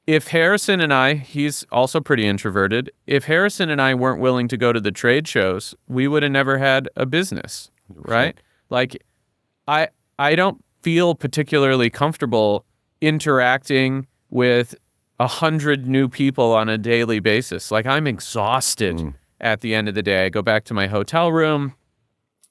Speaker 1: if Harrison and I, he's also pretty introverted, if Harrison and I weren't willing to go to the trade shows, we would have never had a business, right? Like, I don't feel particularly comfortable interacting with 100 new people on a daily basis. Like, I'm exhausted at the end of the day. I go back to my hotel room.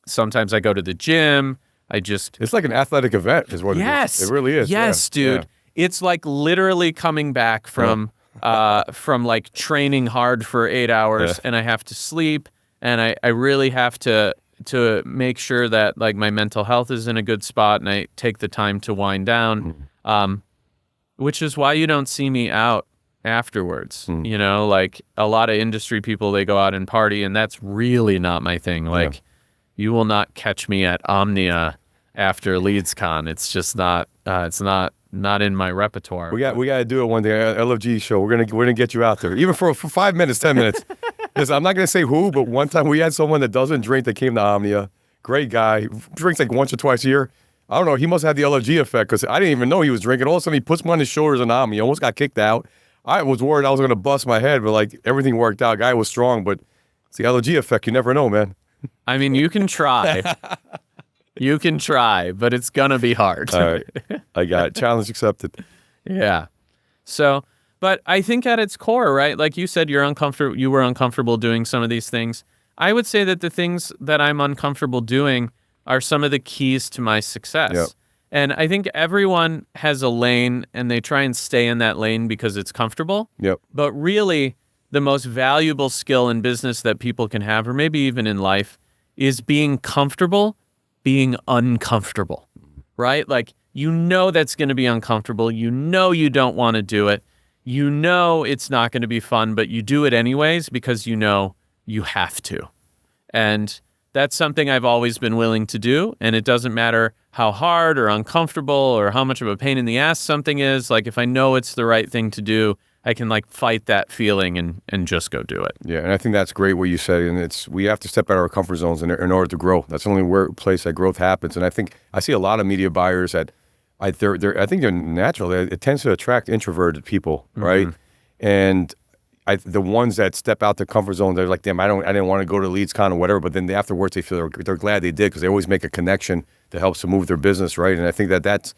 Speaker 1: Sometimes I go to the gym.
Speaker 3: It's like an athletic event is what it is. It really is.
Speaker 1: Yes, dude.
Speaker 3: Yeah.
Speaker 1: It's like literally coming back from like training hard for 8 hours, and I have to sleep, and I really have to make sure that like my mental health is in a good spot, and I take the time to wind down, which is why you don't see me out afterwards. You know, like a lot of industry people, they go out and party, and that's really not my thing. Like, you will not catch me at Omnia after LeadsCon. It's just not. It's not in my repertoire.
Speaker 3: We got to do it one day. LFG Show. We're gonna get you out there, even for 5 minutes, 10 minutes. Because I'm not gonna say who, but one time we had someone that doesn't drink that came to Omnia. Great guy, drinks like once or twice a year. I don't know. He must have the LFG effect because I didn't even know he was drinking. All of a sudden, he puts me on his shoulders in Omnia. Almost got kicked out. I was worried I was gonna bust my head, but like everything worked out. Guy was strong, but it's the LFG effect. You never know, man.
Speaker 1: I mean, you can try. You can try, but it's gonna be hard.
Speaker 3: All right, I got it. Challenge accepted.
Speaker 1: Yeah. So, but I think at its core, right? Like you said, you were uncomfortable doing some of these things. I would say that the things that I'm uncomfortable doing are some of the keys to my success.
Speaker 3: Yep.
Speaker 1: And I think everyone has a lane and they try and stay in that lane because it's comfortable.
Speaker 3: Yep.
Speaker 1: But really, the most valuable skill in business that people can have, or maybe even in life, is being comfortable being uncomfortable, right? Like, you know that's going to be uncomfortable. You know you don't want to do it. You know it's not going to be fun, but you do it anyways because you know you have to. And that's something I've always been willing to do. And it doesn't matter how hard or uncomfortable or how much of a pain in the ass something is. Like, if I know it's the right thing to do, I can like fight that feeling and just go do it.
Speaker 3: Yeah, and I think that's great what you said. And we have to step out of our comfort zones in order to grow. That's the only place that growth happens. And I think I see a lot of media buyers that I think they're natural. It tends to attract introverted people, right? And the ones that step out their comfort zone, they're like, damn, I didn't want to go to LeadsCon or whatever. But then afterwards, they feel they're glad they did because they always make a connection that helps to move their business, right? And I think that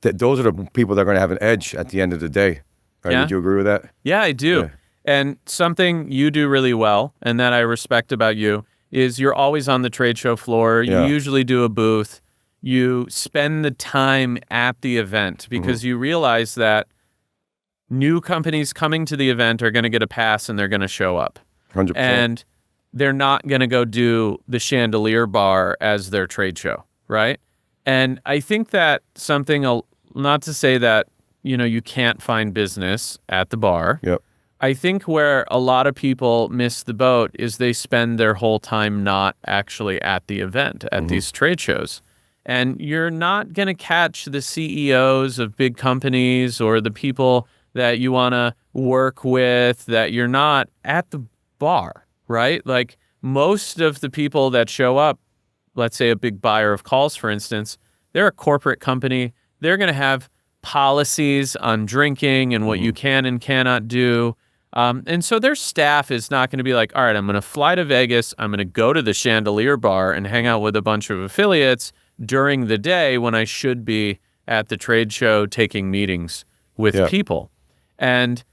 Speaker 3: those are the people that are going to have an edge at the end of the day. Right?
Speaker 1: Yeah.
Speaker 3: Would you agree with that?
Speaker 1: Yeah, I do.
Speaker 3: Yeah.
Speaker 1: And something you do really well and that I respect about you is you're always on the trade show floor. You usually do a booth. You spend the time at the event because you realize that new companies coming to the event are going to get a pass and they're going to show up.
Speaker 3: 100%.
Speaker 1: And they're not going to go do the chandelier bar as their trade show, right? And I think that something, not to say that, you know, you can't find business at the bar.
Speaker 3: Yep.
Speaker 1: I think where a lot of people miss the boat is they spend their whole time not actually at the event, at these trade shows. And you're not going to catch the CEOs of big companies or the people that you want to work with that you're not at the bar, right? Like, most of the people that show up, let's say a big buyer of calls, for instance, they're a corporate company. They're going to have policies on drinking and what you can and cannot do. And so their staff is not going to be like, all right, I'm going to fly to Vegas. I'm going to go to the Chandelier Bar and hang out with a bunch of affiliates during the day when I should be at the trade show taking meetings with people. And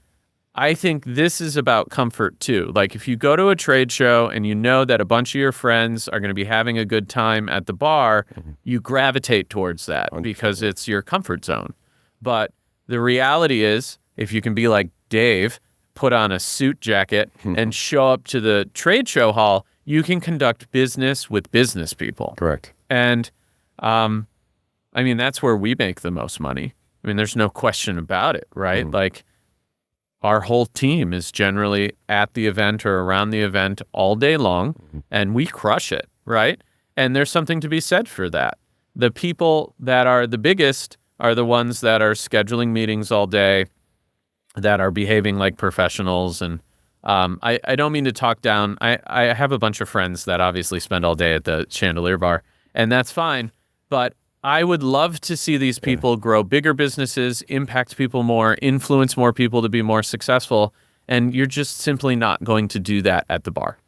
Speaker 1: I think this is about comfort too. Like if you go to a trade show and you know that a bunch of your friends are going to be having a good time at the bar, you gravitate towards that because it's your comfort zone. But the reality is, if you can be like Dave, put on a suit jacket and show up to the trade show hall, you can conduct business with business people.
Speaker 3: Correct.
Speaker 1: And I mean, that's where we make the most money. I mean, there's no question about it, right? Like our whole team is generally at the event or around the event all day long, and we crush it, right? And there's something to be said for that. The people that are the biggest are the ones that are scheduling meetings all day, that are behaving like professionals. And I don't mean to talk down. I have a bunch of friends that obviously spend all day at the Chandelier Bar, and that's fine. But I would love to see these people grow bigger businesses, impact people more, influence more people to be more successful. And you're just simply not going to do that at the bar.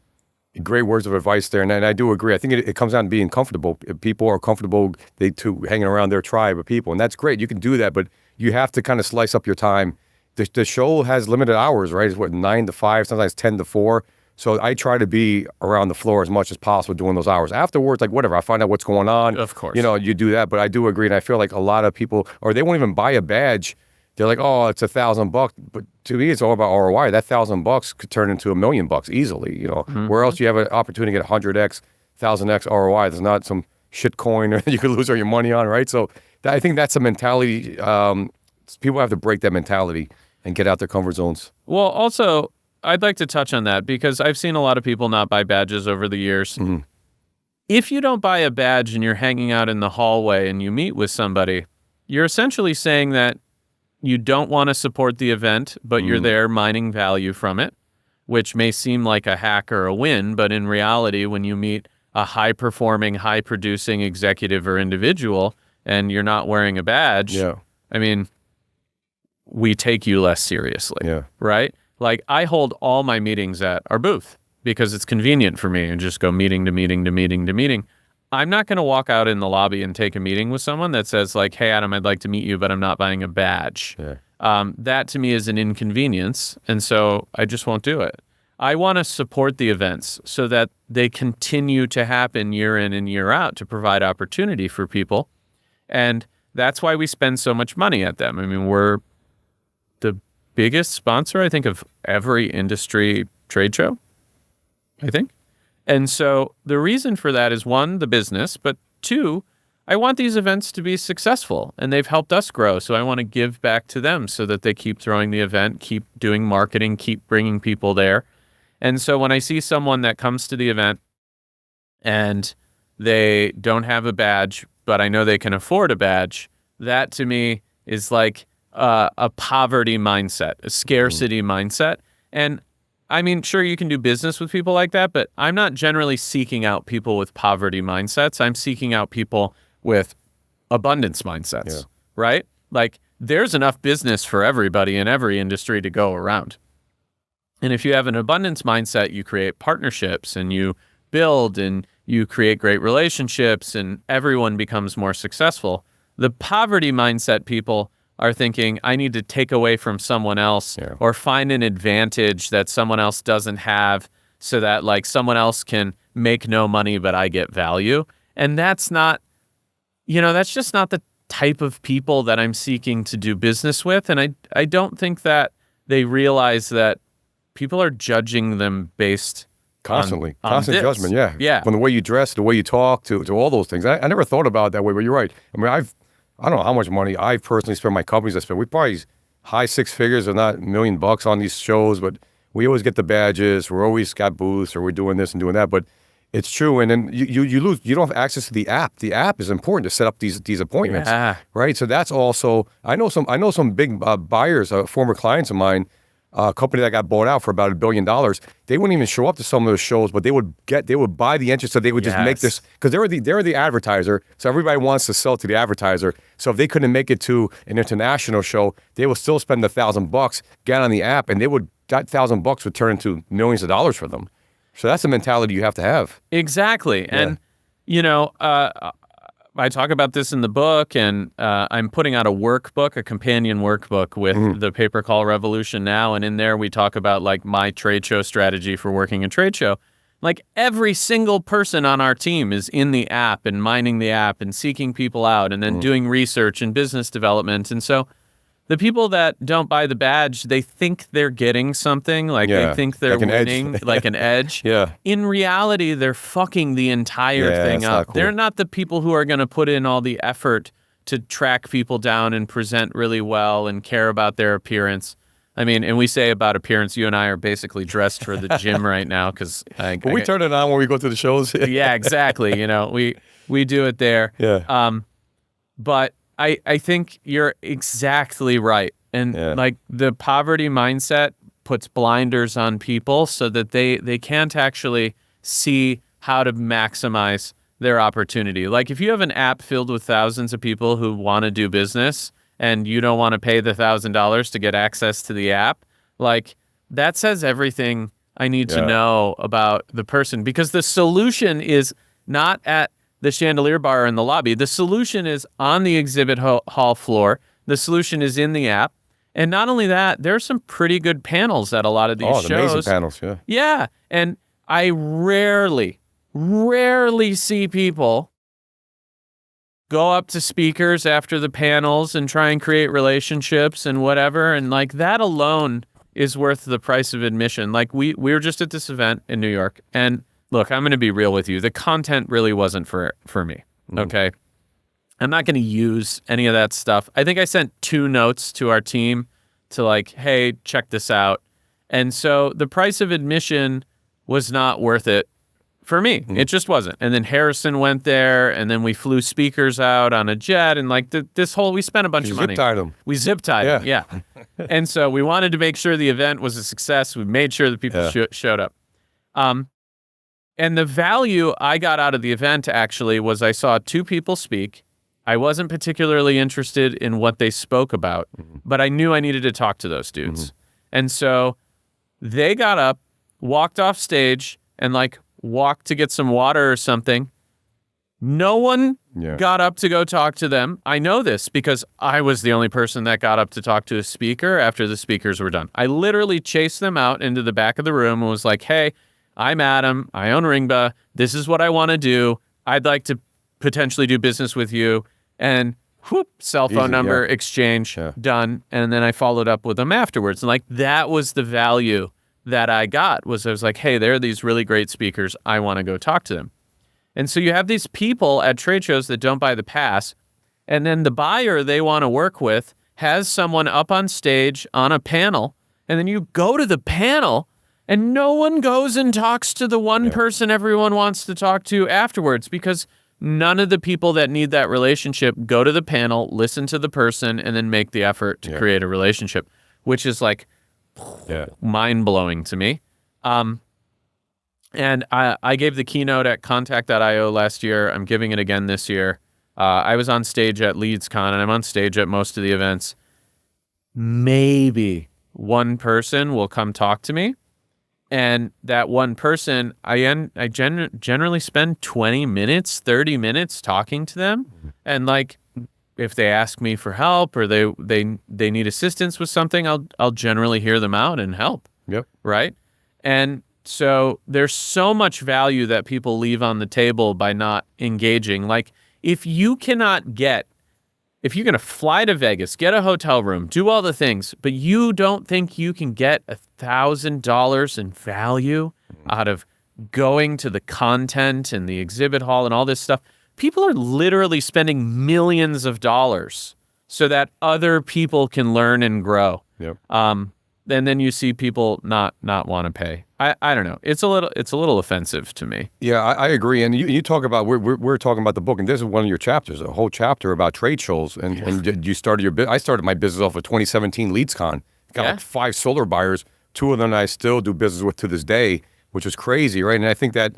Speaker 3: Great words of advice there. And I do agree. I think it comes down to being comfortable. If people are comfortable to hanging around their tribe of people. And that's great. You can do that, but you have to kind of slice up your time. The show has limited hours, right? It's 9 to 5, sometimes 10 to 4. So I try to be around the floor as much as possible during those hours. Afterwards, like whatever, I find out what's going on.
Speaker 1: Of course.
Speaker 3: You know, you do that. But I do agree. And I feel like a lot of people, or they won't even buy a badge. They're like, oh, it's $1,000. But to me, it's all about ROI. That $1,000 could turn into $1 million easily. You know, where else you have an opportunity to get 100x, 1,000x ROI? There's not some shit coin or you could lose all your money on, right? So I think that's a mentality. People have to break that mentality and get out their comfort zones.
Speaker 1: Well, also, I'd like to touch on that because I've seen a lot of people not buy badges over the years. If you don't buy a badge and you're hanging out in the hallway and you meet with somebody, you're essentially saying that you don't want to support the event, but you're there mining value from it, which may seem like a hack or a win, but in reality, when you meet a high-performing, high-producing executive or individual and you're not wearing a badge, I mean, we take you less seriously, right? Like, I hold all my meetings at our booth because it's convenient for me and just go meeting to meeting to meeting to meeting. I'm not going to walk out in the lobby and take a meeting with someone that says like, hey, Adam, I'd like to meet you, but I'm not buying a badge. That to me is an inconvenience. And so I just won't do it. I want to support the events so that they continue to happen year in and year out to provide opportunity for people. And that's why we spend so much money at them. I mean, we're the biggest sponsor, I think, of every industry trade show, I think. And so the reason for that is, one, the business, but two, I want these events to be successful and they've helped us grow. So I want to give back to them so that they keep throwing the event, keep doing marketing, keep bringing people there. And so when I see someone that comes to the event and they don't have a badge, but I know they can afford a badge, that to me is like a poverty mindset, a scarcity mindset. And I mean, sure, you can do business with people like that, but I'm not generally seeking out people with poverty mindsets. I'm seeking out people with abundance mindsets, right? Like, there's enough business for everybody in every industry to go around. And if you have an abundance mindset, you create partnerships and you build and you create great relationships and everyone becomes more successful. The poverty mindset people are thinking, I need to take away from someone else or find an advantage that someone else doesn't have so that like someone else can make no money, but I get value. And that's not, that's just not the type of people that I'm seeking to do business with. And I don't think that they realize that people are judging them based
Speaker 3: Constant
Speaker 1: on this.
Speaker 3: judgment,
Speaker 1: Yeah.
Speaker 3: From the way you dress, the way you talk, to all those things. I never thought about it that way, but you're right. I mean, I don't know how much money I personally spend, my companies I spend. We probably high six figures, or not $1 million on these shows, but we always get the badges. We're always got booths, or we're doing this and doing that. But it's true. And then you lose. You don't have access to the app. The app is important to set up these appointments, right? So that's also. I know some big buyers, former clients of mine. A company that got bought out for about $1 billion. They wouldn't even show up to some of those shows, but they would buy the entrance, so they would just make this, because they're the advertiser. So everybody wants to sell to the advertiser. So if they couldn't make it to an international show, they would still spend $1,000, get on the app, and they would that $1,000 would turn into millions of dollars for them. So that's the mentality you have to have.
Speaker 1: Exactly. And, you know, I talk about this in the book, and I'm putting out a workbook, a companion workbook with the Paper Call Revolution now. And in there, we talk about like my trade show strategy for working a trade show. Like every single person on our team is in the app and mining the app and seeking people out and then doing research and business development. And so the people that don't buy the badge, they think they're getting something, like they think they're
Speaker 3: like an
Speaker 1: winning,
Speaker 3: edge.
Speaker 1: like an edge.
Speaker 3: Yeah.
Speaker 1: In reality, they're fucking the entire thing
Speaker 3: that's not
Speaker 1: up.
Speaker 3: cool.
Speaker 1: They're not the people who are going to put in all the effort to track people down and present really well and care about their appearance. I mean, and we say about appearance, you and I are basically dressed for the gym right now because
Speaker 3: But we turn it on when we go to the shows.
Speaker 1: yeah, exactly. You know, we do it there.
Speaker 3: Yeah.
Speaker 1: But I think you're exactly right. And like the poverty mindset puts blinders on people so that they can't actually see how to maximize their opportunity. Like if you have an app filled with thousands of people who want to do business and you don't want to pay the $1,000 to get access to the app, like that says everything I need to know about the person, because the solution is not at the chandelier bar in the lobby. The solution is on the exhibit hall floor. The solution is in the app. And not only that, there's some pretty good panels at a lot of these shows.
Speaker 3: Amazing panels, yeah.
Speaker 1: Yeah. And I rarely see people go up to speakers after the panels and try and create relationships and whatever. And like that alone is worth the price of admission. Like we were just at this event in New York, and look, I'm going to be real with you. The content really wasn't for me. Okay. I'm not going to use any of that stuff. I think I sent 2 notes to our team to like, hey, check this out. And so the price of admission was not worth it for me. It just wasn't. And then Harrison went there, and then we flew speakers out on a jet, and like we spent a bunch of money.
Speaker 3: Zip-tied them.
Speaker 1: We zip-tied them, yeah. And so we wanted to make sure the event was a success. We made sure that people showed up. And the value I got out of the event actually was I saw 2 people speak. I wasn't particularly interested in what they spoke about, but I knew I needed to talk to those dudes. And so they got up, walked off stage, and like walked to get some water or something. No one got up to go talk to them. I know this because I was the only person that got up to talk to a speaker after the speakers were done. I literally chased them out into the back of the room and was like, hey, I'm Adam. I own Ringba. This is what I want to do. I'd like to potentially do business with you. And whoop, cell phone number, exchange, done. And then I followed up with them afterwards. And like that was the value that I got, I was like, hey, there are these really great speakers. I want to go talk to them. And so you have these people at trade shows that don't buy the pass. And then the buyer they want to work with has someone up on stage on a panel. And then you go to the panel and no one goes and talks to the one person everyone wants to talk to afterwards, because none of the people that need that relationship go to the panel, listen to the person, and then make the effort to create a relationship, which is like mind-blowing to me. And I gave the keynote at Contact.io last year. I'm giving it again this year. I was on stage at LeadsCon, and I'm on stage at most of the events. Maybe one person will come talk to me. And that one person, I generally spend 20 minutes, 30 minutes talking to them. And like, if they ask me for help or they need assistance with something, I'll generally hear them out and help.
Speaker 3: Yep. Right.
Speaker 1: And so there's so much value that people leave on the table by not engaging. Like if you're going to fly to Vegas, get a hotel room, do all the things, but you don't think you can get $1,000 in value out of going to the content and the exhibit hall and all this stuff, people are literally spending millions of dollars so that other people can learn and grow.
Speaker 3: Yep.
Speaker 1: And then you see people not want to pay. I don't know. It's a little offensive to me.
Speaker 3: Yeah, I agree. And you talk about we're talking about the book, and this is one of your chapters, a whole chapter about trade shows. And you started I started my business off with 2017 LeadsCon. Got like 5 solar buyers. 2 of them I still do business with to this day, which is crazy, right? And I think that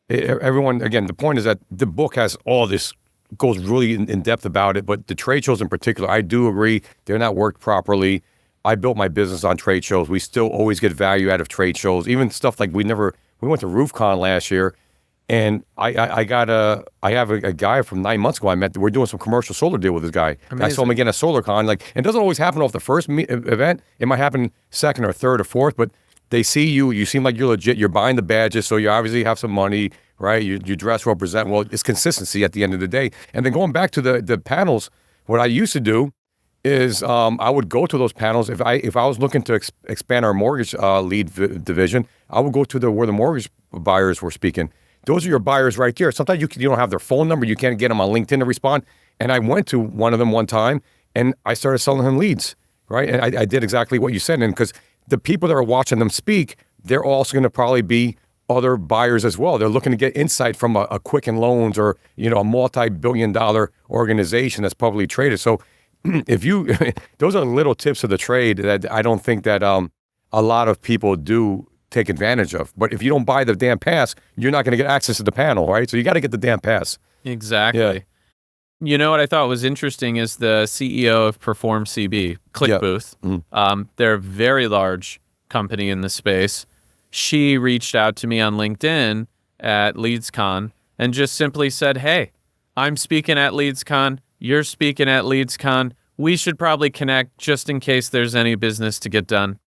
Speaker 3: everyone, again, the point is that the book has all this, goes really in depth about it, but the trade shows in particular, I do agree, they're not worked properly. I built my business on trade shows. We still always get value out of trade shows, even stuff like we went to RoofCon last year, and I have a guy from 9 months ago I met. We're doing some commercial solar deal with this guy. I saw him again at SolarCon. Like, it doesn't always happen off the first event. It might happen second or third or fourth, but they see you. You seem like you're legit. You're buying the badges, so you obviously have some money, right? You dress well, present well. It's consistency at the end of the day. And then going back to the panels, what I used to do is I would go to those panels if I was looking to expand our mortgage lead division. I would go to where the mortgage buyers were speaking. Those are your buyers right there. Sometimes you don't have their phone number. You can't get them on LinkedIn to respond. And I went to one of them one time, and I started selling him leads, right? And I did exactly what you said. And because the people that are watching them speak, they're also going to probably be other buyers as well. They're looking to get insight from a Quicken Loans or, a multi-billion-dollar organization that's publicly traded. So if you, those are little tips of the trade that I don't think that a lot of people do take advantage of. But if you don't buy the damn pass, you're not going to get access to the panel, right? So you got to get the damn pass.
Speaker 1: Exactly.
Speaker 3: Yeah.
Speaker 1: You know what I thought was interesting is the CEO of Perform CB, ClickBooth.
Speaker 3: Mm-hmm.
Speaker 1: They're a very large company in the space. She reached out to me on LinkedIn at LeadsCon and just simply said, hey, I'm speaking at LeadsCon. You're speaking at LeadsCon. We should probably connect just in case there's any business to get done.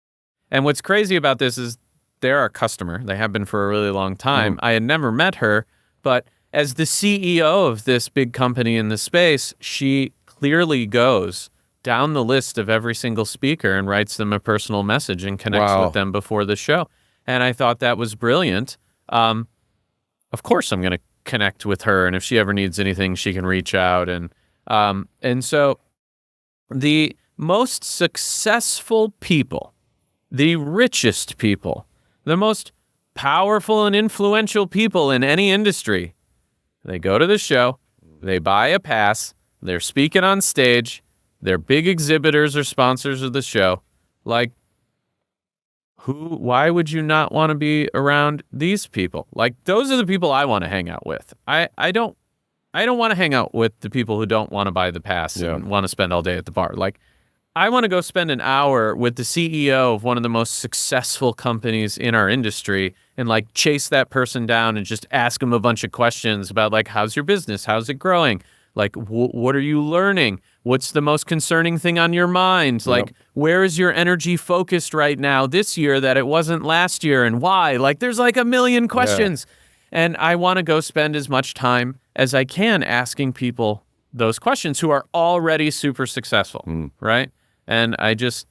Speaker 1: And what's crazy about this is they're our customer. They have been for a really long time.
Speaker 3: Mm-hmm.
Speaker 1: I had never met her, but as the CEO of this big company in the space, she clearly goes down the list of every single speaker and writes them a personal message and connects
Speaker 3: Wow.
Speaker 1: with them before the show. And I thought that was brilliant. Of course, I'm going to connect with her, and if she ever needs anything, she can reach out. And so the most successful people, the richest people, the most powerful and influential people in any industry, they go to the show, they buy a pass, they're speaking on stage, they're big exhibitors or sponsors of the show. Like, why would you not want to be around these people? Like, those are the people I want to hang out with. I don't want to hang out with the people who don't want to buy the pass and want to spend all day at the bar. Like, I want to go spend an hour with the CEO of one of the most successful companies in our industry and like chase that person down and just ask them a bunch of questions about like, how's your business? How's it growing? Like, what are you learning? What's the most concerning thing on your mind? Like, where is your energy focused right now this year that it wasn't last year, and why? Like, there's like a million questions. And I want to go spend as much time as I can asking people those questions who are already super successful, right? And I just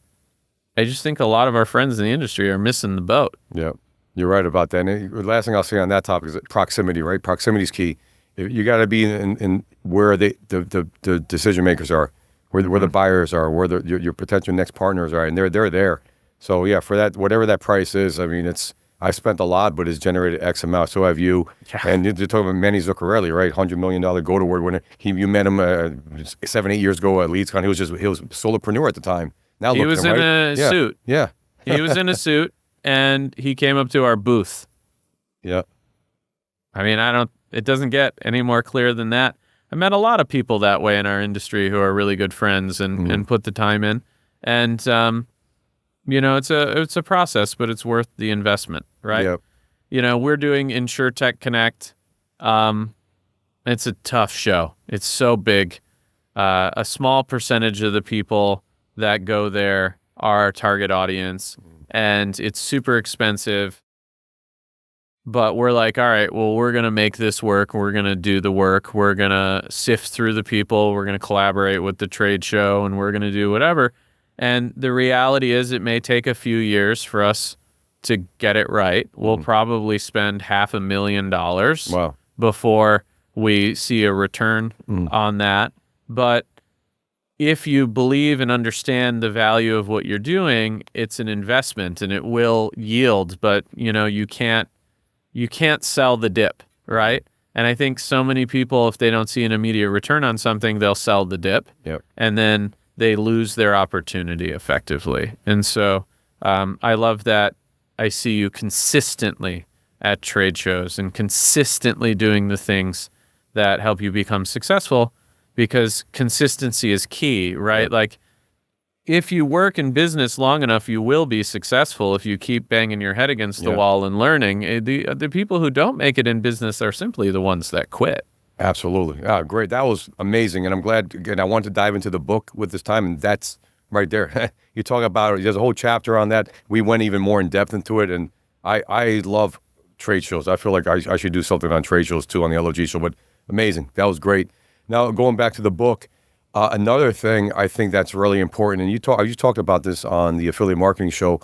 Speaker 1: think a lot of our friends in the industry are missing the boat.
Speaker 3: Yeah, you're right about that. And the last thing I'll say on that topic is proximity, right? Proximity is key. You got to be in where the decision makers are, where the buyers are, where your potential next partners are, and they're there. So yeah, for that, whatever that price is, I mean, I've spent a lot, but it's generated X amount. So have you.
Speaker 1: Yeah.
Speaker 3: And you're talking about Manny Zuccarelli, right? $100 million Go Award winner. You met him 7-8 years ago at LeadsCon. He was a solopreneur at the time. Now
Speaker 1: He was in a suit.
Speaker 3: Yeah.
Speaker 1: He was in a suit, and he came up to our booth.
Speaker 3: Yeah.
Speaker 1: I mean, it doesn't get any more clear than that. I met a lot of people that way in our industry who are really good friends and put the time in. And, it's a process, but it's worth the investment, right?
Speaker 3: Yep.
Speaker 1: We're doing InsurTech Connect. It's a tough show. It's so big. A small percentage of the people that go there are our target audience, and it's super expensive. But we're like, all right, well, we're going to make this work. We're going to do the work. We're going to sift through the people. We're going to collaborate with the trade show, and we're going to do whatever. And the reality is it may take a few years for us to get it right. We'll probably spend $500,000 before we see a return on that. But if you believe and understand the value of what you're doing, it's an investment and it will yield. But, you can't sell the dip, right? And I think so many people, if they don't see an immediate return on something, they'll sell the dip.
Speaker 3: Yep.
Speaker 1: And then they lose their opportunity effectively. And so I love that I see you consistently at trade shows and consistently doing the things that help you become successful, because consistency is key, right?
Speaker 3: Yep.
Speaker 1: Like, if you work in business long enough, you will be successful if you keep banging your head against the wall and learning. The people who don't make it in business are simply the ones that quit.
Speaker 3: Absolutely. Great. That was amazing. And I'm glad, again, I wanted to dive into the book with this time, and that's right there. You talk about it. There's a whole chapter on that. We went even more in depth into it. And I love trade shows. I feel like I should do something on trade shows too on the LFG show, but amazing. That was great. Now, going back to the book, another thing I think that's really important, and you talked about this on the affiliate marketing show,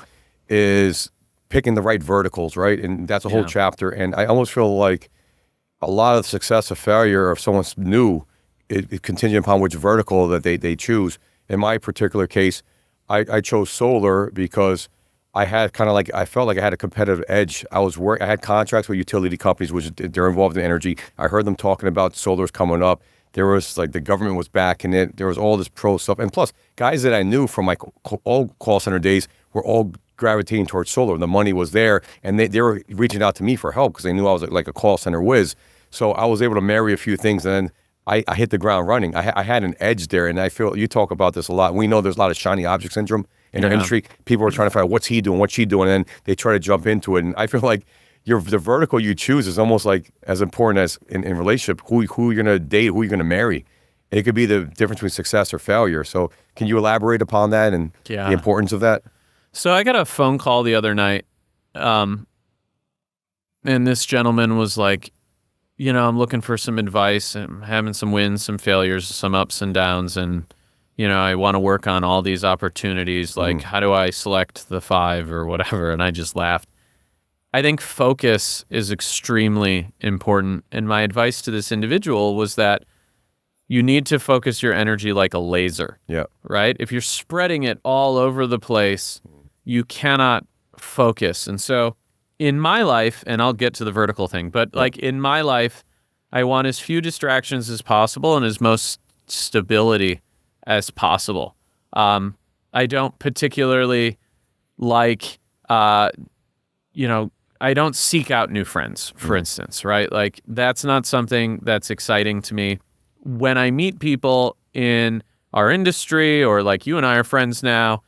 Speaker 3: is picking the right verticals, right? And that's a whole chapter. And I almost feel like a lot of success or failure, if someone's new, it contingent upon which vertical that they choose. In my particular case, I chose solar because I had I felt like I had a competitive edge. I had contracts with utility companies, which they're involved in energy. I heard them talking about solar's coming up. There was like the government was backing it. There was all this pro stuff. And plus, guys that I knew from my all call center days were all gravitating towards solar. The money was there, and they were reaching out to me for help because they knew I was like a call center whiz. So I was able to marry a few things, and then I hit the ground running. I had an edge there, and I feel you talk about this a lot. We know there's a lot of shiny object syndrome in our industry. People are trying to find out what's he doing, what's she doing, and then they try to jump into it. And I feel like the vertical you choose is almost like as important as in relationship, who you're going to date, who you're going to marry. It could be the difference between success or failure. So can you elaborate upon that and the importance of that?
Speaker 1: So I got a phone call the other night, and this gentleman was like, I'm looking for some advice. I'm having some wins, some failures, some ups and downs, and I want to work on all these opportunities. Like, how do I select the 5 or whatever? And I just laughed. I think focus is extremely important. And my advice to this individual was that you need to focus your energy like a laser.
Speaker 3: Yeah.
Speaker 1: Right? If you're spreading it all over the place, you cannot focus. And so in my life, and I'll get to the vertical thing, but like in my life, I want as few distractions as possible and as most stability as possible. I don't particularly like, I don't seek out new friends, for instance, right? Like that's not something that's exciting to me. When I meet people in our industry or like you and I are friends now,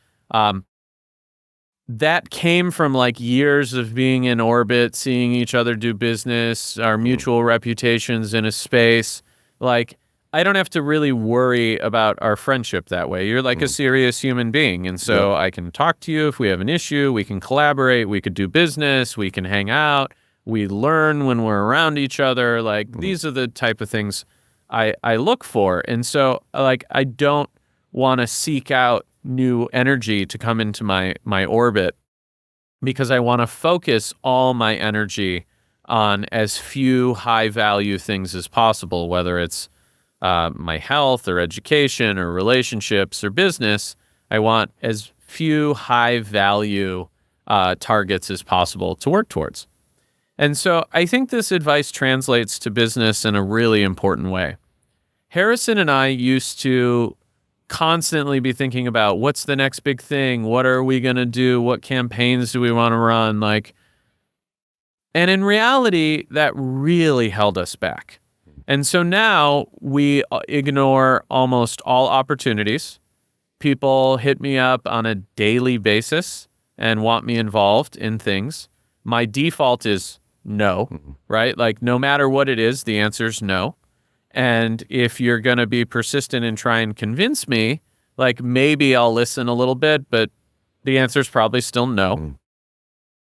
Speaker 1: that came from like years of being in orbit, seeing each other do business, our mutual reputations in a space. Like I don't have to really worry about our friendship that way. You're like a serious human being. And so I can talk to you if we have an issue, we can collaborate, we could do business, we can hang out, we learn when we're around each other. Like these are the type of things I look for. And so like I don't want to seek out new energy to come into my orbit because I want to focus all my energy on as few high value things as possible, whether it's my health or education or relationships or business. I want as few high value targets as possible to work towards. And so I think this advice translates to business in a really important way. Harrison and I used to constantly be thinking about what's the next big thing? What are we going to do? What campaigns do we want to run? And in reality, that really held us back. And so now we ignore almost all opportunities. People hit me up on a daily basis and want me involved in things. My default is no, right? Like no matter what it is, the answer is no. And if you're going to be persistent and try and convince me, like maybe I'll listen a little bit, but the answer is probably still no.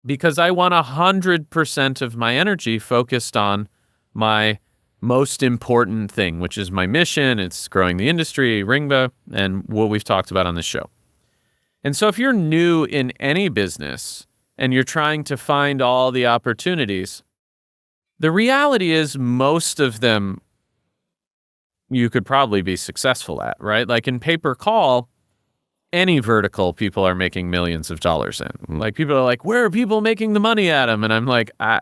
Speaker 1: Because I want 100% of my energy focused on my most important thing, which is my mission. It's growing the industry, Ringba, and what we've talked about on this show. And so if you're new in any business and you're trying to find all the opportunities, the reality is most of them you could probably be successful at, right? Like in pay-per-call, any vertical people are making millions of dollars in. Like people are like, where are people making the money at them? And I'm like, I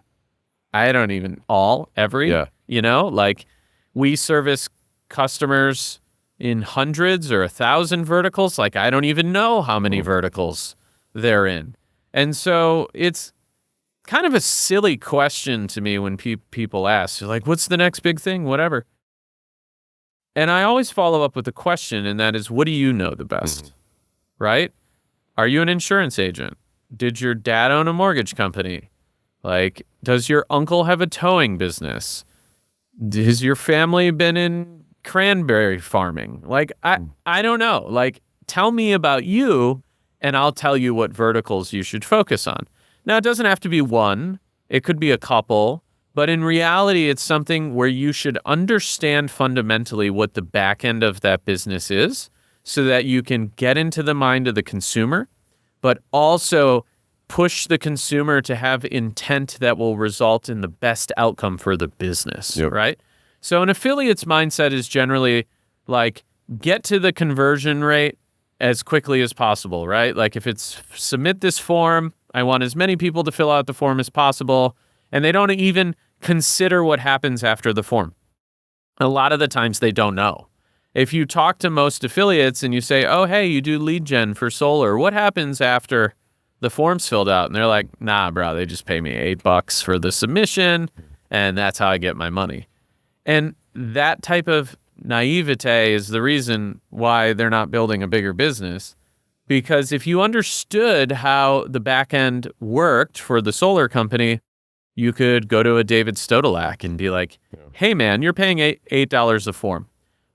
Speaker 1: don't even like we service customers in hundreds or 1,000 verticals. Like I don't even know how many verticals they're in. And so it's kind of a silly question to me when people ask, like, what's the next big thing? Whatever. And I always follow up with a question, and that is, what do you know the best? right? Are you an insurance agent? Did your dad own a mortgage company? Like, does your uncle have a towing business? Has your family been in cranberry farming? Like, I don't know. Like, tell me about you, and I'll tell you what verticals you should focus on. Now, it doesn't have to be one. It could be a couple. But in reality, it's something where you should understand fundamentally what the back end of that business is so that you can get into the mind of the consumer, but also push the consumer to have intent that will result in the best outcome for the business, right? So an affiliate's mindset is generally like, get to the conversion rate as quickly as possible, right? Like if it's submit this form, I want as many people to fill out the form as possible, and they don't even consider what happens after the form. A lot of the times they don't know. If you talk to most affiliates and you say, oh, hey, you do lead gen for solar, what happens after the form's filled out? And they're like, nah, bro, they just pay me $8 for the submission, and that's how I get my money. And that type of naivete is the reason why they're not building a bigger business. Because if you understood how the back end worked for the solar company, you could go to a David Stodolak and be like, hey, man, you're paying $8 a form.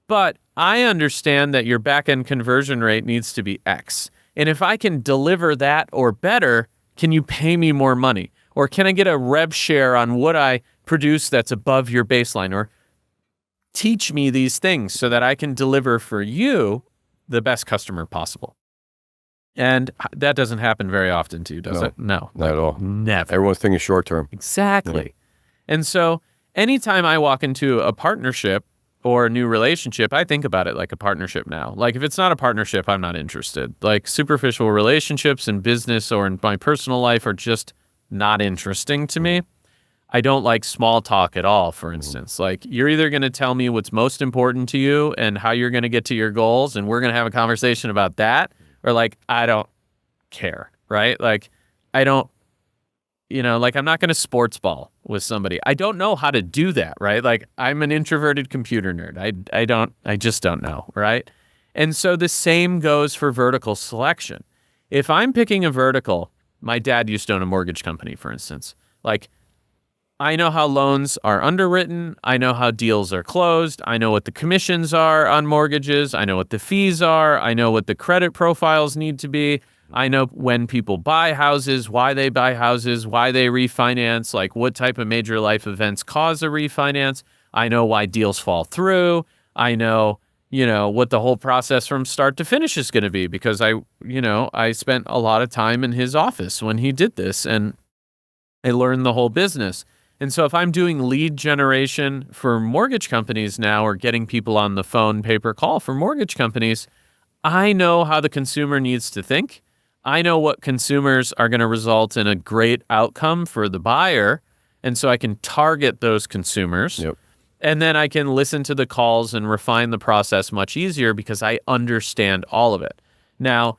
Speaker 1: But I understand that your back end conversion rate needs to be X. And if I can deliver that or better, can you pay me more money? Or can I get a rev share on what I produce that's above your baseline? Or teach me these things so that I can deliver for you the best customer possible. And that doesn't happen very often too, does it? No.
Speaker 3: Not at all.
Speaker 1: Never.
Speaker 3: Everyone's thinking short term.
Speaker 1: Exactly. And so anytime I walk into a partnership or a new relationship, I think about it like a partnership now. Like if it's not a partnership, I'm not interested. Like superficial relationships in business or in my personal life are just not interesting to me. I don't like small talk at all, for instance. Like you're either going to tell me what's most important to you and how you're going to get to your goals, and we're going to have a conversation about that, or like, I don't care, right? Like I don't, like I'm not going to sports ball with somebody. I don't know how to do that, right? Like I'm an introverted computer nerd. I just don't know, right? And so the same goes for vertical selection. If I'm picking a vertical, my dad used to own a mortgage company, for instance. Like I know how loans are underwritten. I know how deals are closed. I know what the commissions are on mortgages. I know what the fees are. I know what the credit profiles need to be. I know when people buy houses, why they buy houses, why they refinance, like what type of major life events cause a refinance. I know why deals fall through. I know, what the whole process from start to finish is going to be because I spent a lot of time in his office when he did this and I learned the whole business. And so if I'm doing lead generation for mortgage companies now or getting people on the phone pay-per-call for mortgage companies, I know how the consumer needs to think. I know what consumers are going to result in a great outcome for the buyer. And so I can target those consumers.
Speaker 3: Yep.
Speaker 1: And then I can listen to the calls and refine the process much easier because I understand all of it. Now,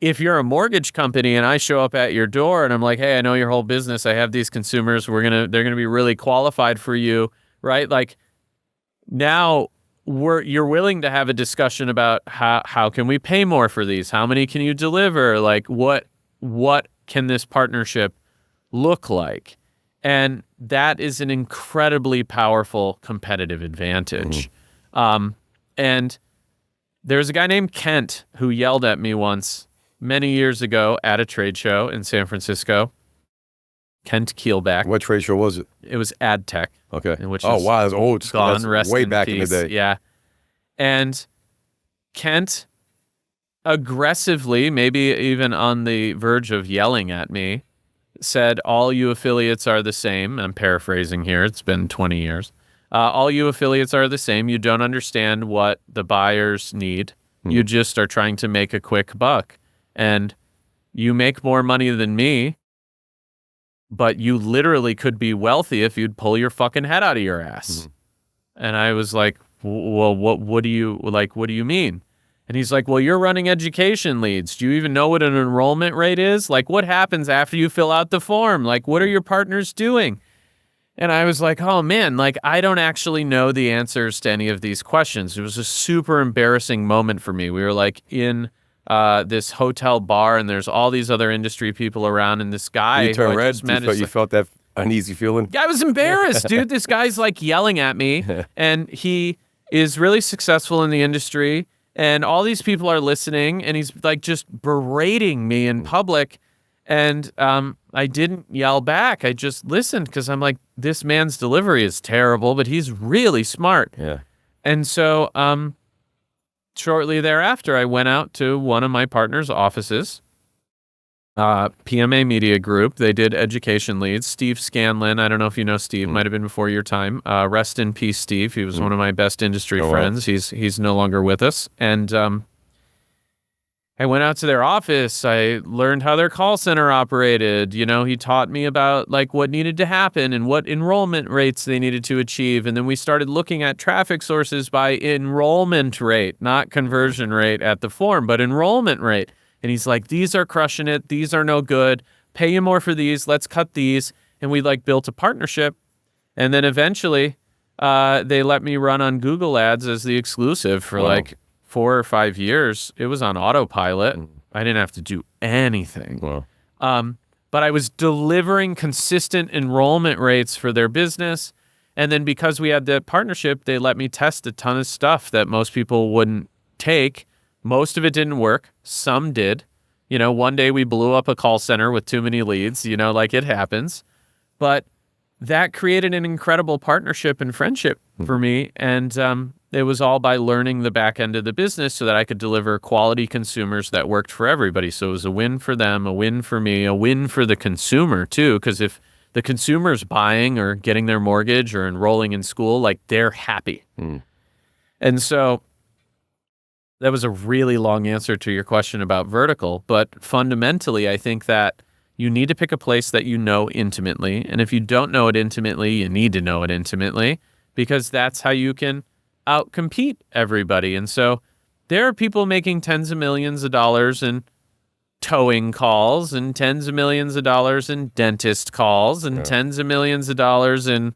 Speaker 1: if you're a mortgage company and I show up at your door and I'm like, hey, I know your whole business. I have these consumers. They're going to be really qualified for you, right? Like now you're willing to have a discussion about how can we pay more for these? How many can you deliver? Like what can this partnership look like? And that is an incredibly powerful competitive advantage. And there's a guy named Kent who yelled at me once many years ago at a trade show in San Francisco. Kent Keelback.
Speaker 3: What trade show was it?
Speaker 1: It was AdTech.
Speaker 3: Okay.
Speaker 1: Which
Speaker 3: wow, that's old.
Speaker 1: Gone,
Speaker 3: that's
Speaker 1: rest
Speaker 3: way
Speaker 1: in
Speaker 3: back
Speaker 1: peace.
Speaker 3: in the day.
Speaker 1: Yeah. And Kent aggressively, maybe even on the verge of yelling at me, said, all you affiliates are the same. I'm paraphrasing here. It's been 20 years. All you affiliates are the same. You don't understand what the buyers need. You just are trying to make a quick buck. And you make more money than me, but you literally could be wealthy if you'd pull your fucking head out of your ass. And I was like, well, what do you mean? And he's like, well, you're running education leads. Do you even know what an enrollment rate is? Like, what happens after you fill out the form? Like, what are your partners doing? And I was like, oh man, like I don't actually know the answers to any of these questions. It was a super embarrassing moment for me. We were like in this hotel bar, and there's all these other industry people around, and this guy.
Speaker 3: You turn
Speaker 1: who I
Speaker 3: red.
Speaker 1: just met
Speaker 3: You felt that uneasy feeling.
Speaker 1: I was embarrassed, dude. This guy's like yelling at me, and he is really successful in the industry, and all these people are listening, and he's like just berating me in public. And I didn't yell back. I just listened because I'm like, this man's delivery is terrible, but he's really smart.
Speaker 3: Yeah.
Speaker 1: And so shortly thereafter, I went out to one of my partner's offices, PMA Media Group. They did education leads. Steve Scanlon, I don't know if you know Steve, might have been before your time. Rest in peace, Steve. He was one of my best industry friends.
Speaker 3: Wow.
Speaker 1: He's no longer with us. And I went out to their office. I learned how their call center operated. You know, he taught me about like what needed to happen and what enrollment rates they needed to achieve. And then we started looking at traffic sources by enrollment rate, not conversion rate at the form, but enrollment rate. And he's like, these are crushing it. These are no good. Pay you more for these. Let's cut these. And we like built a partnership. And then eventually they let me run on Google Ads as the exclusive for like 4 or 5 years. It was on autopilot. I didn't have to do anything.
Speaker 3: Wow.
Speaker 1: But I was delivering consistent enrollment rates for their business. And then because we had that partnership, they let me test a ton of stuff that most people wouldn't take. Most of it didn't work. Some did. You know, one day we blew up a call center with too many leads, you know, like it happens. But that created an incredible partnership and friendship for me. And it was all by learning the back end of the business so that I could deliver quality consumers that worked for everybody. So it was a win for them, a win for me, a win for the consumer too. Because if the consumer's buying or getting their mortgage or enrolling in school, like they're happy. And so that was a really long answer to your question about vertical. But fundamentally, I think that you need to pick a place that you know intimately. And if you don't know it intimately, you need to know it intimately because that's how you can outcompete everybody. And so there are people making tens of millions of dollars in towing calls and tens of millions of dollars in dentist calls and tens of millions of dollars in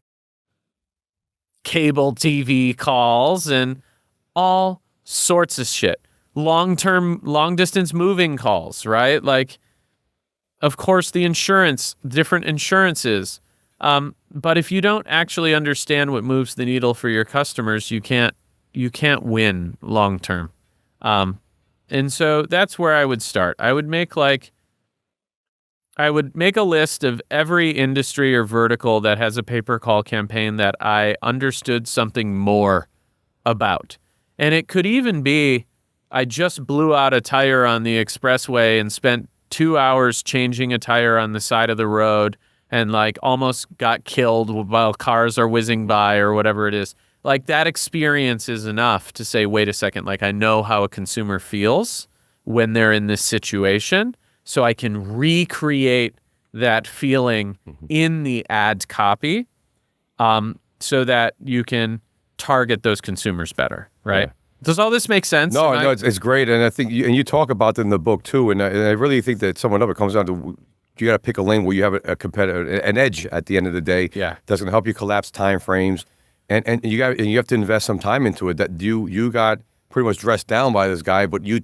Speaker 1: cable TV calls and all sorts of shit. Long distance moving calls, right? Like, of course, the insurance, different insurances. But if you don't actually understand what moves the needle for your customers, you can't win long term. And so that's where I would start. I would make a list of every industry or vertical that has a pay-per-call campaign that I understood something more about. And it could even be, I just blew out a tire on the expressway and spent 2 hours changing a tire on the side of the road and like almost got killed while cars are whizzing by or whatever it is. Like that experience is enough to say, wait a second, like I know how a consumer feels when they're in this situation, so I can recreate that feeling in the ad copy so that you can target those consumers better, right? Yeah. Does all this make sense?
Speaker 3: No, it's great. And I think, you talk about it in the book too, and I really think that someone up, it comes down to, you got to pick a lane where you have a competitor, an edge at the end of the day.
Speaker 1: Yeah.
Speaker 3: That's going to help you collapse time frames. And you have to invest some time into it. That you got pretty much dressed down by this guy, but a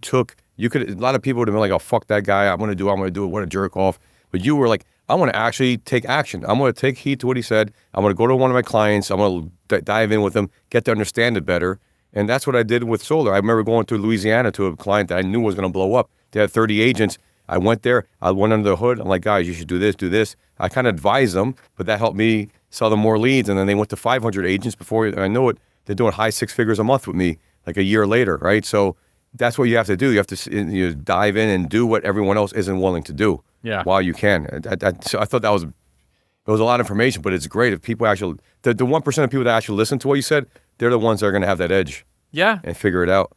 Speaker 3: lot of people would have been like, oh, fuck that guy. I'm going to do it. What a jerk off. But you were like, I want to actually take action. I'm going to take heed to what he said. I'm going to go to one of my clients. I'm going to dive in with them, get to understand it better. And that's what I did with solar. I remember going to Louisiana to a client that I knew was going to blow up. They had 30 agents. I went there. I went under the hood. I'm like, guys, you should do this. I kind of advised them, but that helped me sell them more leads. And then they went to 500 agents before I know it. They're doing high six figures a month with me, like a year later, right? So that's what you have to do. You have to dive in and do what everyone else isn't willing to do while you can. So I thought it was a lot of information, but it's great if people actually, the 1% of people that actually listen to what you said, they're the ones that are going to have that edge.
Speaker 1: Yeah.
Speaker 3: And figure it out.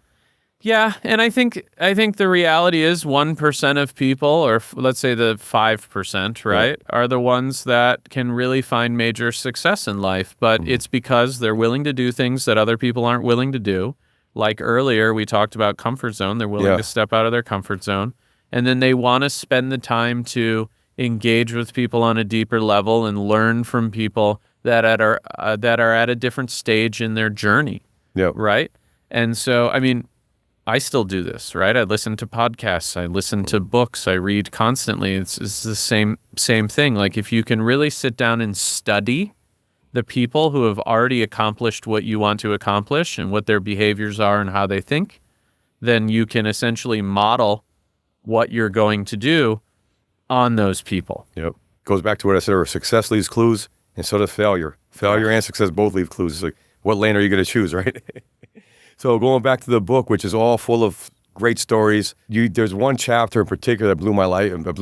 Speaker 1: Yeah, and I think the reality is 1% of people, or let's say the 5%, right, are the ones that can really find major success in life. But it's because they're willing to do things that other people aren't willing to do. Like earlier, we talked about comfort zone. They're willing to step out of their comfort zone. And then they want to spend the time to engage with people on a deeper level and learn from people that are at a different stage in their journey.
Speaker 3: Yeah.
Speaker 1: Right? And so, I mean, I still do this, right? I listen to podcasts, I listen to books, I read constantly. It's the same thing. Like if you can really sit down and study the people who have already accomplished what you want to accomplish and what their behaviors are and how they think, then you can essentially model what you're going to do on those people.
Speaker 3: Yep. Goes back to what I said earlier. Success leaves clues, and so does failure. Failure and success both leave clues. It's like, what lane are you going to choose, right? So going back to the book, which is all full of great stories, there's one chapter in particular that blew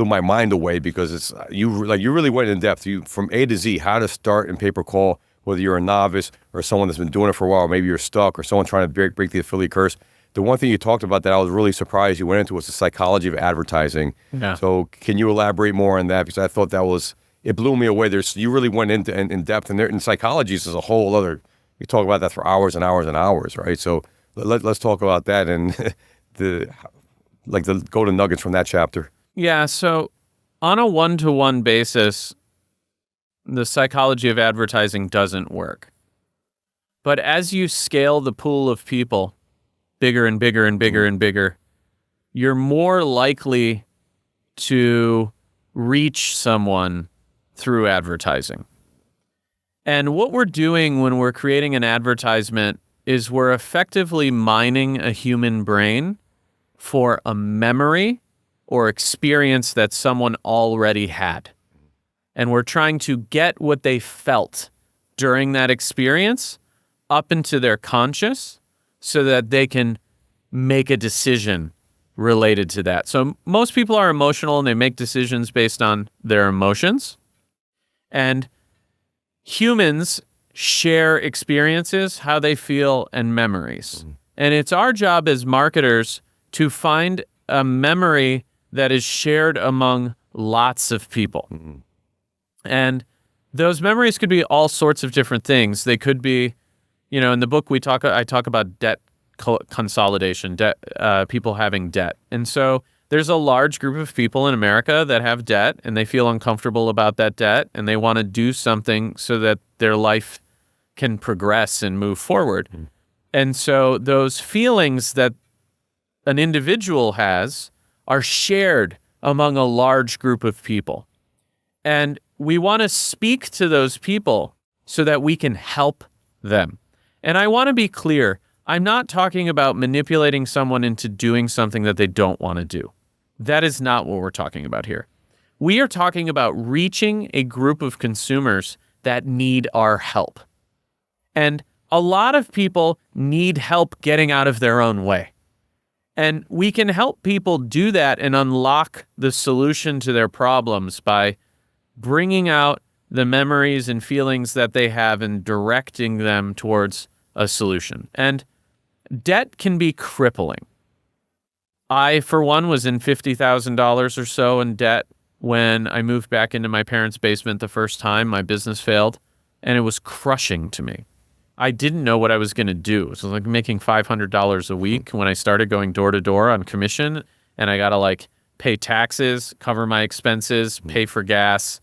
Speaker 3: my mind away, because it's you really went in depth. You from A to Z, how to start in pay-per-call, whether you're a novice or someone that's been doing it for a while, maybe you're stuck, or someone trying to break the affiliate curse. The one thing you talked about that I was really surprised you went into was the psychology of advertising.
Speaker 1: Yeah.
Speaker 3: So can you elaborate more on that? Because I thought it blew me away. You really went into in depth, and psychology is a whole other. You talk about that for hours and hours and hours, right? So let's talk about that and the golden nuggets from that chapter.
Speaker 1: Yeah. So on a one-to-one basis, the psychology of advertising doesn't work. But as you scale the pool of people bigger and bigger and bigger and bigger, you're more likely to reach someone through advertising. And what we're doing when we're creating an advertisement is we're effectively mining a human brain for a memory or experience that someone already had. And we're trying to get what they felt during that experience up into their conscious so that they can make a decision related to that. So most people are emotional and they make decisions based on their emotions. And humans share experiences, how they feel, and memories. And it's our job as marketers to find a memory that is shared among lots of people. And those memories could be all sorts of different things. They could be, in the book I talk about debt consolidation, people having debt. And so there's a large group of people in America that have debt, and they feel uncomfortable about that debt, and they want to do something so that their life can progress and move forward. And so those feelings that an individual has are shared among a large group of people. And we want to speak to those people so that we can help them. And I want to be clear, I'm not talking about manipulating someone into doing something that they don't want to do. That is not what we're talking about here. We are talking about reaching a group of consumers that need our help. And a lot of people need help getting out of their own way. And we can help people do that and unlock the solution to their problems by bringing out the memories and feelings that they have and directing them towards a solution. And debt can be crippling. I, for one, was in $50,000 or so in debt when I moved back into my parents' basement the first time. My business failed, and it was crushing to me. I didn't know what I was going to do. It was like making $500 a week when I started going door to door on commission, and I got to pay taxes, cover my expenses, pay for gas,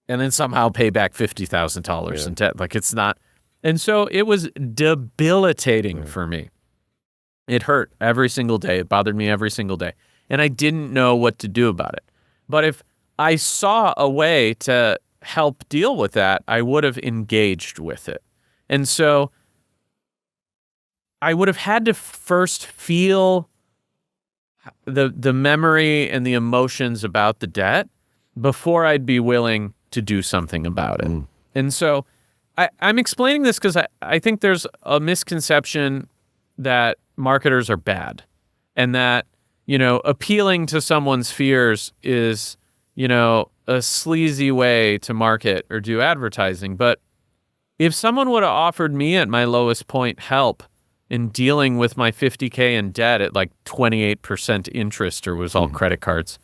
Speaker 1: and then somehow pay back $50,000 in debt. It's not. And so it was debilitating for me. It hurt every single day. It bothered me every single day. And I didn't know what to do about it. But if I saw a way to help deal with that, I would have engaged with it. And so I would have had to first feel the memory and the emotions about the debt before I'd be willing to do something about it. And so I'm explaining this because I think there's a misconception that marketers are bad and that, appealing to someone's fears is, a sleazy way to market or do advertising. But if someone would have offered me at my lowest point help in dealing with my $50K in debt at 28% interest or was all credit cards,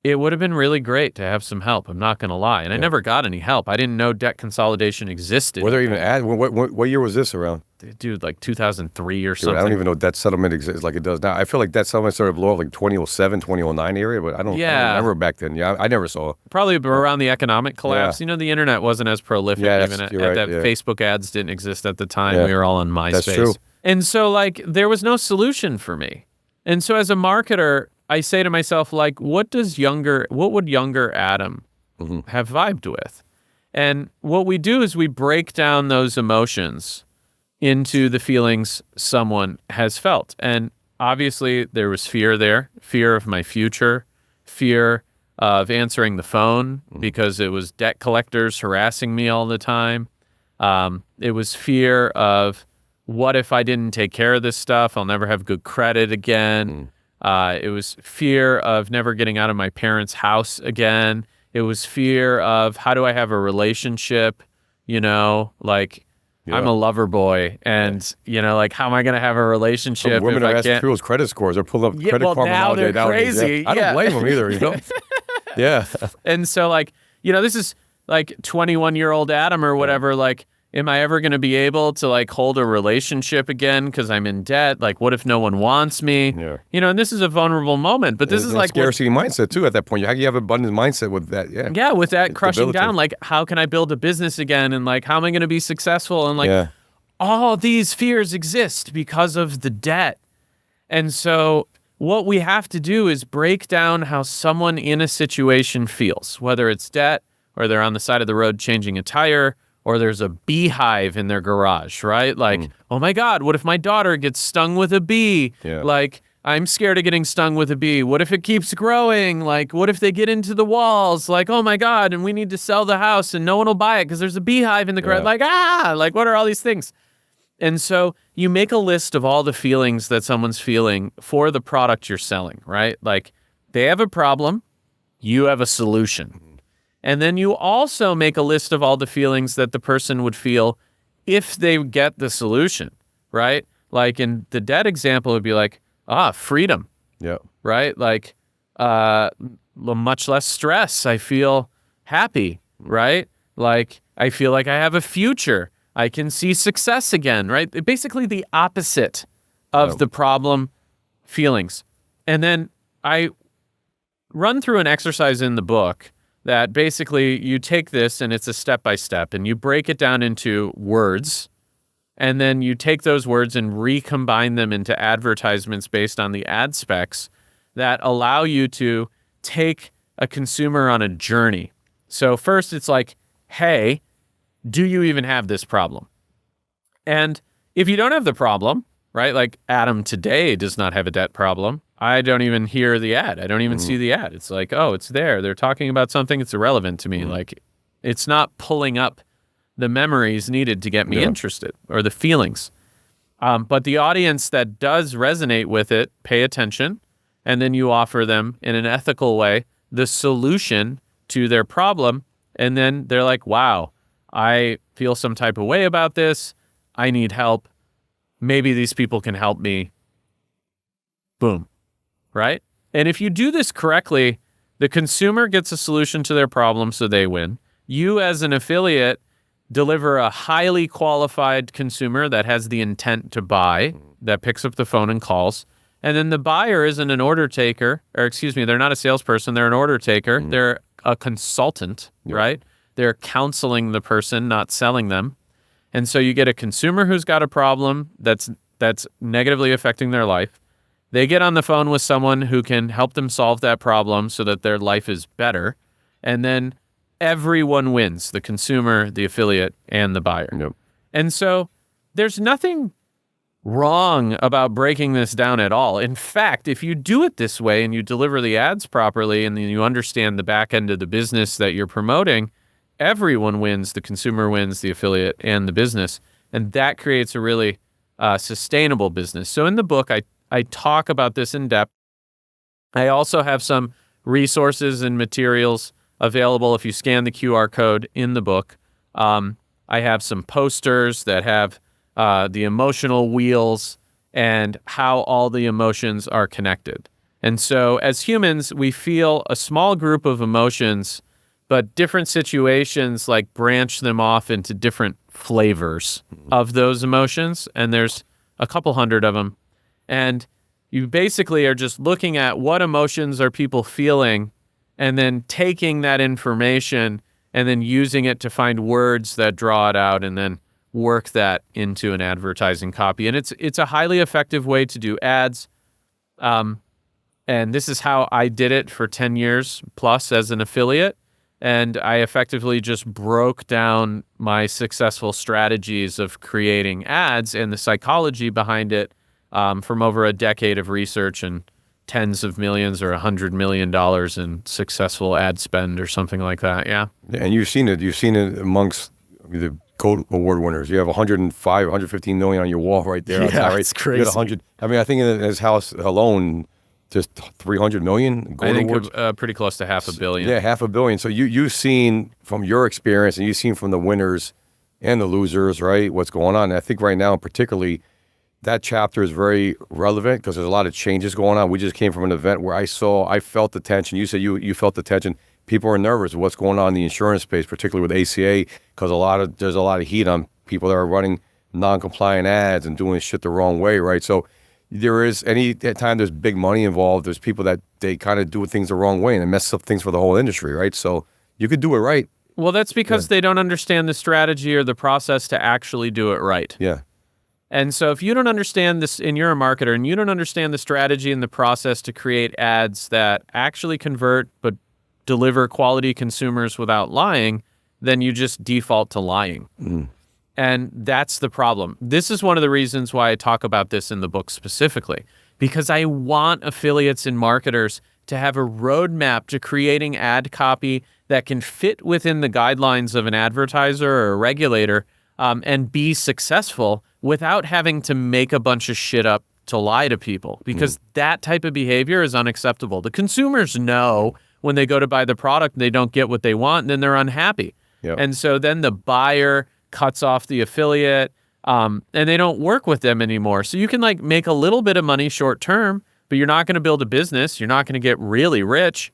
Speaker 1: it would have been really great to have some help. I'm not going to lie. And I never got any help. I didn't know debt consolidation existed.
Speaker 3: Were there even ads? What year was this around?
Speaker 1: Dude, 2003 or something.
Speaker 3: I don't even know debt settlement exists like it does now. I feel like debt settlement started blowing up 2007, 2009 area, but I don't remember back then. Yeah, I never saw it.
Speaker 1: Probably around the economic collapse.
Speaker 3: Yeah.
Speaker 1: The internet wasn't as prolific.
Speaker 3: Yeah,
Speaker 1: even
Speaker 3: you're right,
Speaker 1: Facebook ads didn't exist at the time.
Speaker 3: Yeah.
Speaker 1: We were all on MySpace.
Speaker 3: That's true.
Speaker 1: And so like there was no solution for me. And so as a marketer, I say to myself, like, what would younger Adam have vibed with? And what we do is we break down those emotions into the feelings someone has felt. And obviously there was fear there, fear of my future, fear of answering the phone because it was debt collectors harassing me all the time. It was fear of, what if I didn't take care of this stuff? I'll never have good credit again. It was fear of never getting out of my parents' house again. It was fear of, how do I have a relationship? You know, like I'm a lover boy, and you know, like how am I going to have a relationship?
Speaker 3: Women
Speaker 1: if
Speaker 3: are
Speaker 1: I
Speaker 3: asking
Speaker 1: can't?
Speaker 3: people's credit scores. They're pulling up credit
Speaker 1: well,
Speaker 3: karma
Speaker 1: now they're
Speaker 3: nowadays.
Speaker 1: crazy.
Speaker 3: I don't blame them either. You know. Yeah.
Speaker 1: And so, like, you know, this is like 21-year-old Adam or whatever. Like, am I ever going to be able to like hold a relationship again because I'm in debt? Like, what if no one wants me?
Speaker 3: Yeah.
Speaker 1: You know, and this is a vulnerable moment, but this is
Speaker 3: a
Speaker 1: like
Speaker 3: scarcity mindset too. At that point, you have abundant mindset with that. Yeah.
Speaker 1: Yeah, with that crushing
Speaker 3: debilitating.
Speaker 1: down, like, how can I build a business again? And like, how am I going to be successful? And like, all these fears exist because of the debt. And so what we have to do is break down how someone in a situation feels, whether it's debt or they're on the side of the road changing a tire, or there's a beehive in their garage, right? Like, oh my God, what if my daughter gets stung with a bee?
Speaker 3: Yeah.
Speaker 1: Like, I'm scared of getting stung with a bee. What if it keeps growing? Like, what if they get into the walls? Like, oh my God, and we need to sell the house and no one will buy it because there's a beehive in the garage. Like, like, what are all these things? And so you make a list of all the feelings that someone's feeling for the product you're selling, right? Like, they have a problem, you have a solution. And then you also make a list of all the feelings that the person would feel if they get the solution, right? Like in the debt example, it would be like, freedom.
Speaker 3: Yeah.
Speaker 1: Right? Like, much less stress. I feel happy, right? Like, I feel like I have a future. I can see success again, right? Basically the opposite of the problem feelings. And then I run through an exercise in the book that basically you take this and it's a step-by-step and you break it down into words, and then you take those words and recombine them into advertisements based on the ad specs that allow you to take a consumer on a journey. So first it's like, hey, do you even have this problem? And if you don't have the problem, right, like Adam today does not have a debt problem, I don't even hear the ad. I don't even see the ad. It's like, oh, it's there. They're talking about something. It's irrelevant to me. Like, it's not pulling up the memories needed to get me interested, or the feelings. But the audience that does resonate with it, pay attention, and then you offer them in an ethical way the solution to their problem, and then they're like, wow, I feel some type of way about this. I need help. Maybe these people can help me. Boom. Right? And if you do this correctly, the consumer gets a solution to their problem, so they win. You as an affiliate deliver a highly qualified consumer that has the intent to buy, that picks up the phone and calls. And then the buyer isn't an order taker, or excuse me, they're not a salesperson, they're an order taker. They're a consultant, right? They're counseling the person, not selling them. And so you get a consumer who's got a problem that's negatively affecting their life. They get on the phone with someone who can help them solve that problem so that their life is better. And then everyone wins, the consumer, the affiliate, and the buyer.
Speaker 3: Yep.
Speaker 1: And so there's nothing wrong about breaking this down at all. In fact, if you do it this way and you deliver the ads properly and then you understand the back end of the business that you're promoting, everyone wins, the consumer wins, the affiliate, and the business. And that creates a really sustainable business. So in the book, I talk about this in depth. I also have some resources and materials available if you scan the QR code in the book. I have some posters that have the emotional wheels and how all the emotions are connected. And so as humans, we feel a small group of emotions, but different situations like branch them off into different flavors of those emotions. And there's a couple hundred of them. And you basically are just looking at what emotions are people feeling and then taking that information and then using it to find words that draw it out and then work that into an advertising copy. And it's a highly effective way to do ads. And this is how I did it for 10 years plus as an affiliate. And I effectively just broke down my successful strategies of creating ads and the psychology behind it from over a decade of research and tens of millions or $100 million in successful ad spend or something like that. Yeah.
Speaker 3: And you've seen it. You've seen it amongst the Gold Award winners. You have 105, 115 million on your wall right there.
Speaker 1: Yeah,
Speaker 3: right?
Speaker 1: it's crazy.
Speaker 3: You got 100. I mean, I think in his house alone, just 300 million Gold
Speaker 1: I think
Speaker 3: Awards.
Speaker 1: pretty close to $500 million.
Speaker 3: Yeah, $500 million. So you've seen from your experience, and you've seen from the winners and the losers, right? What's going on? And I think right now, particularly, that chapter is very relevant because there's a lot of changes going on. We just came from an event where I felt the tension. You said you felt the tension. People are nervous of what's going on in the insurance space, particularly with ACA, because there's a lot of heat on people that are running non-compliant ads and doing shit the wrong way, right? So there is any time there's big money involved, there's people that they kind of do things the wrong way and it messes up things for the whole industry, right? So you could do it right.
Speaker 1: Well, that's because they don't understand the strategy or the process to actually do it right.
Speaker 3: Yeah.
Speaker 1: And so if you don't understand this, and you're a marketer, and you don't understand the strategy and the process to create ads that actually convert but deliver quality consumers without lying, then you just default to lying. And that's the problem. This is one of the reasons why I talk about this in the book specifically, because I want affiliates and marketers to have a roadmap to creating ad copy that can fit within the guidelines of an advertiser or a regulator and be successful without having to make a bunch of shit up to lie to people, because that type of behavior is unacceptable. The consumers know when they go to buy the product, they don't get what they want, and then they're unhappy.
Speaker 3: Yep.
Speaker 1: And so then the buyer cuts off the affiliate and they don't work with them anymore. So you can like make a little bit of money short term, but you're not going to build a business. You're not going to get really rich.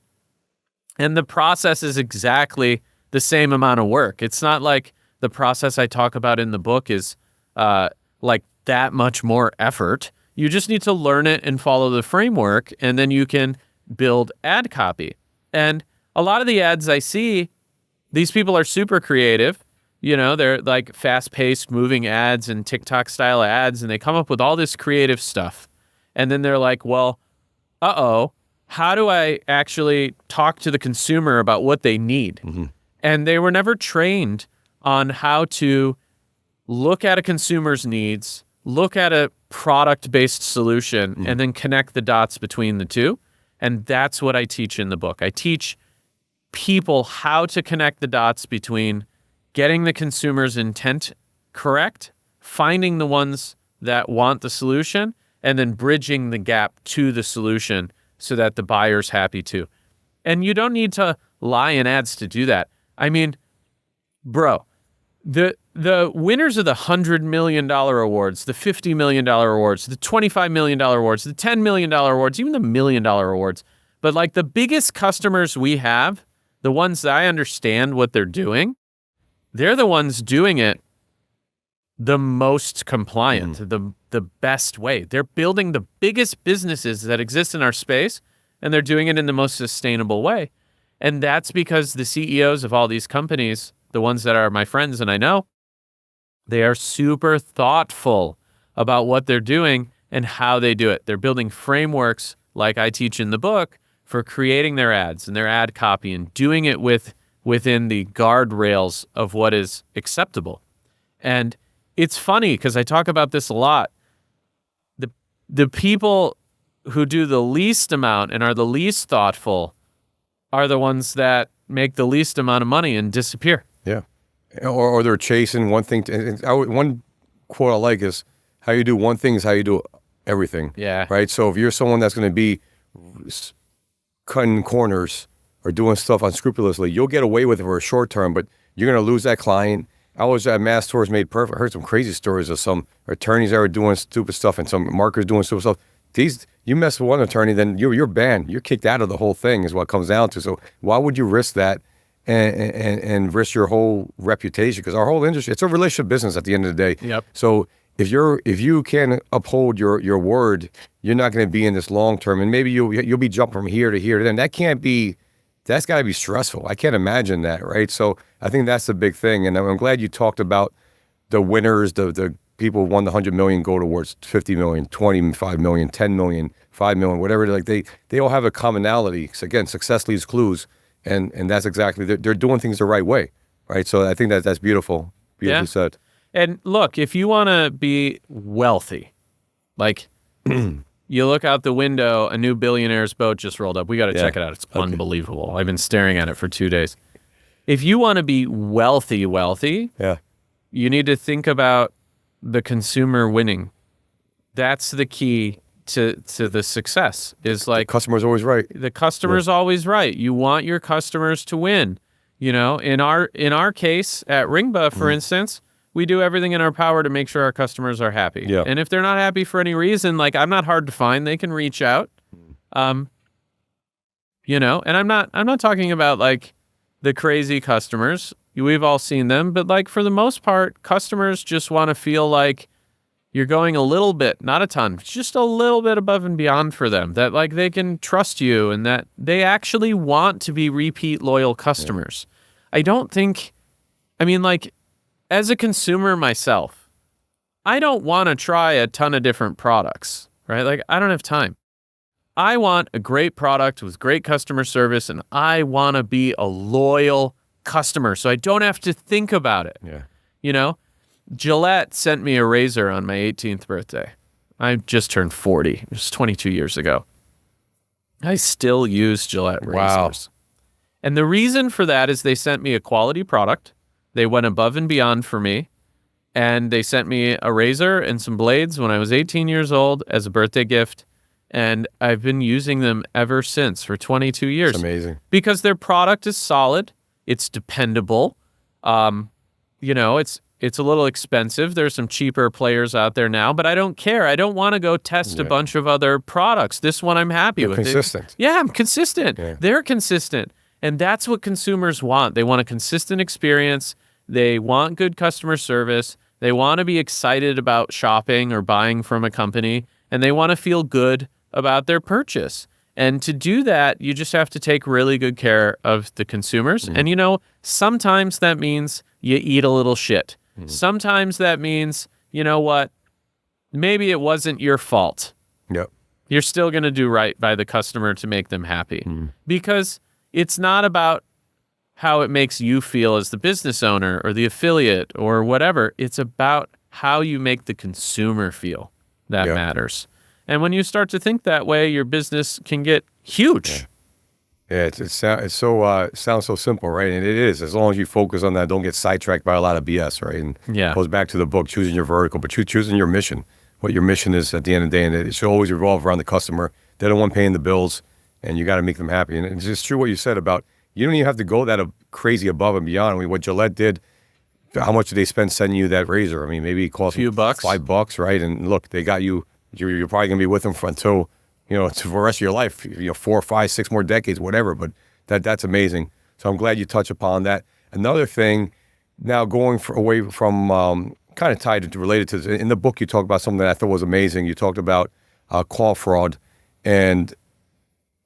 Speaker 1: And the process is exactly the same amount of work. It's not like the process I talk about in the book is like that much more effort. You just need to learn it and follow the framework, and then you can build ad copy. And a lot of the ads I see, these people are super creative. You know, they're like fast-paced moving ads and TikTok-style ads, and they come up with all this creative stuff. And then they're like, well, how do I actually talk to the consumer about what they need? And they were never trained on how to look at a consumer's needs, look at a product-based solution, and then connect the dots between the two. And that's what I teach in the book. I teach people how to connect the dots between getting the consumer's intent correct, finding the ones that want the solution, and then bridging the gap to the solution so that the buyer's happy too. And you don't need to lie in ads to do that. I mean, bro, the winners of the $100 million awards, the $50 million awards, the $25 million awards, the $10 million awards, even the $1 million awards, but like the biggest customers we have, the ones that I understand what they're doing, they're the ones doing it the most compliant, the best way. They're building the biggest businesses that exist in our space, and they're doing it in the most sustainable way. And that's because the CEOs of all these companies, the ones that are my friends and I know, they are super thoughtful about what they're doing and how they do it. They're building frameworks like I teach in the book for creating their ads and their ad copy and doing it within the guardrails of what is acceptable. And it's funny because I talk about this a lot. The people who do the least amount and are the least thoughtful are the ones that make the least amount of money and disappear.
Speaker 3: Yeah. Or they're chasing one thing. One quote I like is, how you do one thing is how you do everything.
Speaker 1: Yeah.
Speaker 3: Right? So if you're someone that's going to be cutting corners or doing stuff unscrupulously, you'll get away with it for a short term, but you're going to lose that client. I was at Mass Tours Made Perfect. I heard some crazy stories of some attorneys that were doing stupid stuff and some marketers doing stupid stuff. You mess with one attorney, then you're banned. You're kicked out of the whole thing is what it comes down to. So why would you risk that and risk your whole reputation? Because our whole industry, it's a relationship business at the end of the day.
Speaker 1: Yep.
Speaker 3: So if you can't uphold your word, you're not going to be in this long term. And maybe you'll be jumping from here to here to then. That's got to be stressful. I can't imagine that, right? So I think that's the big thing. And I'm glad you talked about the winners, the people who won the 100 million go towards 50 million, 25 million, 10 million, 5 million, whatever. Like they all have a commonality. So again, success leaves clues, and that's exactly they're doing things the right way, right? So I think that's beautiful, beautifully said.
Speaker 1: And look, if you want to be wealthy, like you look out the window, a new billionaire's boat just rolled up. We got to check it out. It's unbelievable. I've been staring at it for 2 days. If you want to be wealthy, you need to think about the consumer winning. That's the key to the success. Is like
Speaker 3: The customer's always right.
Speaker 1: the customer's always right. You want your customers to win. You know, in our case at Ringba, for instance, we do everything in our power to make sure our customers are happy.
Speaker 3: Yeah.
Speaker 1: And if they're not happy for any reason, like I'm not hard to find. They can reach out. You know, and I'm not talking about like the crazy customers. We've all seen them, but like for the most part, customers just want to feel like you're going a little bit, not a ton, just a little bit above and beyond for them, that like they can trust you and that they actually want to be repeat loyal customers. I don't think, I mean, like as a consumer myself, I don't want to try a ton of different products, right? Like I don't have time. I want a great product with great customer service, and I want to be a loyal customer so I don't have to think about it.
Speaker 3: Yeah.
Speaker 1: You know, Gillette sent me a razor on my 18th birthday. I just turned 40. It was 22 years ago. I still use Gillette razors. And the reason for that is they sent me a quality product. They went above and beyond for me. And they sent me a razor and some blades when I was 18 years old as a birthday gift. And I've been using them ever since for 22 years.
Speaker 3: It's amazing.
Speaker 1: Because their product is solid. It's dependable. You know, it's a little expensive. There's some cheaper players out there now, but I don't care. I don't want to go test a bunch of other products. This one I'm happy with.
Speaker 3: Consistent.
Speaker 1: Yeah, I'm consistent.
Speaker 3: Yeah.
Speaker 1: They're consistent. And that's what consumers want. They want a consistent experience. They want good customer service. They want to be excited about shopping or buying from a company, and they want to feel good about their purchase. And to do that, you just have to take really good care of the consumers. And, you know, sometimes that means you eat a little shit. Sometimes that means, you know what, maybe it wasn't your fault.
Speaker 3: Yep.
Speaker 1: You're still going to do right by the customer to make them happy. Because it's not about how it makes you feel as the business owner or the affiliate or whatever. It's about how you make the consumer feel that matters. And when you start to think that way, your business can get huge.
Speaker 3: Yeah, it sounds so simple, right? And it is, as long as you focus on that, don't get sidetracked by a lot of BS, right? And it goes back to the book, choosing your vertical, but choosing your mission, what your mission is at the end of the day. And it should always revolve around the customer. They're the one paying the bills, and you got to make them happy. And it's just true what you said about, you don't even have to go that crazy above and beyond. I mean, what Gillette did, how much did they spend sending you that razor? I mean, maybe it cost
Speaker 1: few bucks.
Speaker 3: $5, right? And look, they got you. You're probably going to be with them until, you know, for the rest of your life, you know, 4, 5, 6 more decades, whatever. But that's amazing. So I'm glad you touch upon that. Another thing, now going away from kind of tied to related to this, in the book you talked about something that I thought was amazing. You talked about call fraud and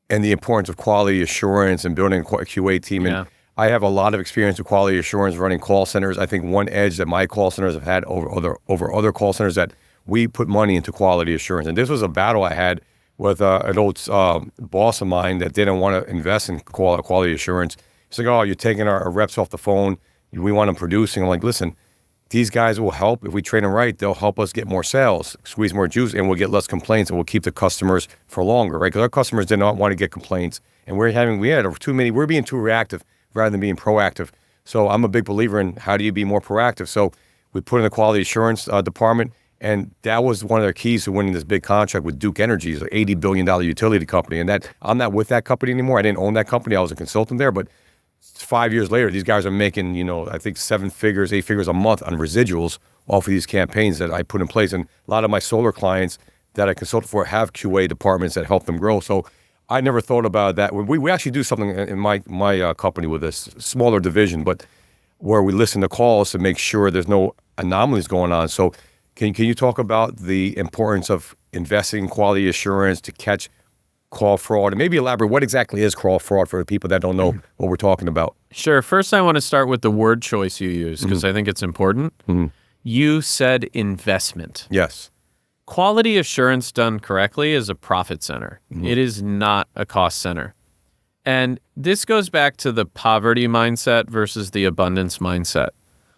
Speaker 3: the importance of quality assurance and building a QA team. And I have a lot of experience with quality assurance running call centers. I think one edge that my call centers have had over other call centers that we put money into quality assurance. And this was a battle I had with an old boss of mine that didn't want to invest in quality assurance. He's like, oh, you're taking our reps off the phone. We want them producing. I'm like, listen, these guys will help. If we train them right, they'll help us get more sales, squeeze more juice, and we'll get less complaints, and we'll keep the customers for longer, right? Because our customers did not want to get complaints. And we're being too reactive rather than being proactive. So I'm a big believer in how do you be more proactive? So we put in the quality assurance department. And that was one of their keys to winning this big contract with Duke Energy, an $80 billion utility company. And that I'm not with that company anymore. I didn't own that company. I was a consultant there. But 5 years later, these guys are making, you know, I think 7 figures, 8 figures a month on residuals off of these campaigns that I put in place. And a lot of my solar clients that I consulted for have QA departments that help them grow. So I never thought about that. We actually do something in my company with this smaller division, but where we listen to calls to make sure there's no anomalies going on. So Can you talk about the importance of investing in quality assurance to catch call fraud? And maybe elaborate what exactly is call fraud for the people that don't know what we're talking about.
Speaker 1: Sure. First, I want to start with the word choice you use because I think it's important. You said investment.
Speaker 3: Yes.
Speaker 1: Quality assurance done correctly is a profit center. It is not a cost center. And this goes back to the poverty mindset versus the abundance mindset.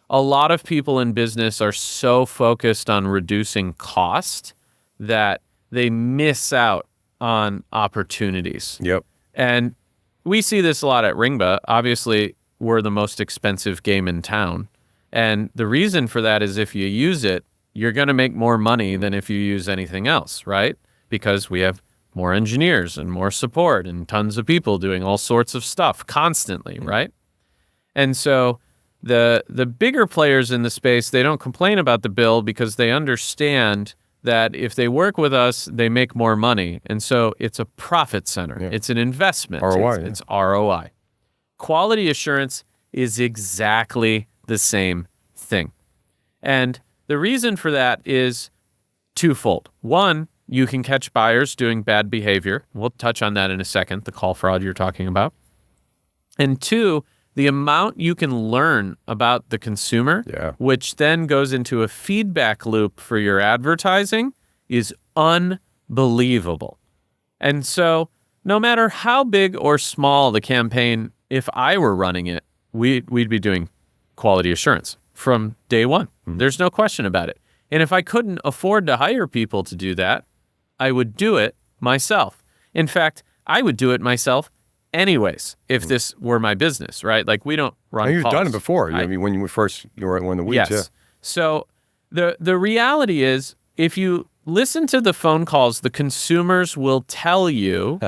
Speaker 1: A lot of people in business are so focused on reducing cost that they miss out on opportunities.
Speaker 3: Yep.
Speaker 1: And we see this a lot at Ringba. Obviously, we're the most expensive game in town. And the reason for that is if you use it, you're going to make more money than if you use anything else, right? Because we have more engineers and more support and tons of people doing all sorts of stuff constantly, right? And so the bigger players in the space, they don't complain about the bill because they understand that if they work with us, they make more money. And so it's a profit center. Yeah. It's an investment.
Speaker 3: ROI.
Speaker 1: It's ROI. Quality assurance is exactly the same thing. And the reason for that is twofold. One, you can catch buyers doing bad behavior. We'll touch on that in a second, the call fraud you're talking about. And two, the amount you can learn about the consumer, which then goes into a feedback loop for your advertising, is unbelievable. And so no matter how big or small the campaign, if I were running it, we'd be doing quality assurance from day one. There's no question about it. And if I couldn't afford to hire people to do that, I would do it myself. In fact, I would do it myself anyways if this were my business, right? Like we don't run
Speaker 3: And you've
Speaker 1: calls.
Speaker 3: done it before. I mean, when you were in the weeds.
Speaker 1: Yes.
Speaker 3: Yeah.
Speaker 1: So the reality is if you listen to the phone calls, the consumers will tell you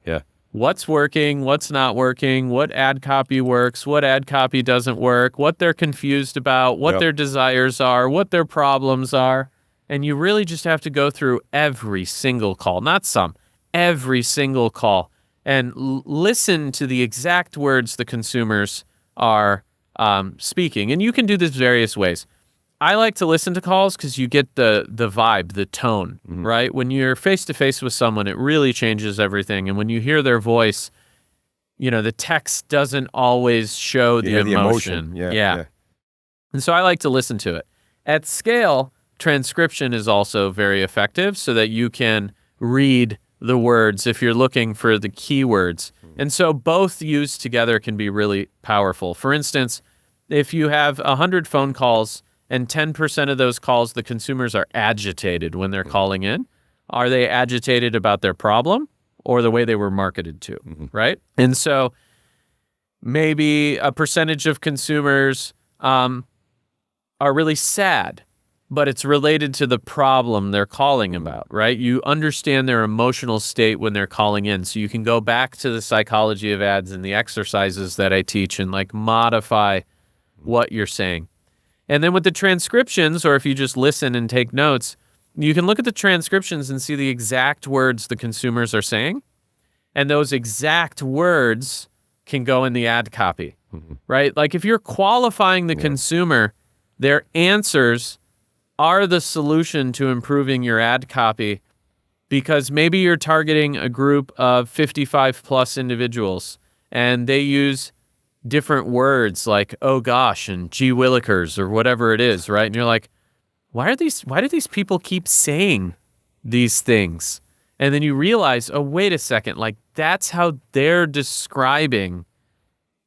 Speaker 3: Yeah.
Speaker 1: what's working, what's not working, what ad copy works, what ad copy doesn't work, what they're confused about, what their desires are, what their problems are. And you really just have to go through every single call, not some, every single call, and listen to the exact words the consumers are speaking. And you can do this various ways. I like to listen to calls because you get the vibe, the tone, right? When you're face-to-face with someone, it really changes everything. And when you hear their voice, you know, the text doesn't always show the emotion.
Speaker 3: Yeah.
Speaker 1: And so I like to listen to it. At scale, transcription is also very effective so that you can read the words if you're looking for the keywords. And so both used together can be really powerful. For instance, if you have 100 phone calls and 10% of those calls, the consumers are agitated when they're calling in, are they agitated about their problem or the way they were marketed to, right? And so maybe a percentage of consumers are really sad, but it's related to the problem they're calling about, right? You understand their emotional state when they're calling in. So you can go back to the psychology of ads and the exercises that I teach and like modify what you're saying. And then with the transcriptions, or if you just listen and take notes, you can look at the transcriptions and see the exact words the consumers are saying. And those exact words can go in the ad copy, right? Like if you're qualifying the consumer, their answers are the solution to improving your ad copy because maybe you're targeting a group of 55 plus individuals and they use different words like, oh gosh, and gee willikers or whatever it is, right? And you're like, why do these people keep saying these things? And then you realize, oh, wait a second, like that's how they're describing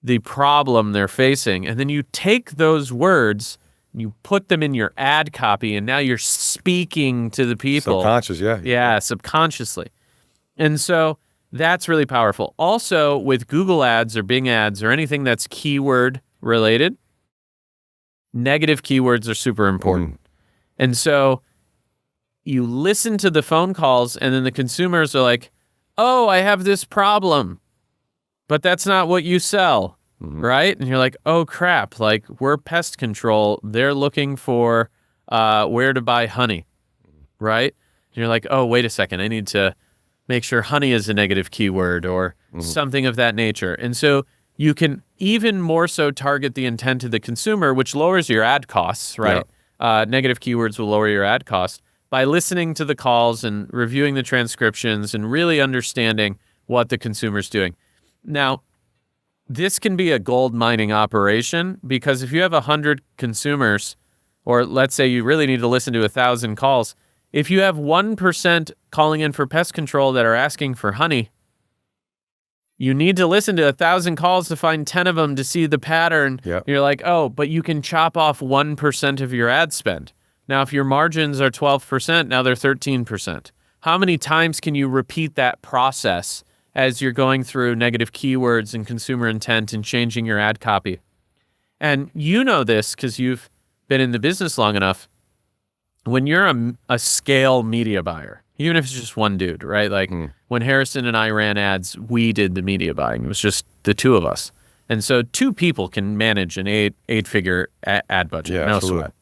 Speaker 1: the problem they're facing. And then you take those words, you put them in your ad copy, and now you're speaking to the people.
Speaker 3: Subconscious, yeah.
Speaker 1: Yeah, subconsciously. And so that's really powerful. Also, with Google ads or Bing ads or anything that's keyword related, negative keywords are super important. And so you listen to the phone calls, and then the consumers are like, oh, I have this problem, but that's not what you sell. Right? And you're like, oh crap, like we're pest control. They're looking for where to buy honey, right? And you're like, oh, wait a second, I need to make sure honey is a negative keyword or something of that nature. And so you can even more so target the intent of the consumer, which lowers your ad costs, right? Negative keywords will lower your ad cost by listening to the calls and reviewing the transcriptions and really understanding what the consumer's doing. Now, this can be a gold mining operation because if you have 100 consumers, or let's say you really need to listen to 1,000 calls. If you have 1% calling in for pest control that are asking for honey, you need to listen to 1,000 calls to find 10 of them to see the pattern.
Speaker 3: Yep.
Speaker 1: You're like, oh, but you can chop off 1% of your ad spend. Now, if your margins are 12%, now they're 13%. How many times can you repeat that process as you're going through negative keywords and consumer intent and changing your ad copy? And you know this because you've been in the business long enough. When you're a scale media buyer, even if it's just one dude, right? Like when Harrison and I ran ads, we did the media buying. It was just the two of us. And so two people can manage an eight-figure ad budget.
Speaker 3: Yeah,
Speaker 1: no
Speaker 3: absolutely.
Speaker 1: sweat.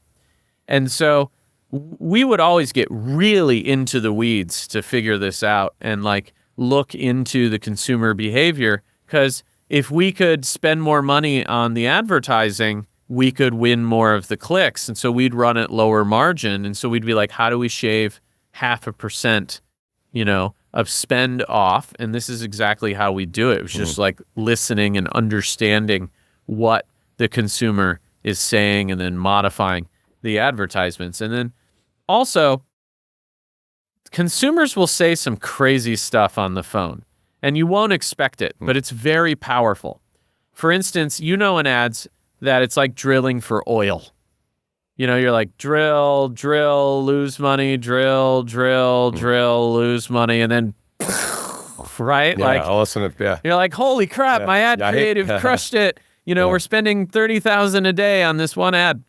Speaker 1: And so we would always get really into the weeds to figure this out and like look into the consumer behavior, because if we could spend more money on the advertising, we could win more of the clicks. And so we'd run at lower margin. And so we'd be like, how do we shave 0.5%, of spend off? And this is exactly how we do it. It was just like listening and understanding what the consumer is saying and then modifying the advertisements. And then also, consumers will say some crazy stuff on the phone and you won't expect it, but it's very powerful. For instance, in ads that it's like drilling for oil. You're like, drill, lose money, drill, lose money, and then, right?
Speaker 3: Yeah,
Speaker 1: like,
Speaker 3: I'll listen to, yeah.
Speaker 1: you're like, holy crap, my ad
Speaker 3: Yeah,
Speaker 1: creative crushed it. We're spending $30,000 a day on this one ad.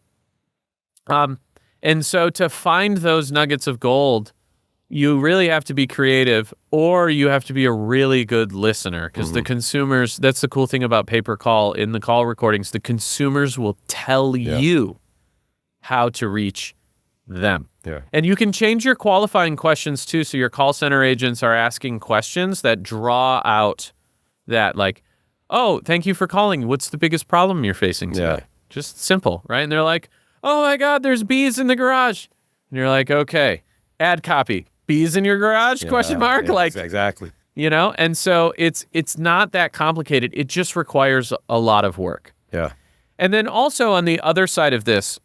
Speaker 1: And so to find those nuggets of gold, you really have to be creative, or you have to be a really good listener, because the consumers, that's the cool thing about pay-per-call in the call recordings, the consumers will tell you how to reach them.
Speaker 3: Yeah.
Speaker 1: And you can change your qualifying questions too, so your call center agents are asking questions that draw out that, like, oh, thank you for calling. What's the biggest problem you're facing today?
Speaker 3: Yeah.
Speaker 1: Just simple, right? And they're like, oh my God, there's bees in the garage. And you're like, okay, ad copy. Bees in your garage? Question mark?
Speaker 3: Yeah,
Speaker 1: like,
Speaker 3: exactly.
Speaker 1: And so it's not that complicated. It just requires a lot of work.
Speaker 3: Yeah.
Speaker 1: And then also on the other side of this,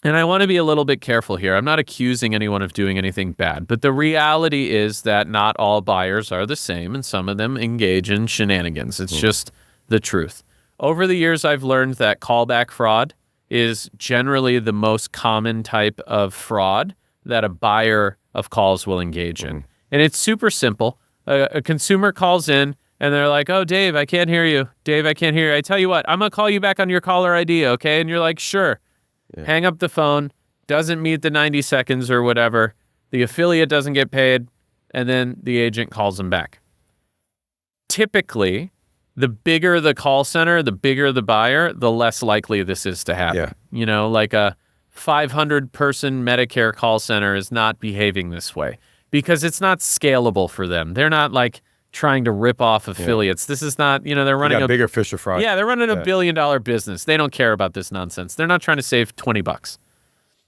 Speaker 1: and I want to be a little bit careful here. I'm not accusing anyone of doing anything bad, but the reality is that not all buyers are the same, and some of them engage in shenanigans. It's just the truth. Over the years, I've learned that callback fraud is generally the most common type of fraud that a buyer of calls will engage in. And it's super simple. A consumer calls in, and they're like, oh, Dave, I can't hear you. Dave, I can't hear you. I tell you what, I'm going to call you back on your caller ID, okay? And you're like, sure. Yeah. Hang up the phone, doesn't meet the 90 seconds or whatever. The affiliate doesn't get paid, and then the agent calls them back. Typically, the bigger the call center, the bigger the buyer, the less likely this is to happen. Yeah. Like a 500-person Medicare call center is not behaving this way because it's not scalable for them. They're not like trying to rip off affiliates. This is not, they're running
Speaker 3: a bigger fish to fry.
Speaker 1: Yeah, they're running a $1 billion business. They don't care about this nonsense. They're not trying to save $20.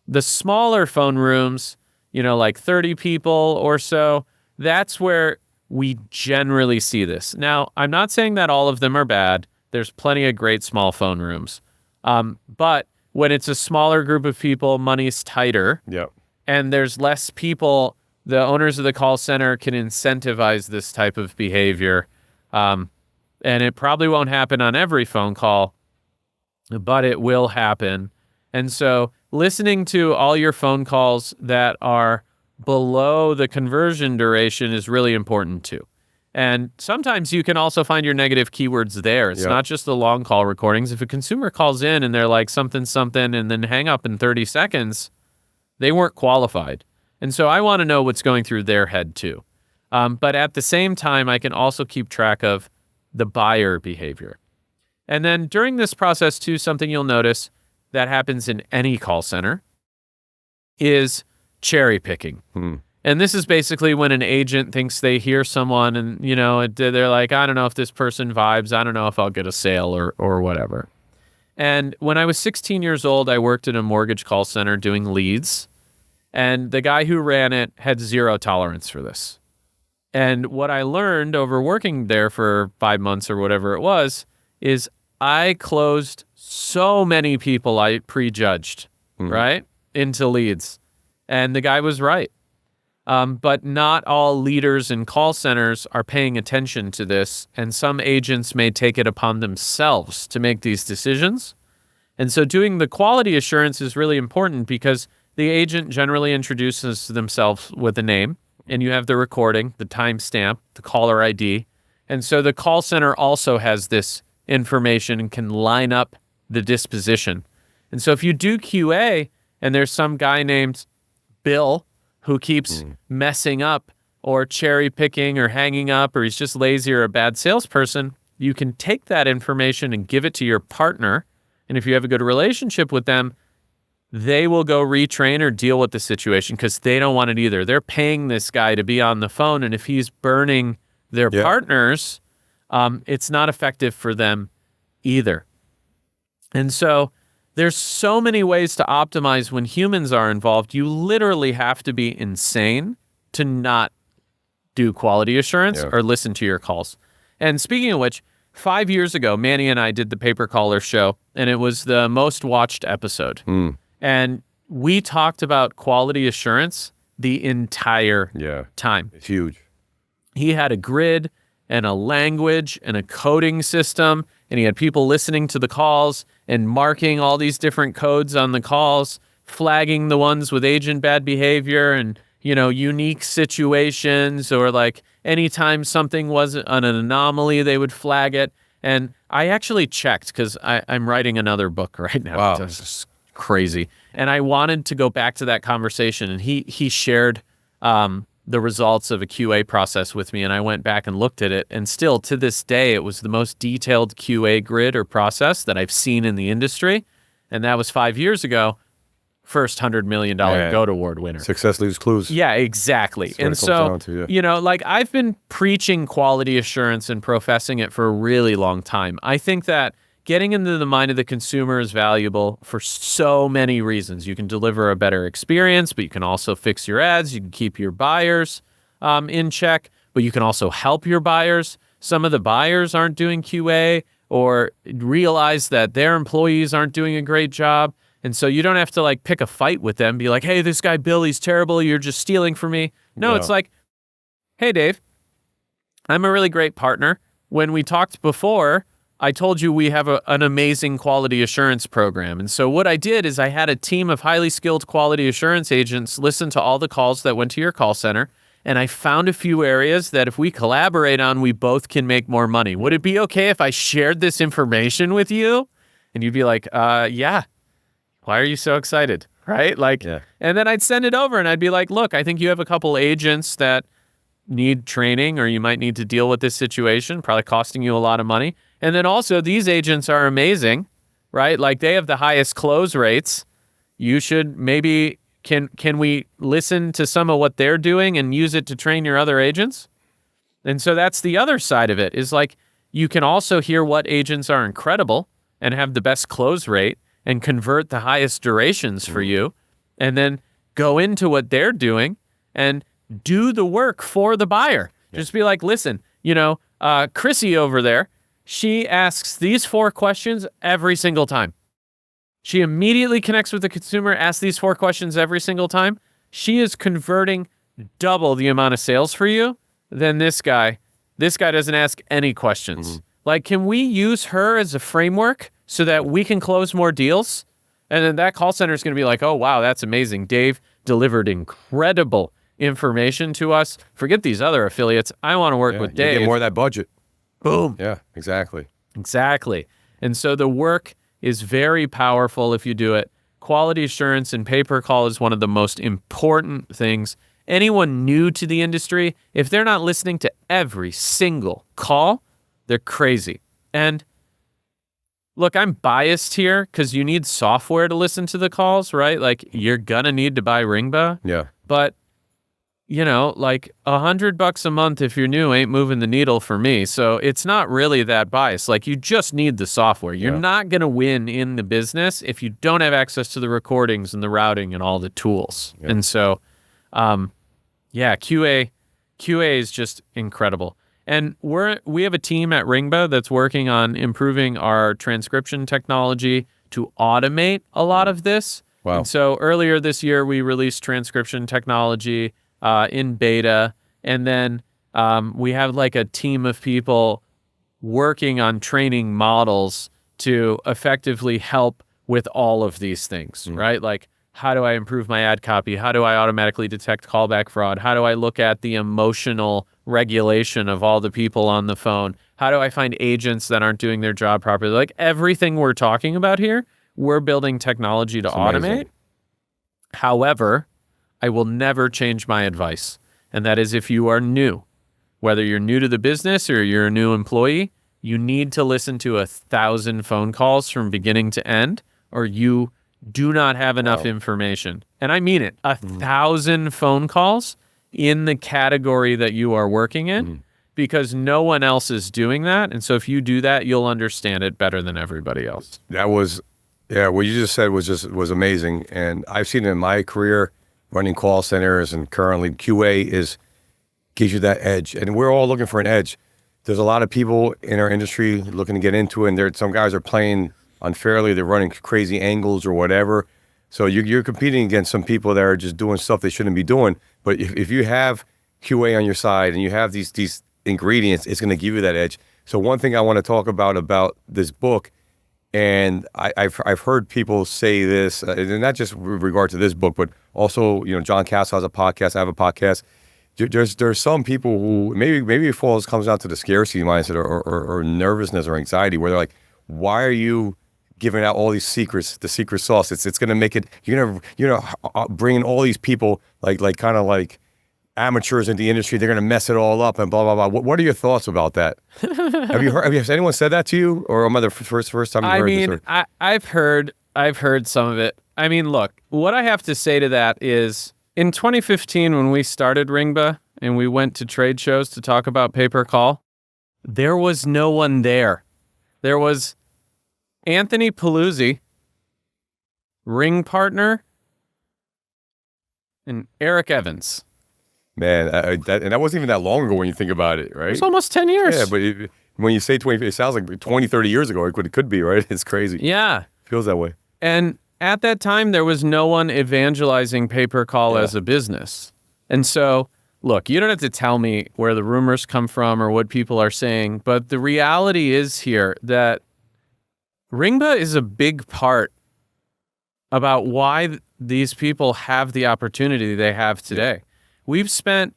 Speaker 1: The smaller phone rooms, like 30 people or so, that's where we generally see this. Now, I'm not saying that all of them are bad. There's plenty of great small phone rooms. But when it's a smaller group of people, money's tighter.
Speaker 3: Yep.
Speaker 1: And there's less people, the owners of the call center can incentivize this type of behavior. And it probably won't happen on every phone call, but it will happen. And so listening to all your phone calls that are below the conversion duration is really important too. And sometimes you can also find your negative keywords there. It's not just the long call recordings. If a consumer calls in and they're like something, and then hang up in 30 seconds, they weren't qualified. And so I want to know what's going through their head too. But at the same time, I can also keep track of the buyer behavior. And then during this process too, something you'll notice that happens in any call center is cherry picking. And this is basically when an agent thinks they hear someone and, they're like, I don't know if this person vibes. I don't know if I'll get a sale or whatever. And when I was 16 years old, I worked in a mortgage call center doing leads. And the guy who ran it had zero tolerance for this. And what I learned over working there for 5 months or whatever it was, is I closed so many people I prejudged right, into leads. And the guy was right. But not all leaders in call centers are paying attention to this, and some agents may take it upon themselves to make these decisions. And so doing the quality assurance is really important because the agent generally introduces themselves with a name, and you have the recording, the timestamp, the caller ID. And so the call center also has this information and can line up the disposition. And so if you do QA and there's some guy named Bill who keeps messing up or cherry picking or hanging up, or he's just lazy or a bad salesperson, you can take that information and give it to your partner. And if you have a good relationship with them, they will go retrain or deal with the situation because they don't want it either. They're paying this guy to be on the phone, and if he's burning their partners, it's not effective for them either. And so there's so many ways to optimize when humans are involved. You literally have to be insane to not do quality assurance or listen to your calls. And speaking of which, 5 years ago, Manny and I did the Paper Caller Show, and it was the most watched episode. And we talked about quality assurance the entire time.
Speaker 3: It's huge.
Speaker 1: He had a grid and a language and a coding system, and he had people listening to the calls and marking all these different codes on the calls, flagging the ones with agent bad behavior and, you know, unique situations, or like anytime something was an anomaly, they would flag it. And I actually checked because I'm writing another book right now.
Speaker 3: Wow.
Speaker 1: It's just crazy. And I wanted to go back to that conversation, and he shared the results of a QA process with me, and I went back and looked at it, and still to this day, it was the most detailed QA grid or process that I've seen in the industry. And that was 5 years ago. First $100 million GOAT Award winner.
Speaker 3: Success leaves clues.
Speaker 1: Yeah, exactly. And so, you know, like I've been preaching quality assurance and professing it for a really long time. I think that getting into the mind of the consumer is valuable for so many reasons. You can deliver a better experience, but you can also fix your ads. You can keep your buyers in check, but you can also help your buyers. Some of the buyers aren't doing QA or realize that their employees aren't doing a great job. And so you don't have to like pick a fight with them, be like, hey, this guy Bill, he's terrible. You're just stealing from me. No, it's like, hey, Dave, I'm a really great partner. When we talked before, I told you we have an amazing quality assurance program. And so what I did is I had a team of highly skilled quality assurance agents listen to all the calls that went to your call center. And I found a few areas that if we collaborate on, we both can make more money. Would it be okay if I shared this information with you? And you'd be like, yeah. Why are you so excited? Right? Like, and then I'd send it over and I'd be like, look, I think you have a couple agents that need training, or you might need to deal with this situation, probably costing you a lot of money. And then also these agents are amazing, right? Like they have the highest close rates. You should maybe, can we listen to some of what they're doing and use it to train your other agents? And so that's the other side of it, is like, you can also hear what agents are incredible and have the best close rate and convert the highest durations for you, and then go into what they're doing and do the work for the buyer. Just be like, listen, you know, Chrissy over there, she asks these 4 questions every single time. She immediately connects with the consumer, asks these 4 questions every single time. She is converting double the amount of sales for you than this guy. This guy doesn't ask any questions. Like, can we use her as a framework so that we can close more deals? And then that call center is going to be like, oh, wow, that's amazing. Dave delivered incredible information to us. Forget these other affiliates. I want to work with Dave.
Speaker 3: Get more of that budget.
Speaker 1: Boom.
Speaker 3: Yeah, exactly.
Speaker 1: Exactly. And so the work is very powerful if you do it. Quality assurance and pay-per-call is one of the most important things. Anyone new to the industry, if they're not listening to every single call, they're crazy. And look, I'm biased here because you need software to listen to the calls, right? Like, you're gonna need to buy Ringba.
Speaker 3: Yeah.
Speaker 1: But, you know, like $100 a month if you're new ain't moving the needle for me. So it's not really that biased. Like, you just need the software. You're not gonna win in the business if you don't have access to the recordings and the routing and all the tools. And so, QA is just incredible. And we have a team at Ringba that's working on improving our transcription technology to automate a lot of this.
Speaker 3: Wow.
Speaker 1: And so earlier this year, we released transcription technology in beta. And then we have like a team of people working on training models to effectively help with all of these things, right? Like, how do I improve my ad copy? How do I automatically detect callback fraud? How do I look at the emotional regulation of all the people on the phone? How do I find agents that aren't doing their job properly? Like everything we're talking about here, we're building technology to automate. However, I will never change my advice. And that is, if you are new, whether you're new to the business or you're a new employee, you need to listen to 1,000 phone calls from beginning to end, or you do not have enough information. And I mean it, 1,000 phone calls in the category that you are working in, because no one else is doing that. And so if you do that, you'll understand it better than everybody else.
Speaker 3: That was, yeah, what you just said was amazing. And I've seen it in my career running call centers, and currently QA gives you that edge. And we're all looking for an edge. There's a lot of people in our industry looking to get into it, and some guys are playing unfairly. They're running crazy angles or whatever. So you're competing against some people that are just doing stuff they shouldn't be doing. But if you have QA on your side and you have these ingredients, it's going to give you that edge. So one thing I want to talk about this book, and I've heard people say this, and not just with regard to this book, but also, John Castle has a podcast. I have a podcast. There's some people who maybe it comes down to the scarcity mindset or nervousness or anxiety, where they're like, why are you giving out all these secrets, the secret sauce? It's going to make it, you're going to bring in all these people like kind of like amateurs in the industry. They're going to mess it all up and blah, blah, blah. What are your thoughts about that? Has anyone said that to you, or am I the first time you heard this?
Speaker 1: I've heard some of it. I mean, look, what I have to say to that is, in 2015, when we started Ringba and we went to trade shows to talk about pay-per-call, there was no one there. There was Anthony Paluzzi, ring partner, and Eric Evans.
Speaker 3: Man, that wasn't even that long ago when you think about it, right?
Speaker 1: It's almost 10 years.
Speaker 3: Yeah, but when you say 20, it sounds like 20, 30 years ago. It could be, right? It's crazy.
Speaker 1: Yeah.
Speaker 3: Feels that way.
Speaker 1: And at that time, there was no one evangelizing pay-per-call as a business. And so, look, you don't have to tell me where the rumors come from or what people are saying, but the reality is here that Ringba is a big part about why these people have the opportunity they have today. We've spent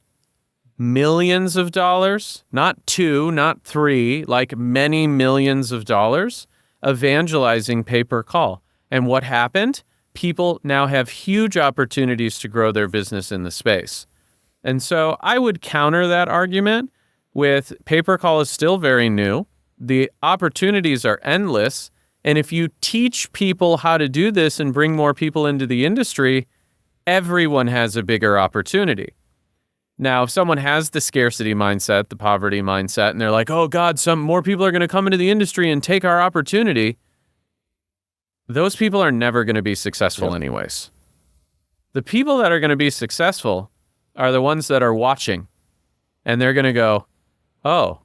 Speaker 1: millions of dollars, not 2, not 3, like many millions of dollars, evangelizing pay-per-call. And what happened? People now have huge opportunities to grow their business in the space. And so I would counter that argument with pay-per-call is still very new. The opportunities are endless. And if you teach people how to do this and bring more people into the industry, everyone has a bigger opportunity. Now, if someone has the scarcity mindset, the poverty mindset, and they're like, oh God, some more people are going to come into the industry and take our opportunity, those people are never going to be successful anyways. The people that are going to be successful are the ones that are watching, and they're going to go, oh,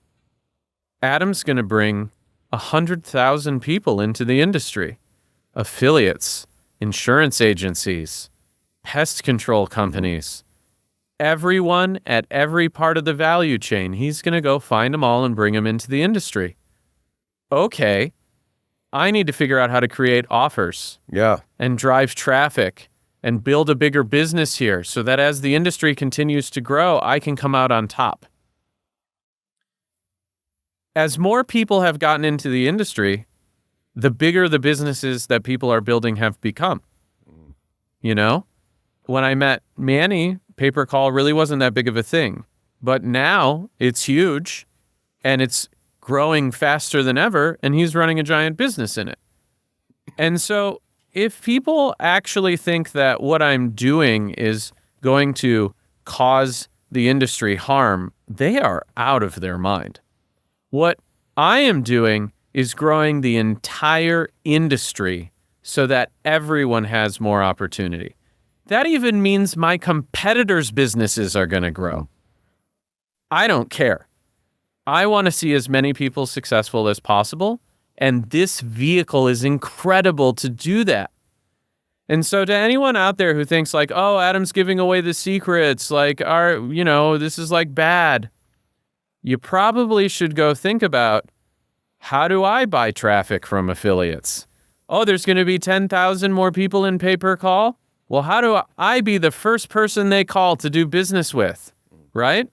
Speaker 1: Adam's going to bring 100,000 people into the industry. Affiliates, insurance agencies, pest control companies, everyone at every part of the value chain. He's going to go find them all and bring them into the industry. Okay, I need to figure out how to create offers and drive traffic and build a bigger business here so that as the industry continues to grow, I can come out on top. As more people have gotten into the industry, the bigger the businesses that people are building have become. You know, when I met Manny, pay-per-call really wasn't that big of a thing, but now it's huge and it's growing faster than ever, and he's running a giant business in it. And so if people actually think that what I'm doing is going to cause the industry harm, they are out of their mind. What I am doing is growing the entire industry so that everyone has more opportunity. That even means my competitors' businesses are going to grow. I don't care. I want to see as many people successful as possible, and this vehicle is incredible to do that. And so to anyone out there who thinks like, oh, Adam's giving away the secrets, like, this is like bad, you probably should go think about, how do I buy traffic from affiliates? Oh, there's going to be 10,000 more people in pay-per-call? Well, how do I be the first person they call to do business with, right?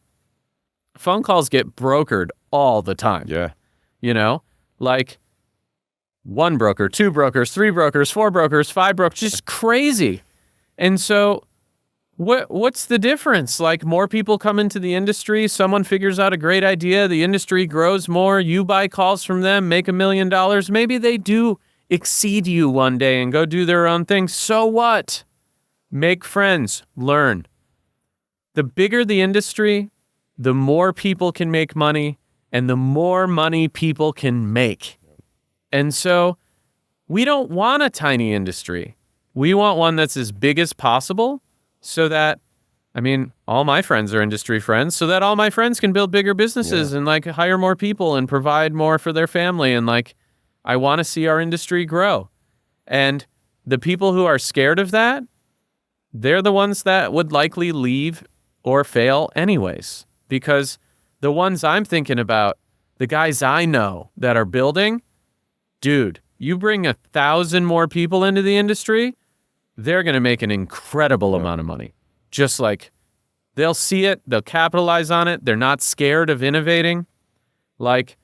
Speaker 1: Phone calls get brokered all the time.
Speaker 3: Yeah.
Speaker 1: Like 1 broker, 2 brokers, 3 brokers, 4 brokers, 5 brokers, just crazy. And so what's the difference? Like, more people come into the industry, someone figures out a great idea, the industry grows more, you buy calls from them, make $1 million. Maybe they do exceed you one day and go do their own thing. So what? Make friends, learn. The bigger the industry, the more people can make money, and the more money people can make. And so we don't want a tiny industry. We want one that's as big as possible so that, all my friends are industry friends, so that all my friends can build bigger businesses and like hire more people and provide more for their family. And like, I want to see our industry grow. And the people who are scared of that, they're the ones that would likely leave or fail anyways. Because the ones I'm thinking about, the guys I know that are building, dude, you bring 1,000 more people into the industry, they're going to make an incredible amount of money. Just like, they'll see it, they'll capitalize on it, they're not scared of innovating. Like,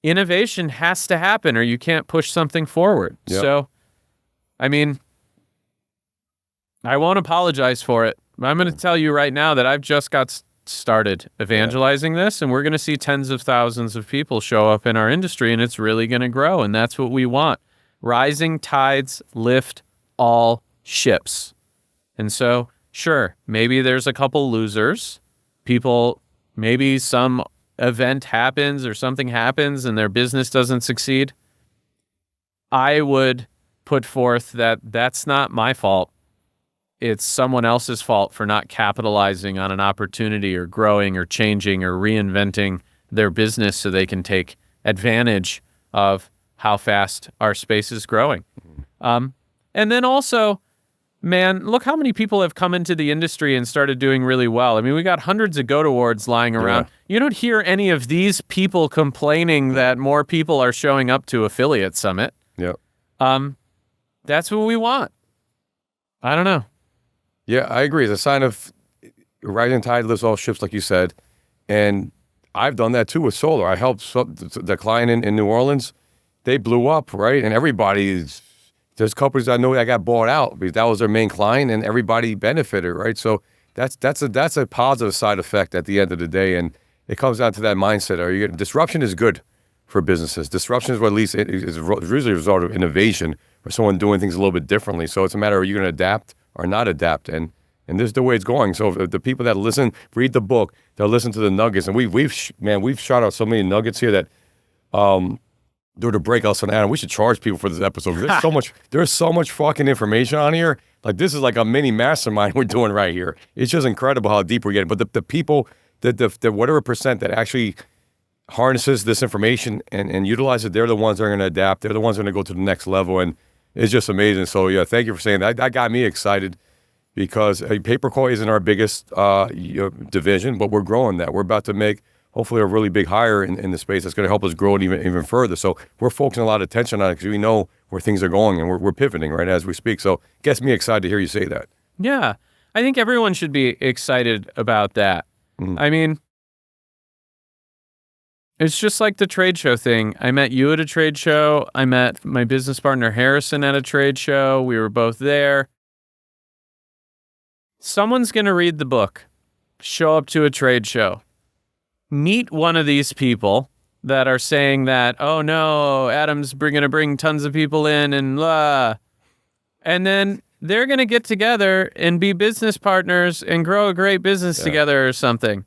Speaker 1: innovation has to happen or you can't push something forward.
Speaker 3: Yep.
Speaker 1: So, I won't apologize for it. I'm going to tell you right now that I've just got started evangelizing this, and we're going to see tens of thousands of people show up in our industry, and it's really going to grow, and that's what we want. Rising tides lift all ships. And so, sure, maybe there's a couple losers. People, maybe some event happens or something happens and their business doesn't succeed. I would put forth that that's not my fault. It's someone else's fault for not capitalizing on an opportunity or growing or changing or reinventing their business so they can take advantage of how fast our space is growing. And then also, man, look how many people have come into the industry and started doing really well. We got hundreds of GOAT awards lying around.
Speaker 3: Yeah.
Speaker 1: You don't hear any of these people complaining that more people are showing up to Affiliate Summit.
Speaker 3: Yep.
Speaker 1: That's what we want. I don't know.
Speaker 3: Yeah, I agree. It's a sign of rising tide lifts all ships, like you said. And I've done that too with solar. I helped the client in New Orleans. They blew up, right? And there's companies I know that got bought out because that was their main client, and everybody benefited, right? So that's a positive side effect at the end of the day, and it comes down to that mindset. Disruption is good for businesses. Disruption is what at least is usually a result of innovation or someone doing things a little bit differently. So it's a matter of, are you going to adapt or not adapt? And this is the way it's going. So if the people that listen, read the book, they'll listen to the nuggets, and we've shot out so many nuggets here that during the break, I was saying, Adam, we should charge people for this episode. There's so much fucking information on here. Like, this is like a mini mastermind we're doing right here. It's just incredible how deep we're getting. But the people, the whatever percent that actually harnesses this information and utilize it, they're the ones that are going to adapt. They're the ones that are going to go to the next level. And it's just amazing. So, yeah, thank you for saying that. That got me excited because pay-per-call isn't our biggest division, but we're growing that. We're about to make hopefully a really big hire in the space that's going to help us grow it even further. So we're focusing a lot of attention on it because we know where things are going, and we're pivoting right as we speak. So it gets me excited to hear you say that.
Speaker 1: Yeah, I think everyone should be excited about that. It's just like the trade show thing. I met you at a trade show. I met my business partner Harrison at a trade show. We were both there. Someone's going to read the book, show up to a trade show, meet one of these people that are saying that, oh no, Adam's going to bring tons of people in and blah. And then they're going to get together and be business partners and grow a great business together or something.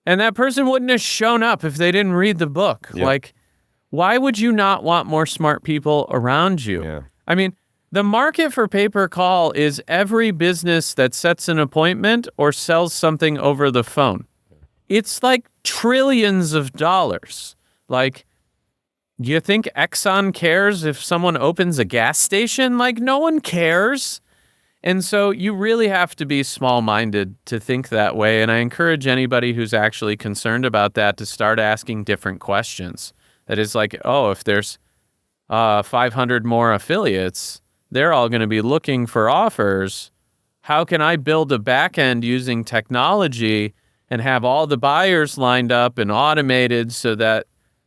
Speaker 1: And that person wouldn't have shown up if they didn't read the book.
Speaker 3: Yep.
Speaker 1: Like, why would you not want more smart people around you?
Speaker 3: Yeah.
Speaker 1: The market for pay-per-call is every business that sets an appointment or sells something over the phone. It's like trillions of dollars. Like, You think Exxon cares if someone opens a gas station? Like, no one cares. And so you really have to be small-minded to think that way. And I encourage anybody who's actually concerned about that to start asking different questions. That is like, oh, if there's 500 more affiliates, they're all going to be looking for offers. How can I build a back end using technology and have all the buyers lined up and automated so that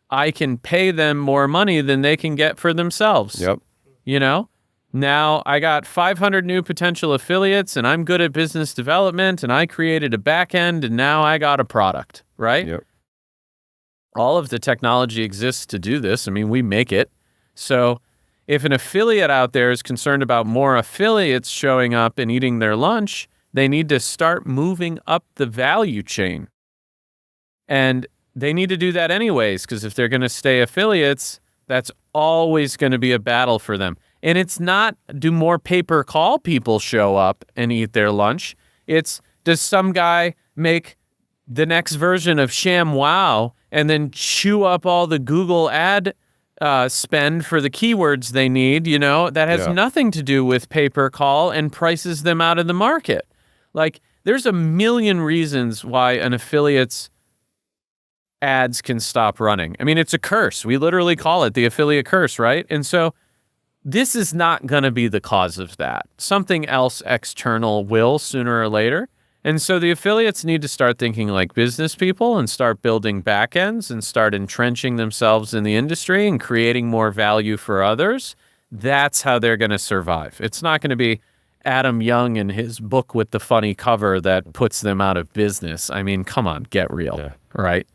Speaker 1: I can pay them more money than they can get for themselves?
Speaker 3: Yep.
Speaker 1: You know, now I got 500 new potential affiliates and I'm good at business development and I created a back end and now I got a product, right?
Speaker 3: Yep.
Speaker 1: All of the technology exists to do this. I mean, we make it. So if an affiliate out there is concerned about more affiliates showing up and eating their lunch, they need to start moving up the value chain. And they need to do that anyways, because if they're going to stay affiliates, that's always going to be a battle for them. And it's not, do more pay-per-call people show up and eat their lunch? It's, does some guy make the next version of ShamWow and then chew up all the Google ad spend for the keywords they need? You know, that has nothing to do with pay-per-call and prices them out of the market. Like, there's a million reasons why an affiliate's ads can stop running. I mean, it's a curse. We literally call it the affiliate curse, right? And so this is not going to be the cause of that. Something else external will sooner or later. And so the affiliates need to start thinking like business people and start building back ends and start entrenching themselves in the industry and creating more value for others. That's how they're going to survive. It's not going to be Adam Young and his book with the funny cover that puts them out of business. I mean, come on, get real, right?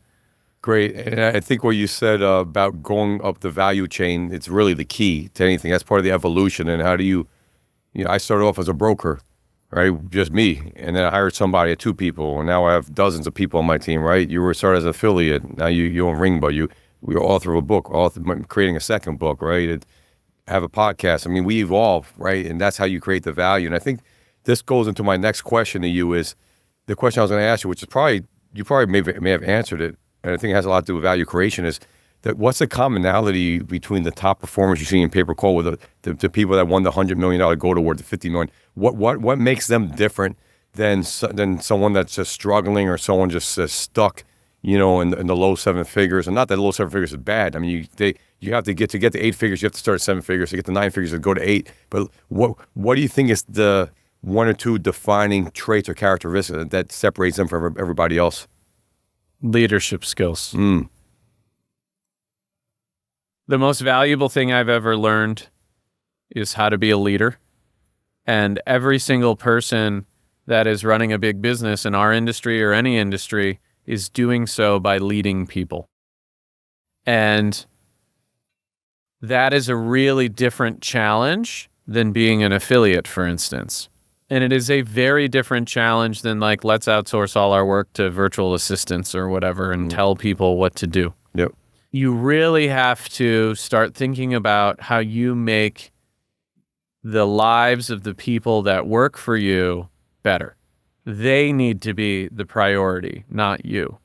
Speaker 3: Great. And I think what you said about going up the value chain, it's really the key to anything. That's part of the evolution. And how do you know, I started off as a broker, right? Just me. And then I hired somebody, 2 people. And now I have dozens of people on my team, right? You were started as an affiliate. Now you own Ringba. We were author of a book, creating a second book, right? And have a podcast. I mean, we evolve, right? And that's how you create the value. And I think this goes into my next question to you is the question I was going to ask you, which is you probably may have answered it. And I think it has a lot to do with value creation, is that what's the commonality between the top performers you see in pay-per-call with the people that won the $100 million goal award, the $50 million? What makes them different than someone that's just struggling or someone just stuck, you know, in the low 7 figures? And not that low 7 figures is bad. I mean, you have to get to 8 figures, you have to start at 7 figures. To get to 9 figures, to go to 8. But what do you think is the 1 or 2 defining traits or characteristics that separates them from everybody else?
Speaker 1: Leadership skills. The most valuable thing I've ever learned is how to be a leader. And every single person that is running a big business in our industry or any industry is doing so by leading people. And that is a really different challenge than being an affiliate, for instance. And it is a very different challenge than like, let's outsource all our work to virtual assistants or whatever and tell people what to do.
Speaker 3: Yep.
Speaker 1: You really have to start thinking about how you make the lives of the people that work for you better. They need to be the priority, not you.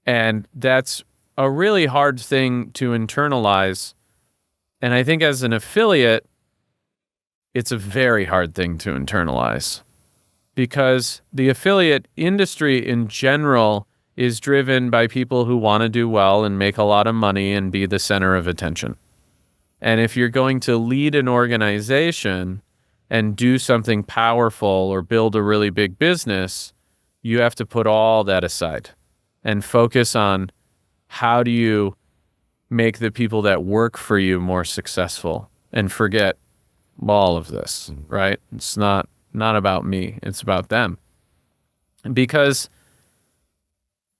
Speaker 1: And that's a really hard thing to internalize. And I think as an affiliate, it's a very hard thing to internalize, because the affiliate industry in general is driven by people who want to do well and make a lot of money and be the center of attention. And if you're going to lead an organization and do something powerful or build a really big business, you have to put all that aside and focus on how do you make the people that work for you more successful, and forget all of this, right? It's not about me. It's about them. Because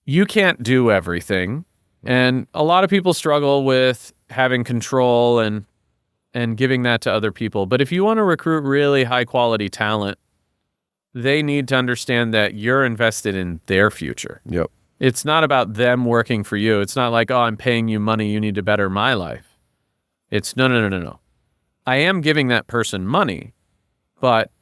Speaker 1: you can't do everything. And a lot of people struggle with having control and giving that to other people. But if you want to recruit really high quality talent, they need to understand that you're invested in their future.
Speaker 3: Yep.
Speaker 1: It's not about them working for you. It's not like, oh, I'm paying you money, you need to better my life. It's no. I am giving that person money, but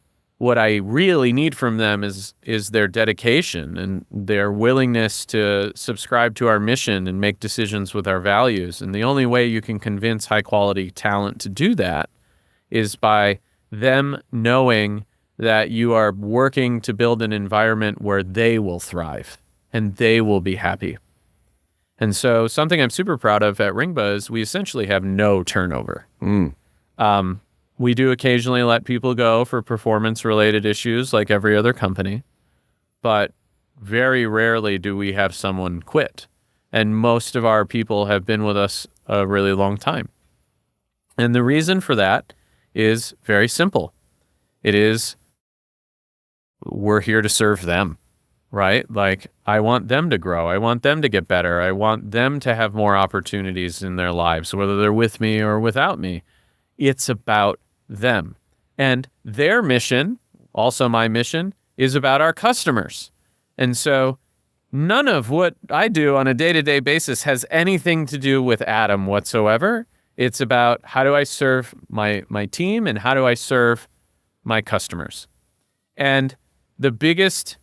Speaker 1: what I really need from them is their dedication and their willingness to subscribe to our mission and make decisions with our values. And the only way you can convince high quality talent to do that is by them knowing that you are working to build an environment where they will thrive and they will be happy. And so something I'm super proud of at Ringba is we essentially have no turnover. We do occasionally let people go for performance-related issues like every other company, but very rarely do we have someone quit. And most of our people have been with us a really long time. And the reason for that is very simple. It is we're here to serve them, right? Like, I want them to grow. I want them to get better. I want them to have more opportunities in their lives, whether they're with me or without me. It's about them. And their mission, also my mission, is about our customers. And so none of what I do on a day-to-day basis has anything to do with Adam whatsoever. It's about how do I serve my team and how do I serve my customers. And the biggest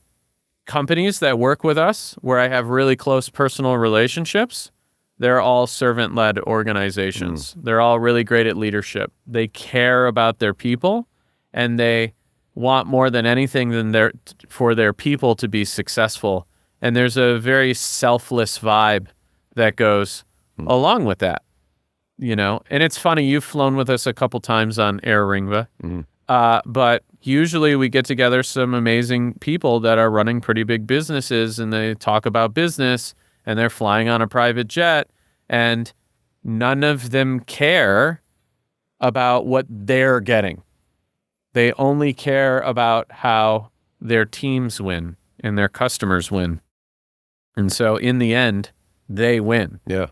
Speaker 1: companies that work with us, where I have really close personal relationships, they're all servant-led organizations. They're all really great at leadership. They care about their people, and they want more than anything for their people to be successful. And there's a very selfless vibe that goes along with that, you know. And it's funny, you've flown with us a couple times on Air Ringba, but usually we get together some amazing people that are running pretty big businesses, and they talk about business, and they're flying on a private jet, and none of them care about what they're getting. They only care about how their teams win and their customers win. And so in the end, they win.
Speaker 3: Yeah.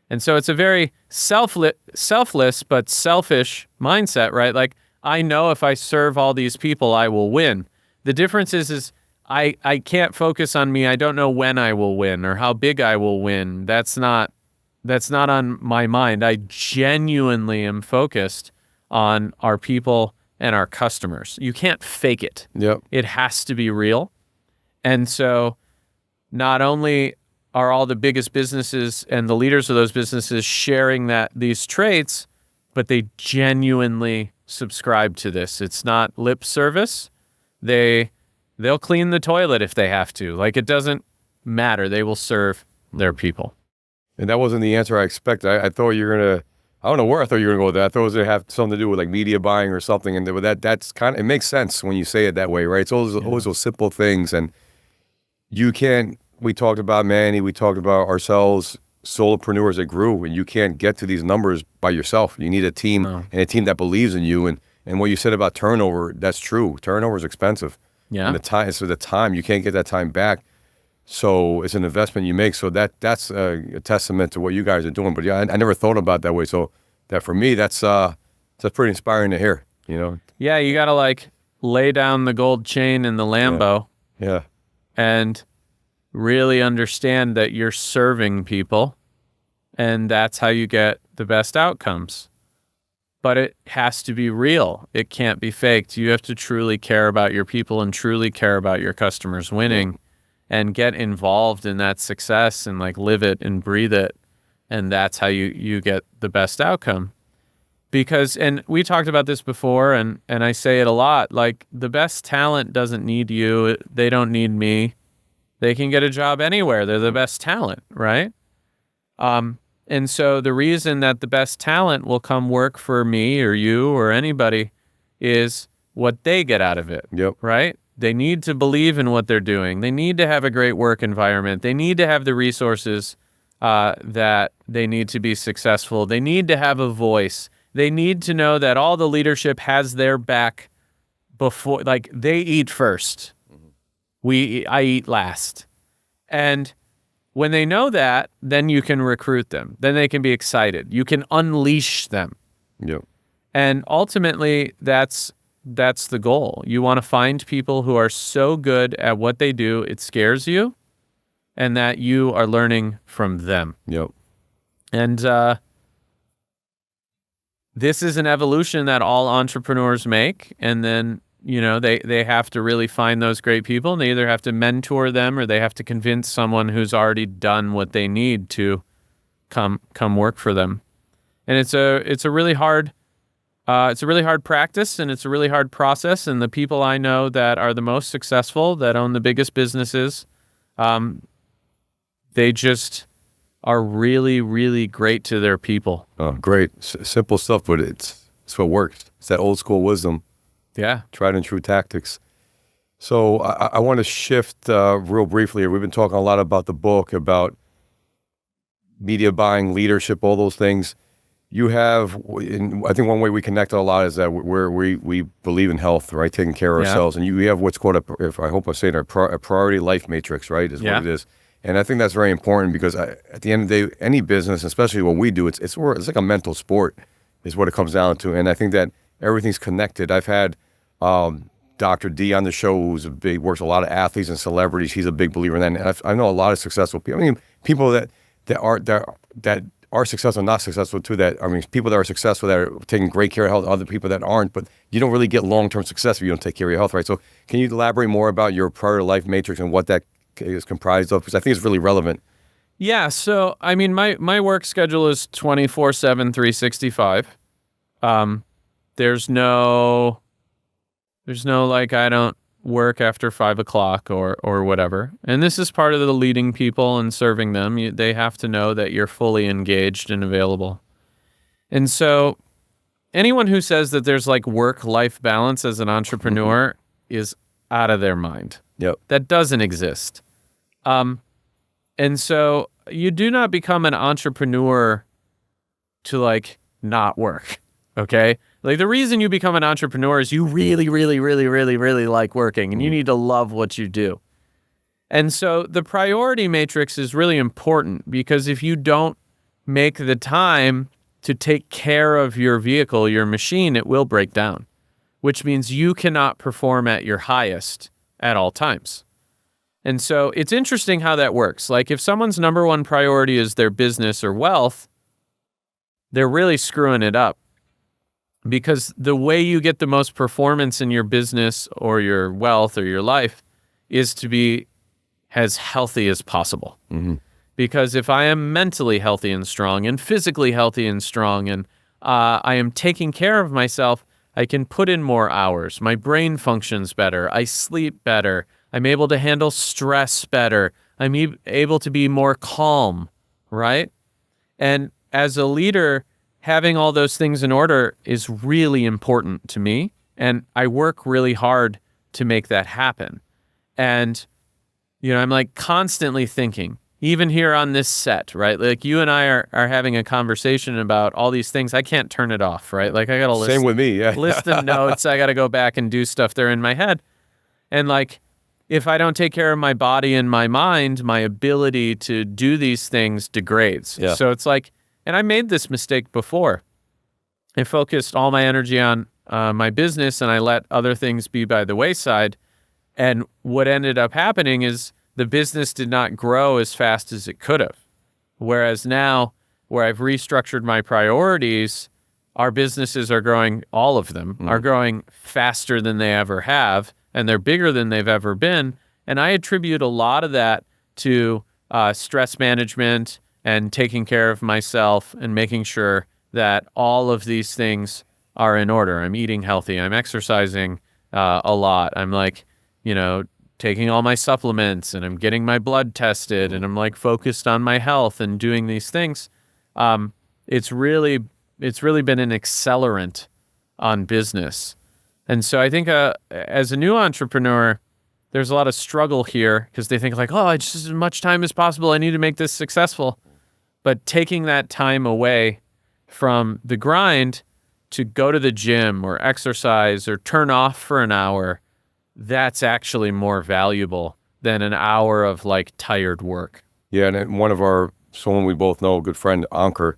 Speaker 1: And so it's a very selfless but selfish mindset, right? Like, I know if I serve all these people, I will win. The difference is I can't focus on me. I don't know when I will win or how big I will win. That's not on my mind. I genuinely am focused on our people and our customers. You can't fake it.
Speaker 3: Yep.
Speaker 1: It has to be real. And so not only are all the biggest businesses and the leaders of those businesses sharing these traits, but they genuinely subscribe to this. It's not lip service. They'll clean the toilet if they have to. Like, it doesn't matter. They will serve their people.
Speaker 3: And that wasn't the answer I expected. I thought you were going to, I don't know where I thought you were going to go with that. I thought it was going to have something to do with like media buying or something. And that's kind of, it makes sense when you say it that way, right? It's always those simple things. And we talked about Manny, we talked about ourselves, solopreneurs that grew, and you can't get to these numbers by yourself. You need a team and a team that believes in you. And what you said about turnover, that's true. Turnover is expensive.
Speaker 1: Yeah.
Speaker 3: And the time, you can't get that time back. So it's an investment you make. So that's a testament to what you guys are doing. But yeah, I never thought about it that way. So that for me, that's pretty inspiring to hear, you know?
Speaker 1: Yeah, you got to like lay down the gold chain in the Lambo.
Speaker 3: Yeah.
Speaker 1: And really understand that you're serving people, and that's how you get the best outcomes. But it has to be real. It can't be faked. You have to truly care about your people and truly care about your customers winning and get involved in that success and like live it and breathe it. And that's how you get the best outcome. Because, and we talked about this before, and I say it a lot, like, the best talent doesn't need you. They don't need me. They can get a job anywhere. They're the best talent, right? And so the reason that the best talent will come work for me or you or anybody is what they get out of it, right? They need to believe in what they're doing. They need to have a great work environment. They need to have the resources that they need to be successful. They need to have a voice. They need to know that all the leadership has their back before, like, they eat first. I eat last. And when they know that, then you can recruit them. Then they can be excited. You can unleash them.
Speaker 3: Yep.
Speaker 1: And ultimately, that's the goal. You want to find people who are so good at what they do, it scares you, and that you are learning from them.
Speaker 3: Yep.
Speaker 1: And this is an evolution that all entrepreneurs make. And then they have to really find those great people, and they either have to mentor them or they have to convince someone who's already done what they need to come work for them. And it's a really hard practice, and it's a really hard process. And the people I know that are the most successful, that own the biggest businesses, they just are really, really great to their people.
Speaker 3: Oh, great. Simple stuff, but it's what works. It's that old school wisdom.
Speaker 1: Yeah.
Speaker 3: Tried and true tactics. So I want to shift real briefly here. We've been talking a lot about the book, about media buying, leadership, all those things. You have, I think one way we connect a lot is that we believe in health, right? Taking care of ourselves. And you have what's called I hope I'm saying a priority life matrix, right? Is what it is. And I think that's very important because at the end of the day, any business, especially what we do, it's like a mental sport is what it comes down to. And I think that everything's connected. I've had Dr. D on the show, works a lot of athletes and celebrities. He's a big believer in that. And I know a lot of successful people. I mean, people that are successful, not successful too. People that are successful that are taking great care of health, other people that aren't. But you don't really get long-term success if you don't take care of your health, right? So can you elaborate more about your priority life matrix and what that is comprised of? Because I think it's really relevant.
Speaker 1: Yeah. So, I mean, my work schedule is 24/7, 365. There's no like, I don't work after 5 o'clock or whatever. And this is part of the leading people and serving them. They have to know that you're fully engaged and available. And so anyone who says that there's like work-life balance as an entrepreneur is out of their mind.
Speaker 3: Yep.
Speaker 1: That doesn't exist. And so you do not become an entrepreneur to like not work. Okay. Like the reason you become an entrepreneur is you really, really, really, really, really like working, and you need to love what you do. And so the priority matrix is really important because if you don't make the time to take care of your vehicle, your machine, it will break down, which means you cannot perform at your highest at all times. And so it's interesting how that works. Like if someone's number one priority is their business or wealth, they're really screwing it up. Because the way you get the most performance in your business or your wealth or your life is to be as healthy as possible. Mm-hmm. Because if I am mentally healthy and strong and physically healthy and strong and I am taking care of myself, I can put in more hours. My brain functions better. I sleep better. I'm able to handle stress better. I'm able to be more calm, right? And as a leader, having all those things in order is really important to me, and I work really hard to make that happen. And, I'm like constantly thinking, even here on this set, right? Like you and I are having a conversation about all these things. I can't turn it off, right? Like I got to list.
Speaker 3: Same with me, yeah.
Speaker 1: List of notes. I got to go back and do stuff there in my head. And like, if I don't take care of my body and my mind, my ability to do these things degrades.
Speaker 3: Yeah.
Speaker 1: So it's like, and I made this mistake before. I focused all my energy on my business and I let other things be by the wayside. And what ended up happening is the business did not grow as fast as it could have. Whereas now, where I've restructured my priorities, our businesses are growing, all of them are growing faster than they ever have, and they're bigger than they've ever been. And I attribute a lot of that to stress management and taking care of myself and making sure that all of these things are in order. I'm eating healthy. I'm exercising a lot. I'm like, taking all my supplements and I'm getting my blood tested and I'm like focused on my health and doing these things. It's really been an accelerant on business. And so I think as a new entrepreneur, there's a lot of struggle here because they think like, oh, just as much time as possible. I need to make this successful. But taking that time away from the grind to go to the gym or exercise or turn off for an hour, that's actually more valuable than an hour of like tired work.
Speaker 3: Yeah, and someone we both know, a good friend, Ankur,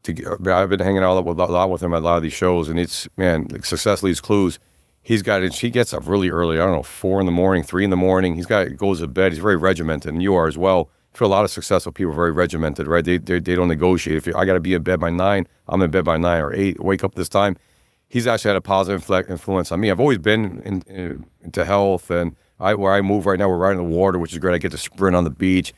Speaker 3: I've been hanging out a lot with him at a lot of these shows, and it's, man, like Success Leaves Clues. He gets up really early, 4 a.m, 3 a.m. Goes to bed. He's very regimented, and you are as well. I feel a lot of successful people are very regimented, right? They don't negotiate. I got to be in bed by 9, I'm in bed by 9 or 8, wake up this time. he's actually had a positive influence on me. I've always been into health, and where I move right now, we're right in the water, which is great. I get to sprint on the beach.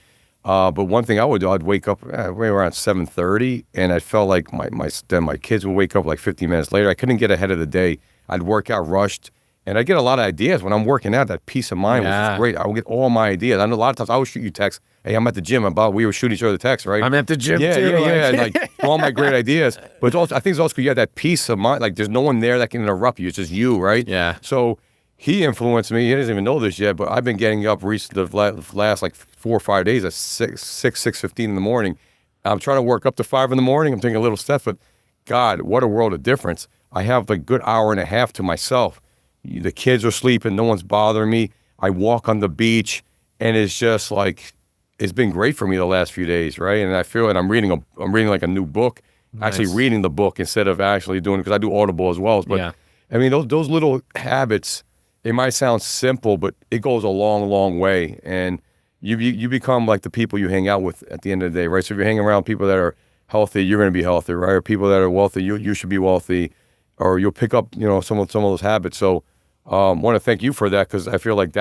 Speaker 3: But one thing I would do, I'd wake up right around 7:30, and I felt like my kids would wake up like 15 minutes later. I couldn't get ahead of the day. I'd work out rushed, and I get a lot of ideas when I'm working out. That peace of mind, which is great. I will get all my ideas. I know a lot of times I would shoot you texts. Hey, I'm at the gym. We were shooting each other texts, right?
Speaker 1: I'm at the gym too.
Speaker 3: Yeah. Like all my great ideas. But it's also, I think it's also because you have that peace of mind. Like there's no one there that can interrupt you. It's just you, right?
Speaker 1: Yeah.
Speaker 3: So he influenced me. He doesn't even know this yet, but I've been getting up recently the last like 4 or 5 days at 6:15 in the morning. I'm trying to work up to 5 in the morning. I'm taking a little step, but God, what a world of difference. I have a good hour and a half to myself. The kids are sleeping. No one's bothering me. I walk on the beach, and it's just like, it's been great for me the last few days, right? And I feel like I'm reading like a new book, actually reading the book instead of actually doing it, because I do Audible as well. But I mean, those little habits, it might sound simple, but it goes a long, long way. And you become like the people you hang out with at the end of the day, right? So if you're hanging around people that are healthy, you're going to be healthy, right? Or people that are wealthy, you should be wealthy, or you'll pick up, some of those habits. So want to thank you for that, because I feel like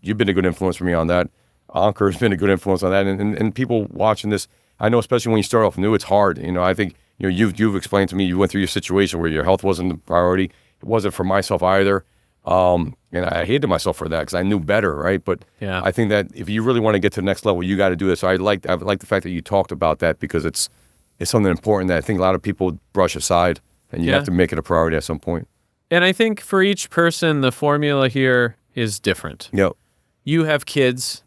Speaker 3: you've been a good influence for me on that. Anker's been a good influence on that, and people watching this, I know, especially when you start off new, it's hard. I think you've explained to me, you went through your situation where your health wasn't the priority. It wasn't for myself either, and I hated myself for that because I knew better, right? But I think that if you really want to get to the next level, you got to do this. So I like the fact that you talked about that, because it's something important that I think a lot of people brush aside, and you have to make it a priority at some point.
Speaker 1: And I think for each person, the formula here is different.
Speaker 3: Yep.
Speaker 1: You have kids.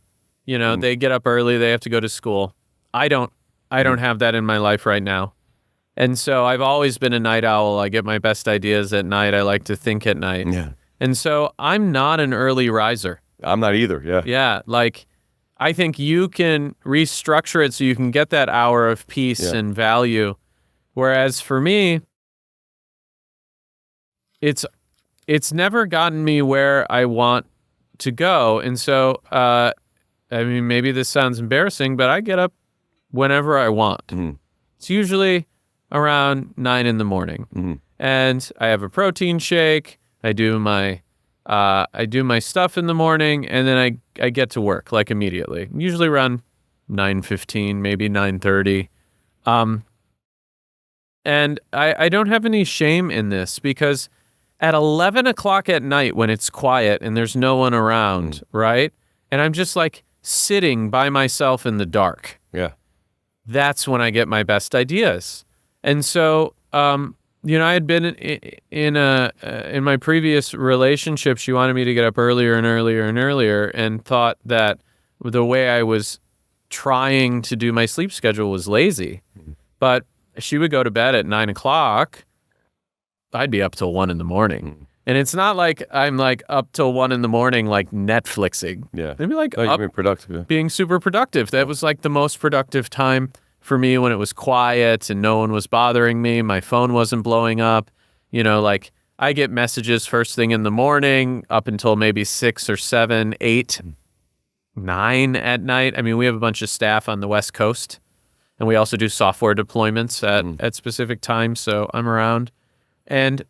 Speaker 1: They get up early, they have to go to school. I don't have that in my life right now. And so I've always been a night owl. I get my best ideas at night. I like to think at night.
Speaker 3: Yeah.
Speaker 1: And so I'm not an early riser.
Speaker 3: I'm not either. Yeah.
Speaker 1: Yeah. Like, I think you can restructure it so you can get that hour of peace and value. Whereas for me, it's never gotten me where I want to go. And so, I mean, maybe this sounds embarrassing, but I get up whenever I want. Mm-hmm. It's usually around 9 in the morning. Mm-hmm. And I have a protein shake. I do my stuff in the morning, and then I get to work like immediately. Usually around 9:15, maybe 9:30. And I don't have any shame in this, because at 11 o'clock at night, when it's quiet and there's no one around, right? And I'm just like sitting by myself in the dark.
Speaker 3: Yeah.
Speaker 1: That's when I get my best ideas. And so, I had been in my previous relationship, she wanted me to get up earlier and earlier and earlier, and thought that the way I was trying to do my sleep schedule was lazy. Mm-hmm. But she would go to bed at 9 o'clock. I'd be up till 1 in the morning. Mm-hmm. And it's not like I'm like up till 1 in the morning, like Netflixing.
Speaker 3: Yeah.
Speaker 1: I'd be like
Speaker 3: up being productive.
Speaker 1: Being super productive. That was like the most productive time for me, when it was quiet and no one was bothering me. My phone wasn't blowing up. Like I get messages first thing in the morning up until maybe 6 or 7, 8, 9 at night. I mean, we have a bunch of staff on the West Coast, and we also do software deployments at specific times. So I'm around. And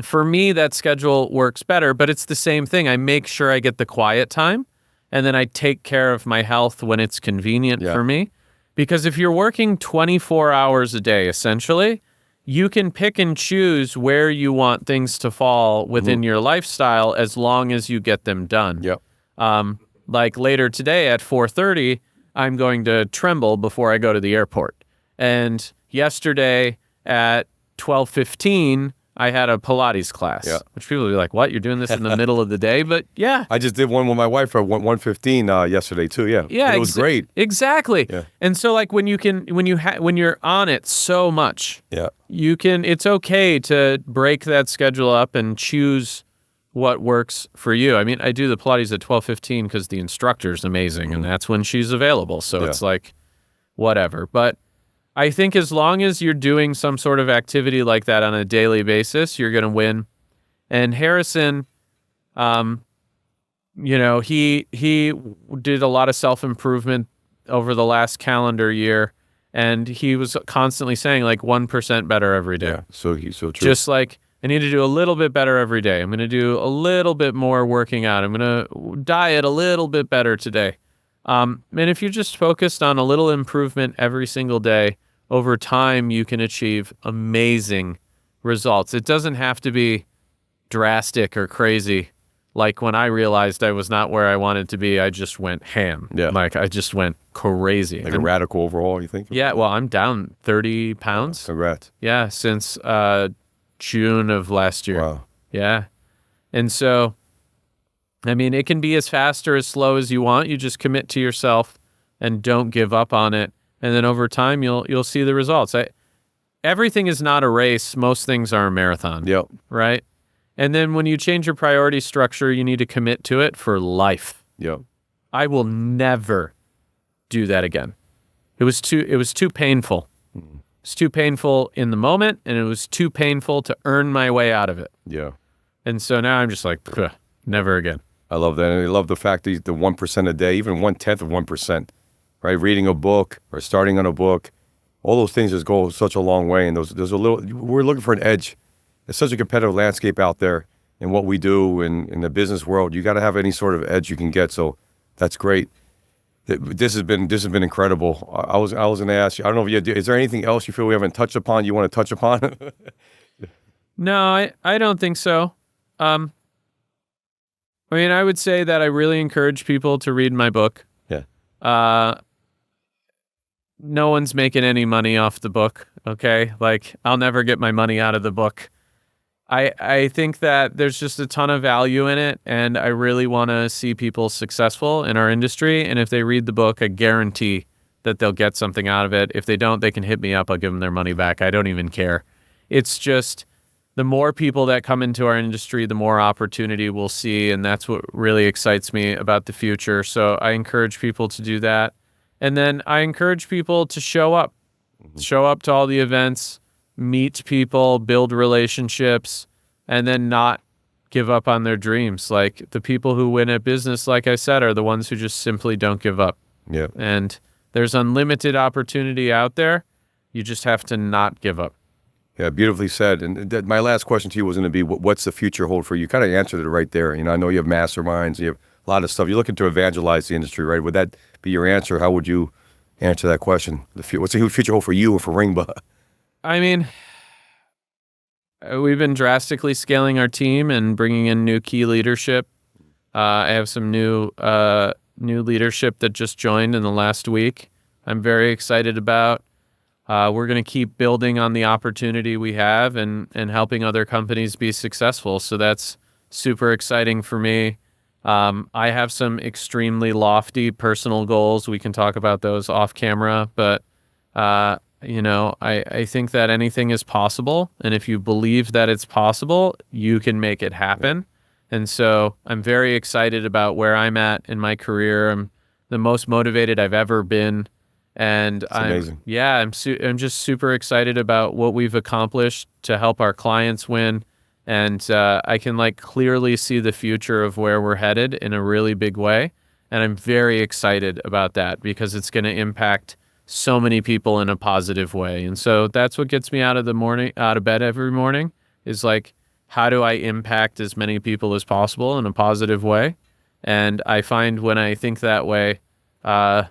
Speaker 1: for me, that schedule works better, but it's the same thing. I make sure I get the quiet time, and then I take care of my health when it's convenient for me. Because if you're working 24 hours a day, essentially, you can pick and choose where you want things to fall within your lifestyle, as long as you get them done.
Speaker 3: Yep.
Speaker 1: Like later today at 4:30, I'm going to Tremble before I go to the airport. And yesterday at 12:15, I had a Pilates class, which people will be like, what, you're doing this in the middle of the day? But yeah.
Speaker 3: I just did one with my wife at 1:15 yesterday too. Yeah.
Speaker 1: Yeah.
Speaker 3: It was great.
Speaker 1: Exactly. Yeah. And so like when you're on it so much, it's okay to break that schedule up and choose what works for you. I mean, I do the Pilates at 12:15 because the instructor's amazing, and that's when she's available. So it's like, whatever. But I think as long as you're doing some sort of activity like that on a daily basis, you're going to win. And Harrison, he did a lot of self-improvement over the last calendar year. And he was constantly saying like 1% better every day.
Speaker 3: Yeah. So true.
Speaker 1: Just like, I need to do a little bit better every day. I'm going to do a little bit more working out. I'm going to diet a little bit better today. And if you just focused on a little improvement every single day, over time, you can achieve amazing results. It doesn't have to be drastic or crazy. Like when I realized I was not where I wanted to be, I just went ham.
Speaker 3: Yeah.
Speaker 1: Like I just went crazy.
Speaker 3: Like a radical overhaul, you think?
Speaker 1: Yeah, well, I'm down 30 pounds.
Speaker 3: Congrats.
Speaker 1: Yeah, since June of last year.
Speaker 3: Wow.
Speaker 1: Yeah. And so, I mean, it can be as fast or as slow as you want. You just commit to yourself and don't give up on it. And then over time, you'll see the results. Everything is not a race. Most things are a marathon.
Speaker 3: Yep.
Speaker 1: Right? And then when you change your priority structure, you need to commit to it for life.
Speaker 3: Yep.
Speaker 1: I will never do that again. It was too painful. It's too painful in the moment, and it was too painful to earn my way out of it.
Speaker 3: Yeah.
Speaker 1: And so now I'm just like, never again.
Speaker 3: I love that. And I love the fact that the 1% a day, even 1/10 of 1%, right? Reading a book or starting on a book, all those things just go such a long way. And there's a little, we're looking for an edge. It's such a competitive landscape out there in what we do in the business world. You got to have any sort of edge you can get. So that's great. This has been incredible. I was going to ask you, I don't know if is there anything else you feel we haven't touched upon you want to touch upon?
Speaker 1: No, I don't think so. I mean, I would say that I really encourage people to read my book.
Speaker 3: Yeah.
Speaker 1: No one's making any money off the book, okay? Like, I'll never get my money out of the book. I think that there's just a ton of value in it, and I really want to see people successful in our industry. And if they read the book, I guarantee that they'll get something out of it. If they don't, they can hit me up. I'll give them their money back. I don't even care. It's just the more people that come into our industry, the more opportunity we'll see, and that's what really excites me about the future. So I encourage people to do that. And then I encourage people to show up. Show up to all the events, meet people, build relationships, and then not give up on their dreams. Like the people who win at business, like I said, are the ones who just simply don't give up.
Speaker 3: Yeah.
Speaker 1: And there's unlimited opportunity out there. You just have to not give up.
Speaker 3: Yeah, beautifully said. And my last question to you was going to be, what's the future hold for you? You kind of answered it right there. You know, I know you have masterminds, you have a lot of stuff. You're looking to evangelize the industry, right? Would that be your answer? How would you answer that question? What's the future hold for you and for Ringba?
Speaker 1: I mean, we've been drastically scaling our team and bringing in new key leadership. I have some new leadership that just joined in the last week. I'm very excited about. We're going to keep building on the opportunity we have and helping other companies be successful. So that's super exciting for me. I have some extremely lofty personal goals. We can talk about those off camera, but I think that anything is possible. And if you believe that it's possible, you can make it happen. And so I'm very excited about where I'm at in my career. I'm the most motivated I've ever been. And
Speaker 3: amazing.
Speaker 1: I'm just super excited about what we've accomplished to help our clients win. And I can clearly see the future of where we're headed in a really big way. And I'm very excited about that because it's going to impact so many people in a positive way. And so that's what gets me out of bed every morning is how do I impact as many people as possible in a positive way? And I find when I think that way, the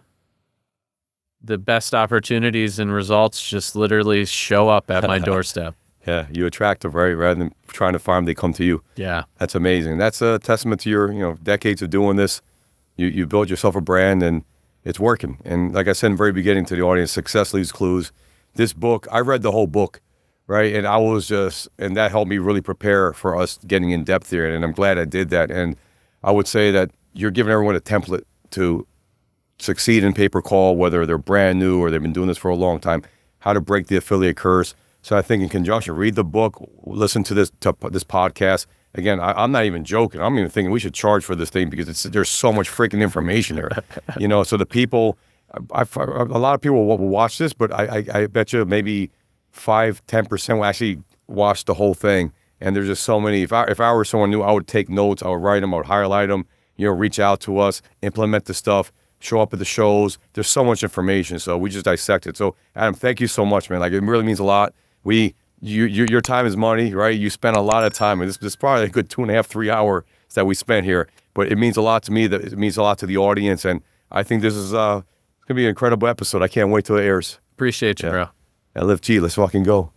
Speaker 1: best opportunities and results just literally show up at my doorstep.
Speaker 3: Yeah, you attract them, right? Rather than trying to find them, they come to you.
Speaker 1: Yeah.
Speaker 3: That's amazing. That's a testament to your, decades of doing this. You built yourself a brand and it's working. And like I said in the very beginning to the audience, success leaves clues. This book, I read the whole book, right? And and that helped me really prepare for us getting in depth here. And I'm glad I did that. And I would say that you're giving everyone a template to succeed in pay-per-call, whether they're brand new or they've been doing this for a long time, how to break the affiliate curse. So I think in conjunction, read the book, listen to this podcast. Again, I'm not even joking. I'm even thinking we should charge for this thing because there's so much freaking information there. So the people, a lot of people will watch this, but I bet you maybe 5-10% will actually watch the whole thing. And there's just so many. If I were someone new, I would take notes. I would write them. I would highlight them. Reach out to us, implement the stuff. show up at the shows. There's so much information, so we just dissect it. So Adam, thank you so much, man. Like, it really means a lot. Your time is money, right? You spend a lot of time, and this is probably a good 2.5, 3 hours that we spent here. But it means a lot to me. That it means a lot to the audience, and I think this is gonna be an incredible episode. I can't wait till it airs.
Speaker 1: Appreciate you, bro.
Speaker 3: LFG, let's fucking go.